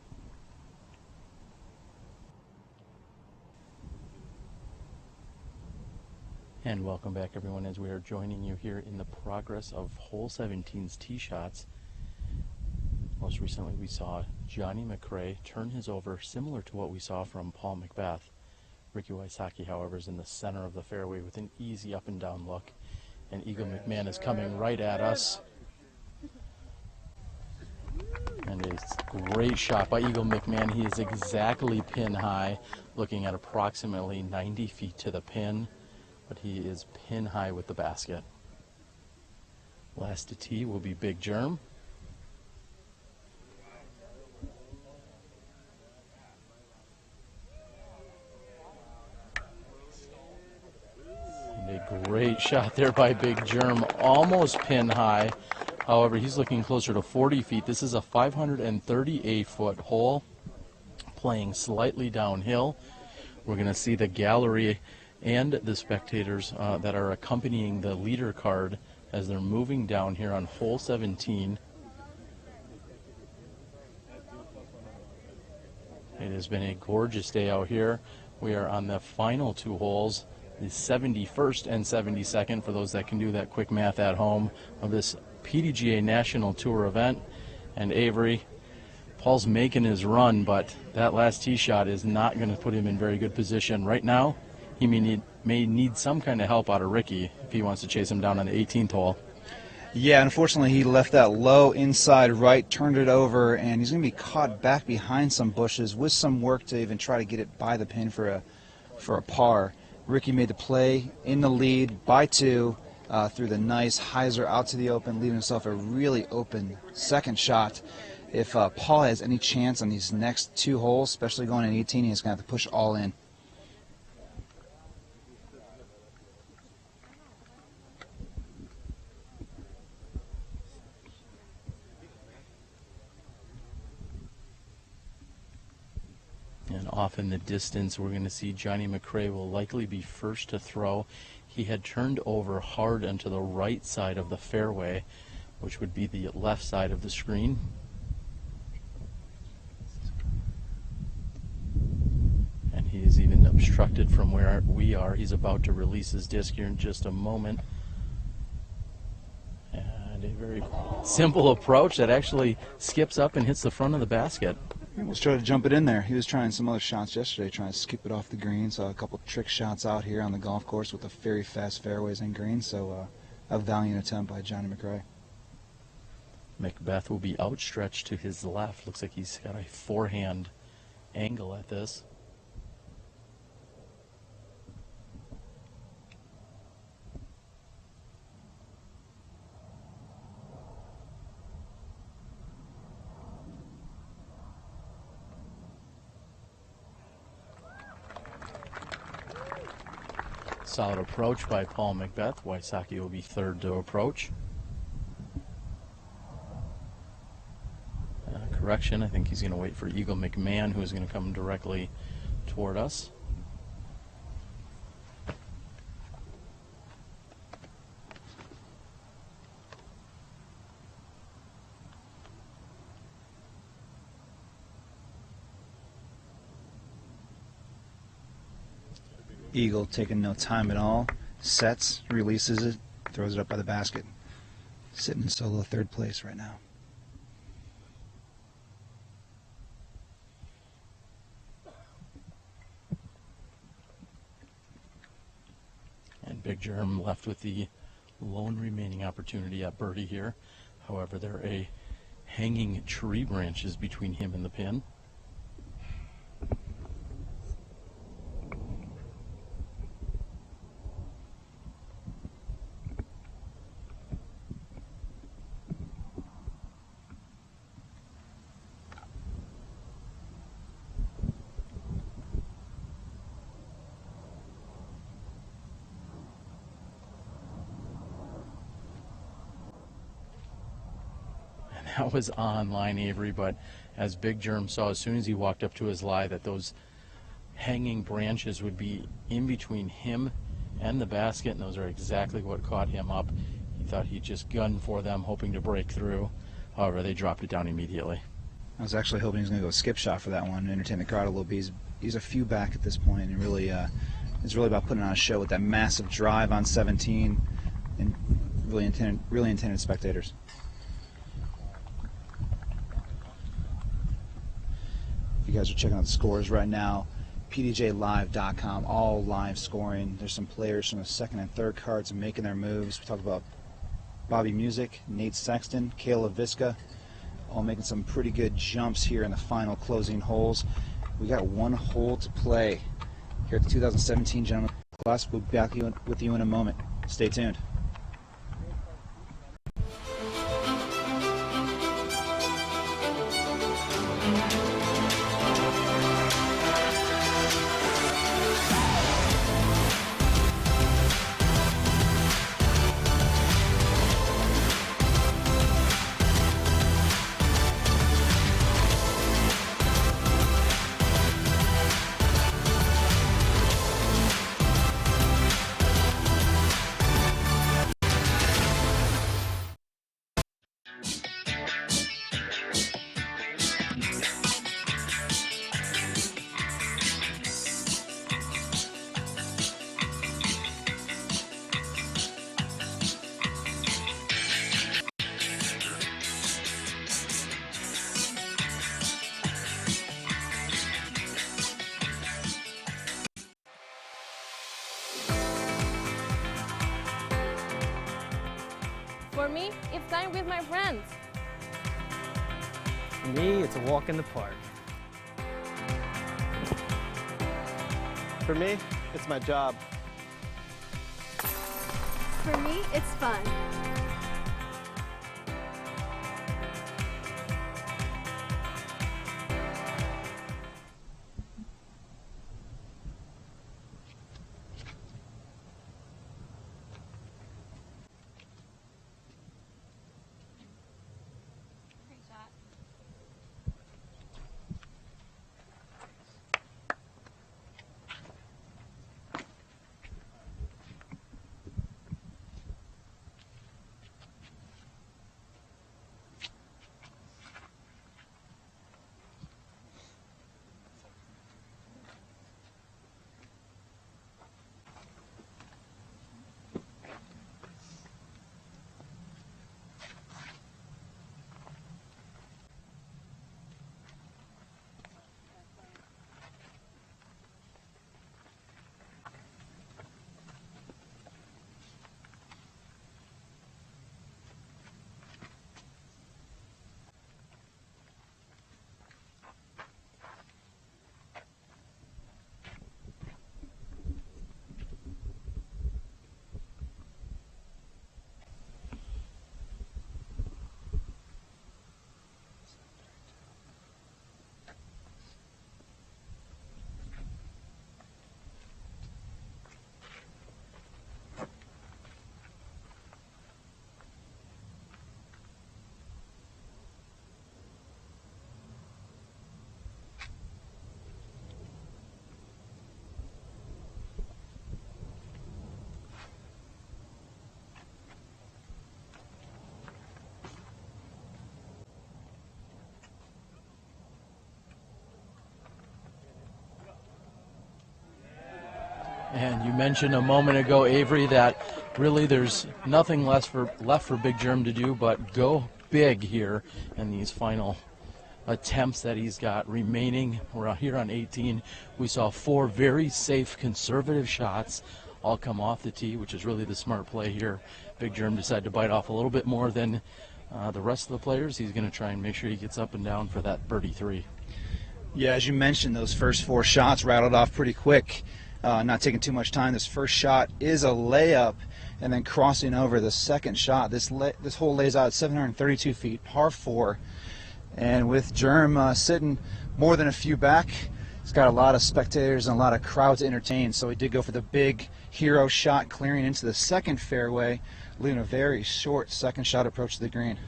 as we are joining you here in the progress of hole 17's tee shots. Most recently we saw Johnny McRae turn his over, similar to what we saw from Paul Macbeth. Ricky Wysocki, however, is in the center of the fairway with an easy up and down look. And Eagle McMahon is coming right at us. And a great shot by Eagle McMahon. He is exactly pin high, looking at approximately 90 feet to the pin, but he is pin high with the basket. Last to tee will be Big Germ. And a great shot there by Big Germ, almost pin high. However, he's looking closer to 40 feet. This is a 538-foot hole, playing slightly downhill. We're going to see the gallery and the spectators that are accompanying the leader card as they're moving down here on hole 17. It has been a gorgeous day out here. We are on the final two holes, the 71st and 72nd, for those that can do that quick math at home, of this PDGA National Tour event. And Avery, Paul's making his run, but that last tee shot is not going to put him in very good position. Right now, he may need some kind of help out of Ricky if he wants to chase him down on the 18th hole. Yeah, unfortunately he left that low inside right, turned it over, and he's going to be caught back behind some bushes with some work to even try to get it by the pin for a par. Ricky made the play in the lead by 2 through the nice hyzer out to the open, leaving himself a really open second shot. If Paul has any chance on these next 2 holes, especially going in 18, he's going to have to push all in. And off in the distance, we're going to see Johnny McRae will likely be first to throw. He had turned over hard onto the right side of the fairway, which would be the left side of the screen. And he is even obstructed from where we are. He's about to release his disc here in just a moment. And a very simple approach that actually skips up and hits the front of the basket. He almost tried to jump it in there. He was trying some other shots yesterday, trying to skip it off the green. Saw a couple trick shots out here on the golf course with the very fast fairways and greens. So a valiant attempt by Johnny McRae. Macbeth will be outstretched to his left. Looks like he's got a forehand angle at this. Solid approach by Paul Macbeth. Wysocki will be third to approach. Correction, I think he's going to wait for Eagle McMahon, who is going to come directly toward us. Eagle taking no time at all, sets, releases it, throws it up by the basket. Sitting in solo third place right now. And Big Germ left with the lone remaining opportunity at birdie here. However, there are hanging tree branches between him and the pin. That was on line, Avery, but as Big Germ saw as soon as he walked up to his lie that those hanging branches would be in between him and the basket, and those are exactly what caught him up. He thought he'd just gun for them, hoping to break through. However, they dropped it down immediately. I was actually hoping he was going to go skip shot for that one, entertain the crowd a little bit. He's a few back at this point, and really, it's really about putting on a show with that massive drive on 17, and really intended spectators. If you guys are checking out the scores right now, pdjlive.com, all live scoring. There's some players from the second and third cards making their moves. We talked about Bobby Music, Nate Sexton, Kayla Viska, all making some pretty good jumps here in the final closing holes. We got one hole to play here at the 2017 Gentlemen's Class. We'll be back with you in a moment. Stay tuned. For me, it's time with my friends. For me, it's a walk in the park. For me, it's my job. For me, it's fun. And you mentioned a moment ago, Avery, that really there's nothing left for Big Germ to do but go big here in these final attempts that he's got remaining. We're here on 18. We saw 4 very safe, conservative shots all come off the tee, which is really the smart play here. Big Germ decided to bite off a little bit more than the rest of the players. He's going to try and make sure he gets up and down for that birdie 3. Yeah, as you mentioned, those first 4 shots rattled off pretty quick. Not taking too much time. This first shot is a layup, and then crossing over the second shot. This hole lays out at 732 feet, par 4. And with Germ sitting more than a few back, he's got a lot of spectators and a lot of crowd to entertain. So he did go for the big hero shot, clearing into the second fairway, leaving a very short second shot approach to the green.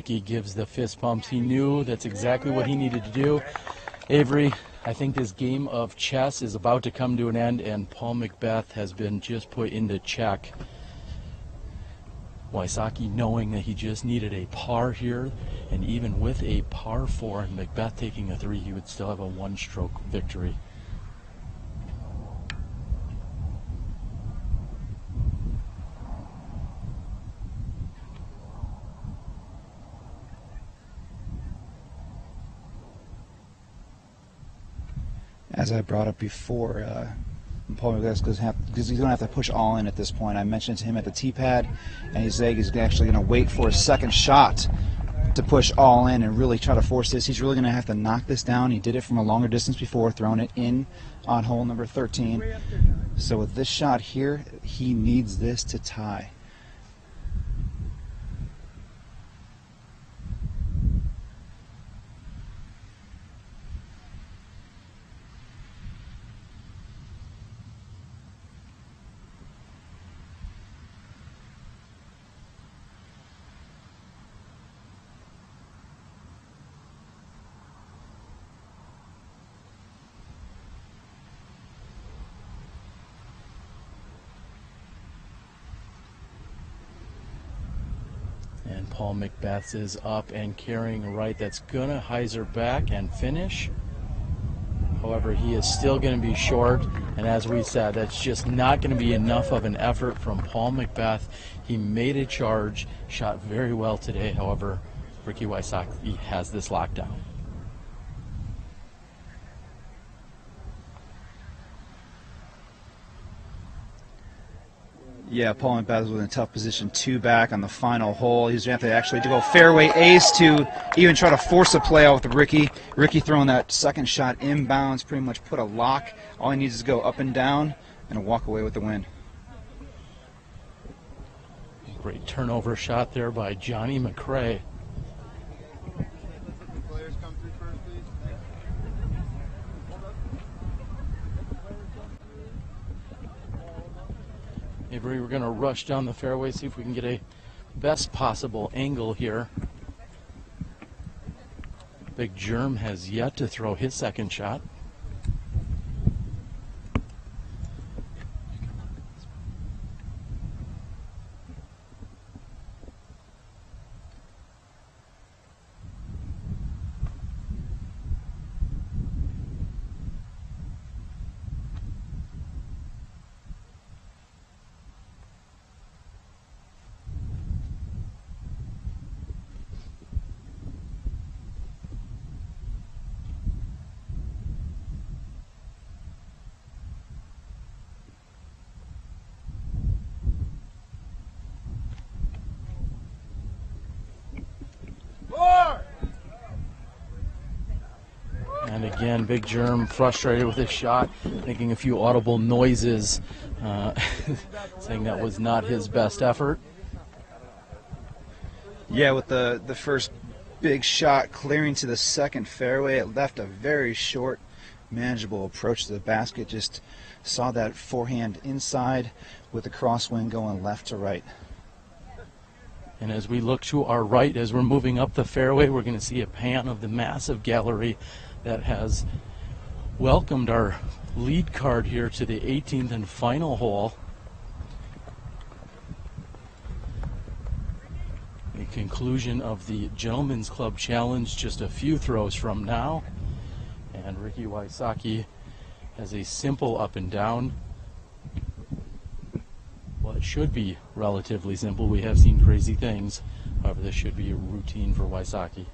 Ricky gives the fist pumps. He knew that's exactly what he needed to do. Avery, I think this game of chess is about to come to an end, and Paul Macbeth has been just put into check. Wysocki knowing that he just needed a par here, and even with a par 4 and Macbeth taking a 3, he would still have a one-stroke victory. As I brought up before, Paul Macbeth, because he's going to have to push all in at this point. I mentioned to him at the tee pad, and he's actually going to wait for a second shot to push all in and really try to force this. He's really going to have to knock this down. He did it from a longer distance before, throwing it in on hole number 13. So with this shot here, he needs this to tie. And Paul Macbeth is up and carrying right. That's going to hyzer back and finish. However, he is still going to be short. And as we said, that's just not going to be enough of an effort from Paul Macbeth. He made a charge, shot very well today. However, Ricky Wysocki has this locked down. Yeah, Paul Macbeth was in a tough position, 2 back on the final hole. He's going to have to actually go fairway ace to even try to force a play out with Ricky. Ricky throwing that second shot inbounds, pretty much put a lock. All he needs is go up and down and walk away with the win. Great turnover shot there by Johnny McRae. Avery, we're going to rush down the fairway, see if we can get a best possible angle here. Big Germ has yet to throw his second shot. And again, Big Germ frustrated with his shot, making a few audible noises, saying that was not his best effort. Yeah, with the first big shot clearing to the second fairway, it left a very short, manageable approach to the basket. Just saw that forehand inside with the crosswind going left to right. And as we look to our right, as we're moving up the fairway, we're going to see a pan of the massive gallery that has welcomed our lead card here to the 18th and final hole. The conclusion of the Gentlemen's Club Challenge just a few throws from now. And Ricky Wysocki has a simple up and down. Well, it should be relatively simple. We have seen crazy things. However, this should be a routine for Wysocki.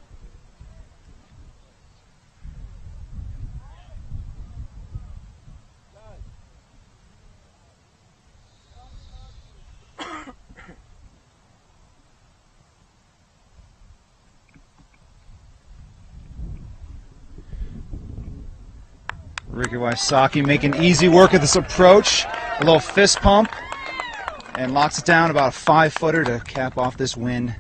Ricky Wysocki making easy work of this approach. A little fist pump. And locks it down, about a 5-footer to cap off this win.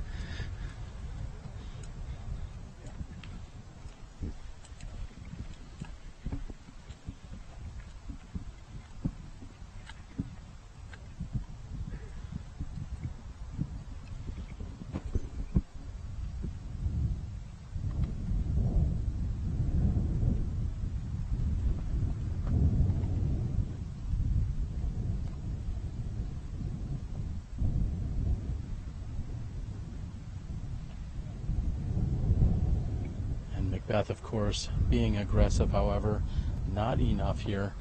McBeth, of course, being aggressive, however, not enough here.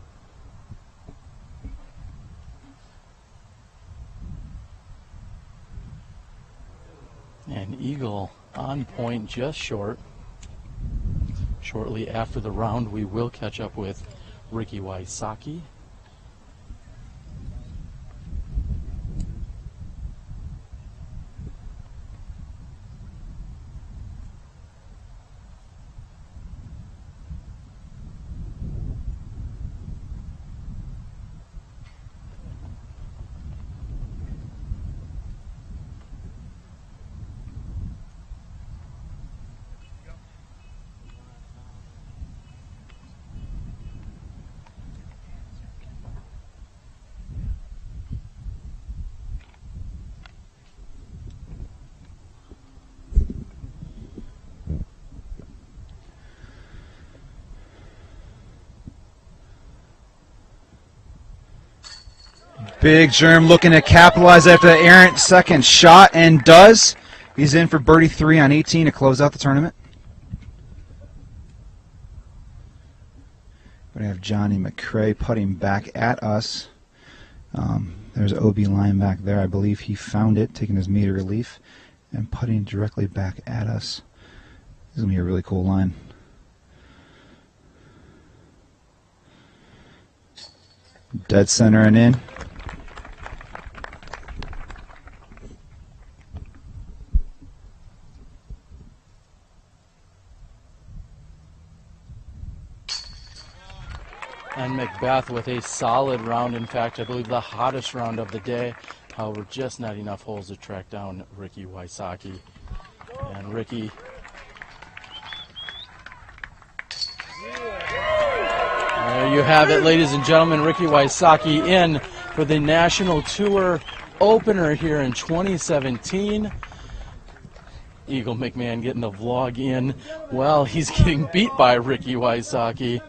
And Eagle on point, just short. Shortly after the round, we will catch up with Ricky Wysocki. Big Germ looking to capitalize after the errant second shot, and does. He's in for birdie 3 on 18 to close out the tournament. We're going to have Johnny McCray putting back at us. There's OB line back there. I believe he found it, taking his meter relief, and putting directly back at us. This is going to be a really cool line. Dead center and in. And McBeth with a solid round. In fact, I believe the hottest round of the day. However, just not enough holes to track down Ricky Wysocki. And Ricky. There you have it, ladies and gentlemen. Ricky Wysocki in for the National Tour opener here in 2017. Eagle McMahon getting the vlog in. Well, he's getting beat by Ricky Wysocki.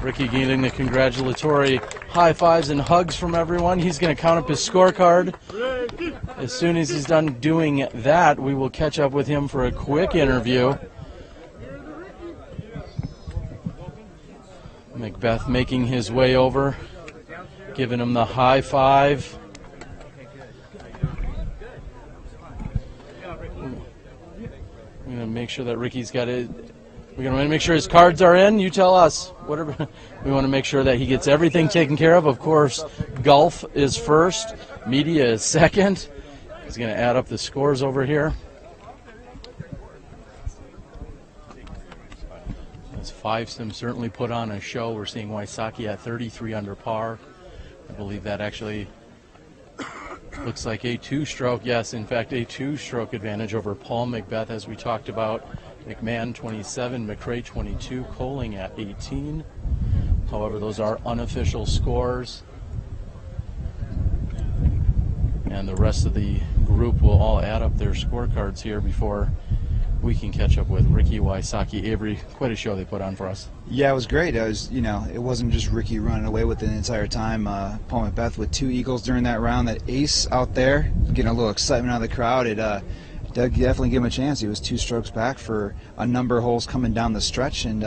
Ricky getting the congratulatory high fives and hugs from everyone. He's going to count up his scorecard. As soon as he's done doing that, we will catch up with him for a quick interview. McBeth making his way over, giving him the high five. We're going to make sure that Ricky's got it. We're going to make sure his cards are in. You tell us. Whatever. We want to make sure that he gets everything taken care of. Of course, golf is first. Media is second. He's going to add up the scores over here. This five-sim certainly put on a show. We're seeing Wysocki at 33 under par. I believe that actually looks like a two-stroke. Yes, in fact, a two-stroke advantage over Paul McBeth, as we talked about. McMahon 27, McCray 22, Coling at 18. However, those are unofficial scores. And the rest of the group will all add up their scorecards here before we can catch up with Ricky Wysocki. Avery, quite a show they put on for us. Yeah, it was great. It was, it wasn't just Ricky running away with it the entire time. Paul McBeth with 2 eagles during that round. That ace out there, getting a little excitement out of the crowd. It definitely gave him a chance. He was 2 strokes back for a number of holes coming down the stretch, and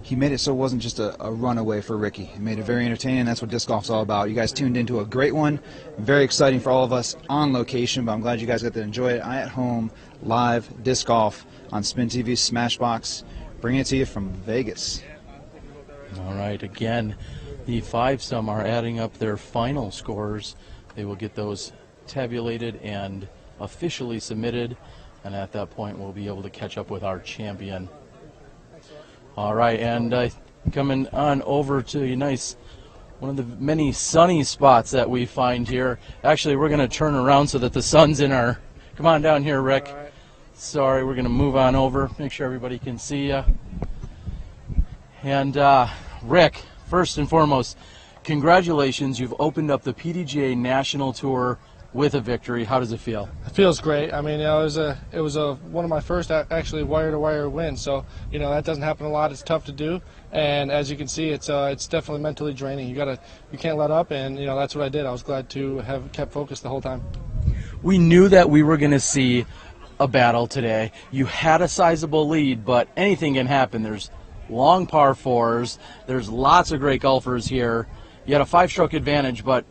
he made it so it wasn't just a runaway for Ricky. He made it very entertaining. That's what disc golf's all about. You guys tuned into a great one. Very exciting for all of us on location, but I'm glad you guys got to enjoy it. At home, live disc golf on Spin TV Smashbox, bringing it to you from Vegas. All right, again, the five-some are adding up their final scores. They will get those tabulated and officially submitted, and at that point we'll be able to catch up with our champion. All right, and coming on over to a nice, one of the many sunny spots that we find here. Actually, we're going to turn around so that the sun's in our, come on down here, Rick. Right. Sorry, we're going to move on over, make sure everybody can see you. And Rick, first and foremost, congratulations. You've opened up the PDGA National Tour with a victory. How does it feel? It feels great. I mean, it was one of my first actually wire-to-wire wins. So that doesn't happen a lot. It's tough to do, and as you can see, it's definitely mentally draining. You can't let up, and that's what I did. I was glad to have kept focused the whole time. We knew that we were going to see a battle today. You had a sizable lead, but anything can happen. There's long par fours. There's lots of great golfers here. You had a 5-stroke advantage, but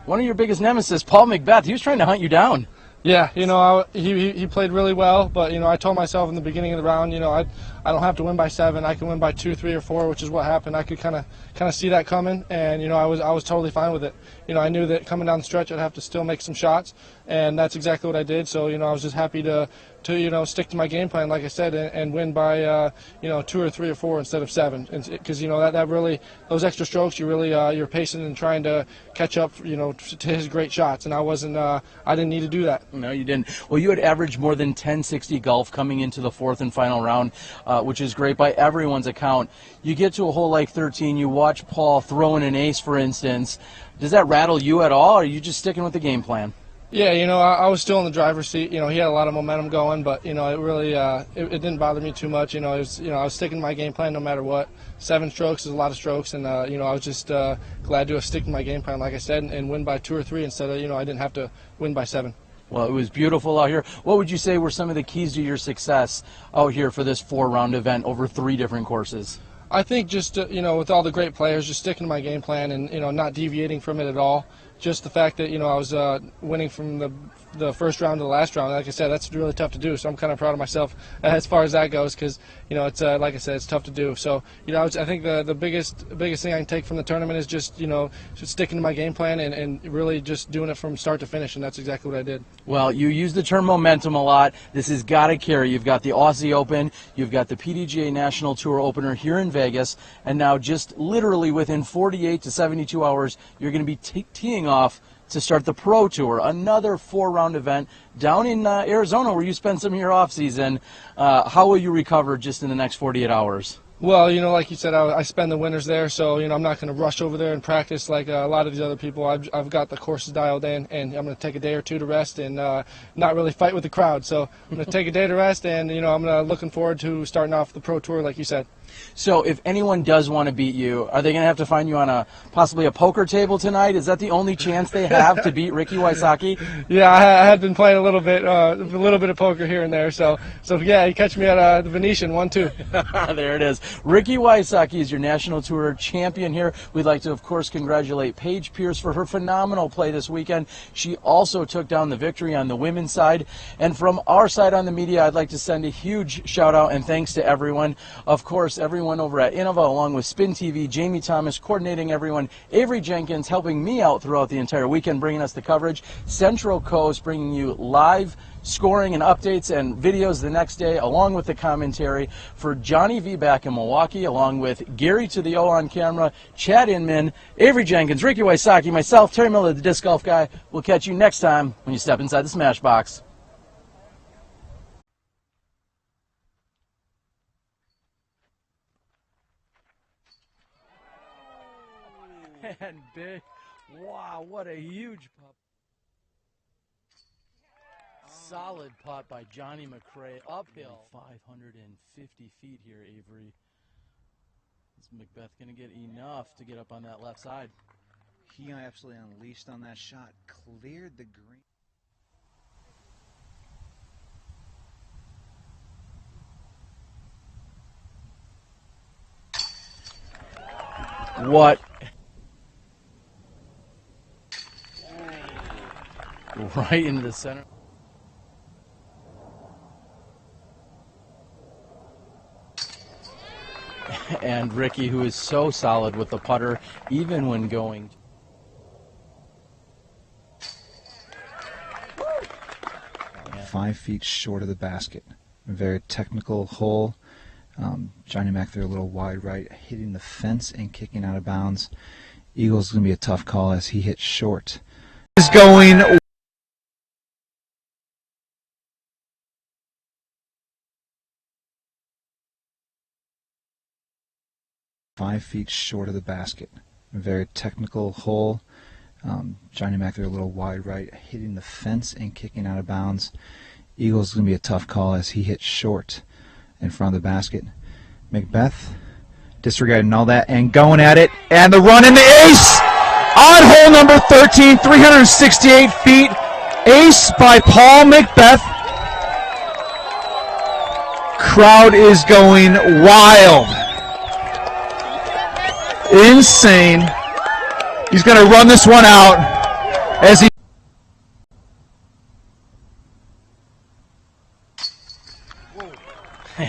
one of your biggest nemesis, Paul McBeth, he was trying to hunt you down. Yeah, he played really well, but I told myself in the beginning of the round, I don't have to win by 7. I can win by 2, 3, or 4, which is what happened. I could kind of see that coming, and I was totally fine with it. I knew that coming down the stretch I'd have to still make some shots, and that's exactly what I did. So I was just happy to stick to my game plan, like I said, and win by 2 or 3 or 4 instead of 7, because that really, those extra strokes, you're pacing and trying to catch up to his great shots, and I didn't need to do that. No, you didn't. Well, you had averaged more than 1060 golf coming into the 4th and final round, which is great by everyone's account. You get to a hole like 13, you watch Paul throw in an ace, for instance. Does that rattle you at all, or are you just sticking with the game plan? Yeah, I was still in the driver's seat. He had a lot of momentum going, but it really it didn't bother me too much. I was sticking to my game plan no matter what. 7 strokes is a lot of strokes, and I was just glad to stick to my game plan, like I said, and win by 2 or 3 instead of I didn't have to win by 7. Well, it was beautiful out here. What would you say were some of the keys to your success out here for this 4-round event over 3 different courses? I think just with all the great players, just sticking to my game plan and not deviating from it at all. Just the fact that I was winning from the first round to the last round. Like I said, that's really tough to do. So I'm kind of proud of myself as far as that goes, because it's like I said, it's tough to do. So I think the biggest thing I can take from the tournament is just sticking to my game plan and really just doing it from start to finish, and that's exactly what I did. Well, you use the term momentum a lot. This has got to carry. You've got the Aussie Open, you've got the PDGA National Tour opener here in Vegas, and now just literally within 48 to 72 hours, you're going to be teeing off to start the Pro Tour, another 4-round event down in Arizona where you spent some of your off season. How will you recover just in the next 48 hours? Well, like you said, I spend the winters there, so I'm not going to rush over there and practice like a lot of these other people. I've got the courses dialed in, and I'm going to take a day or 2 to rest and not really fight with the crowd. So I'm going to take a day to rest, and I'm looking forward to starting off the Pro Tour, like you said. So if anyone does want to beat you, are they going to have to find you on possibly a poker table tonight? Is that the only chance they have to beat Ricky Wysocki? Yeah, I had been playing a little bit of poker here and there. So yeah, you catch me at the Venetian 1-2. There it is. Ricky Wysocki is your National Tour champion here. We'd like to, of course, congratulate Paige Pierce for her phenomenal play this weekend. She also took down the victory on the women's side. And from our side on the media, I'd like to send a huge shout out and thanks to everyone. Of course, everyone over at Innova, along with Spin TV, Jamie Thomas, coordinating everyone, Avery Jenkins, helping me out throughout the entire weekend, bringing us the coverage, Central Coast, bringing you live scoring and updates and videos the next day, along with the commentary. For Johnny V back in Milwaukee, along with Gary to the O on camera, Chad Inman, Avery Jenkins, Ricky Wysocki, myself, Terry Miller, the Disc Golf Guy. We'll catch you next time when you step inside the Smash Box. And big, wow, what a huge putt. Solid putt by Johnny McRae, uphill 550 feet here, Avery. Is McBeth going to get enough to get up on that left side? He absolutely unleashed on that shot, cleared the green. What? Right into the center. And Ricky, who is so solid with the putter, even when going. 5 feet short of the basket. A very technical hole. Johnny Mac threw a little wide right, hitting the fence and kicking out of bounds. Eagles going to be a tough call as he hits short. Is going. 5 feet short of the basket. A very technical hole. Johnny Mack there a little wide right, hitting the fence and kicking out of bounds. Eagles going to be a tough call as he hits short in front of the basket. Macbeth disregarding all that and going at it, and the run in the ace on hole number 13, 368 feet. Ace by Paul Macbeth. Crowd is going wild. Insane. He's going to run this one out as he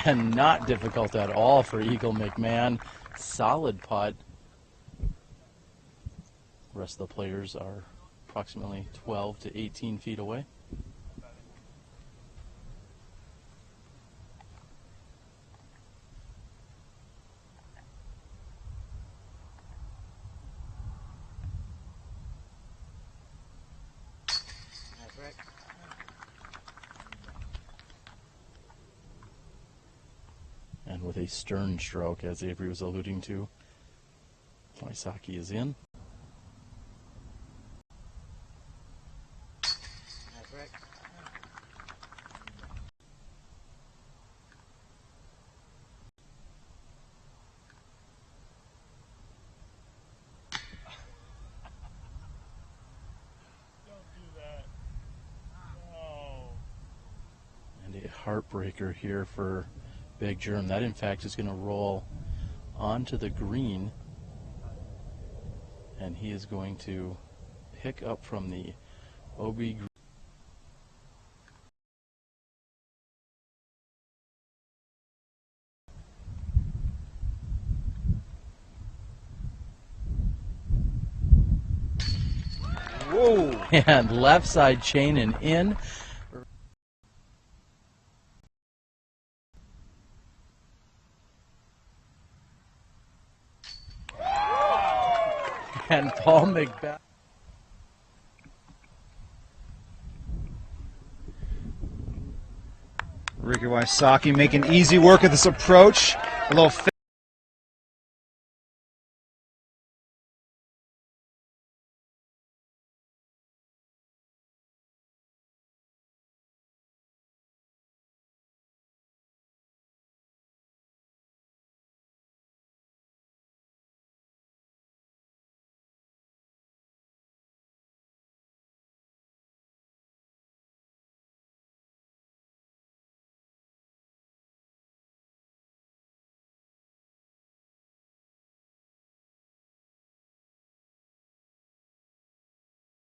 and not difficult at all for Eagle McMahon. Solid putt. The rest of the players are approximately 12 to 18 feet away. And with a stern stroke, as Avery was alluding to, Waisaki is in. And a heartbreaker here for Big Germ. That, in fact, is going to roll onto the green, and he is going to pick up from the OB green. Whoa! And left side chain and in. And Paul Macbeth. Ricky Waisaki making easy work of this approach. A little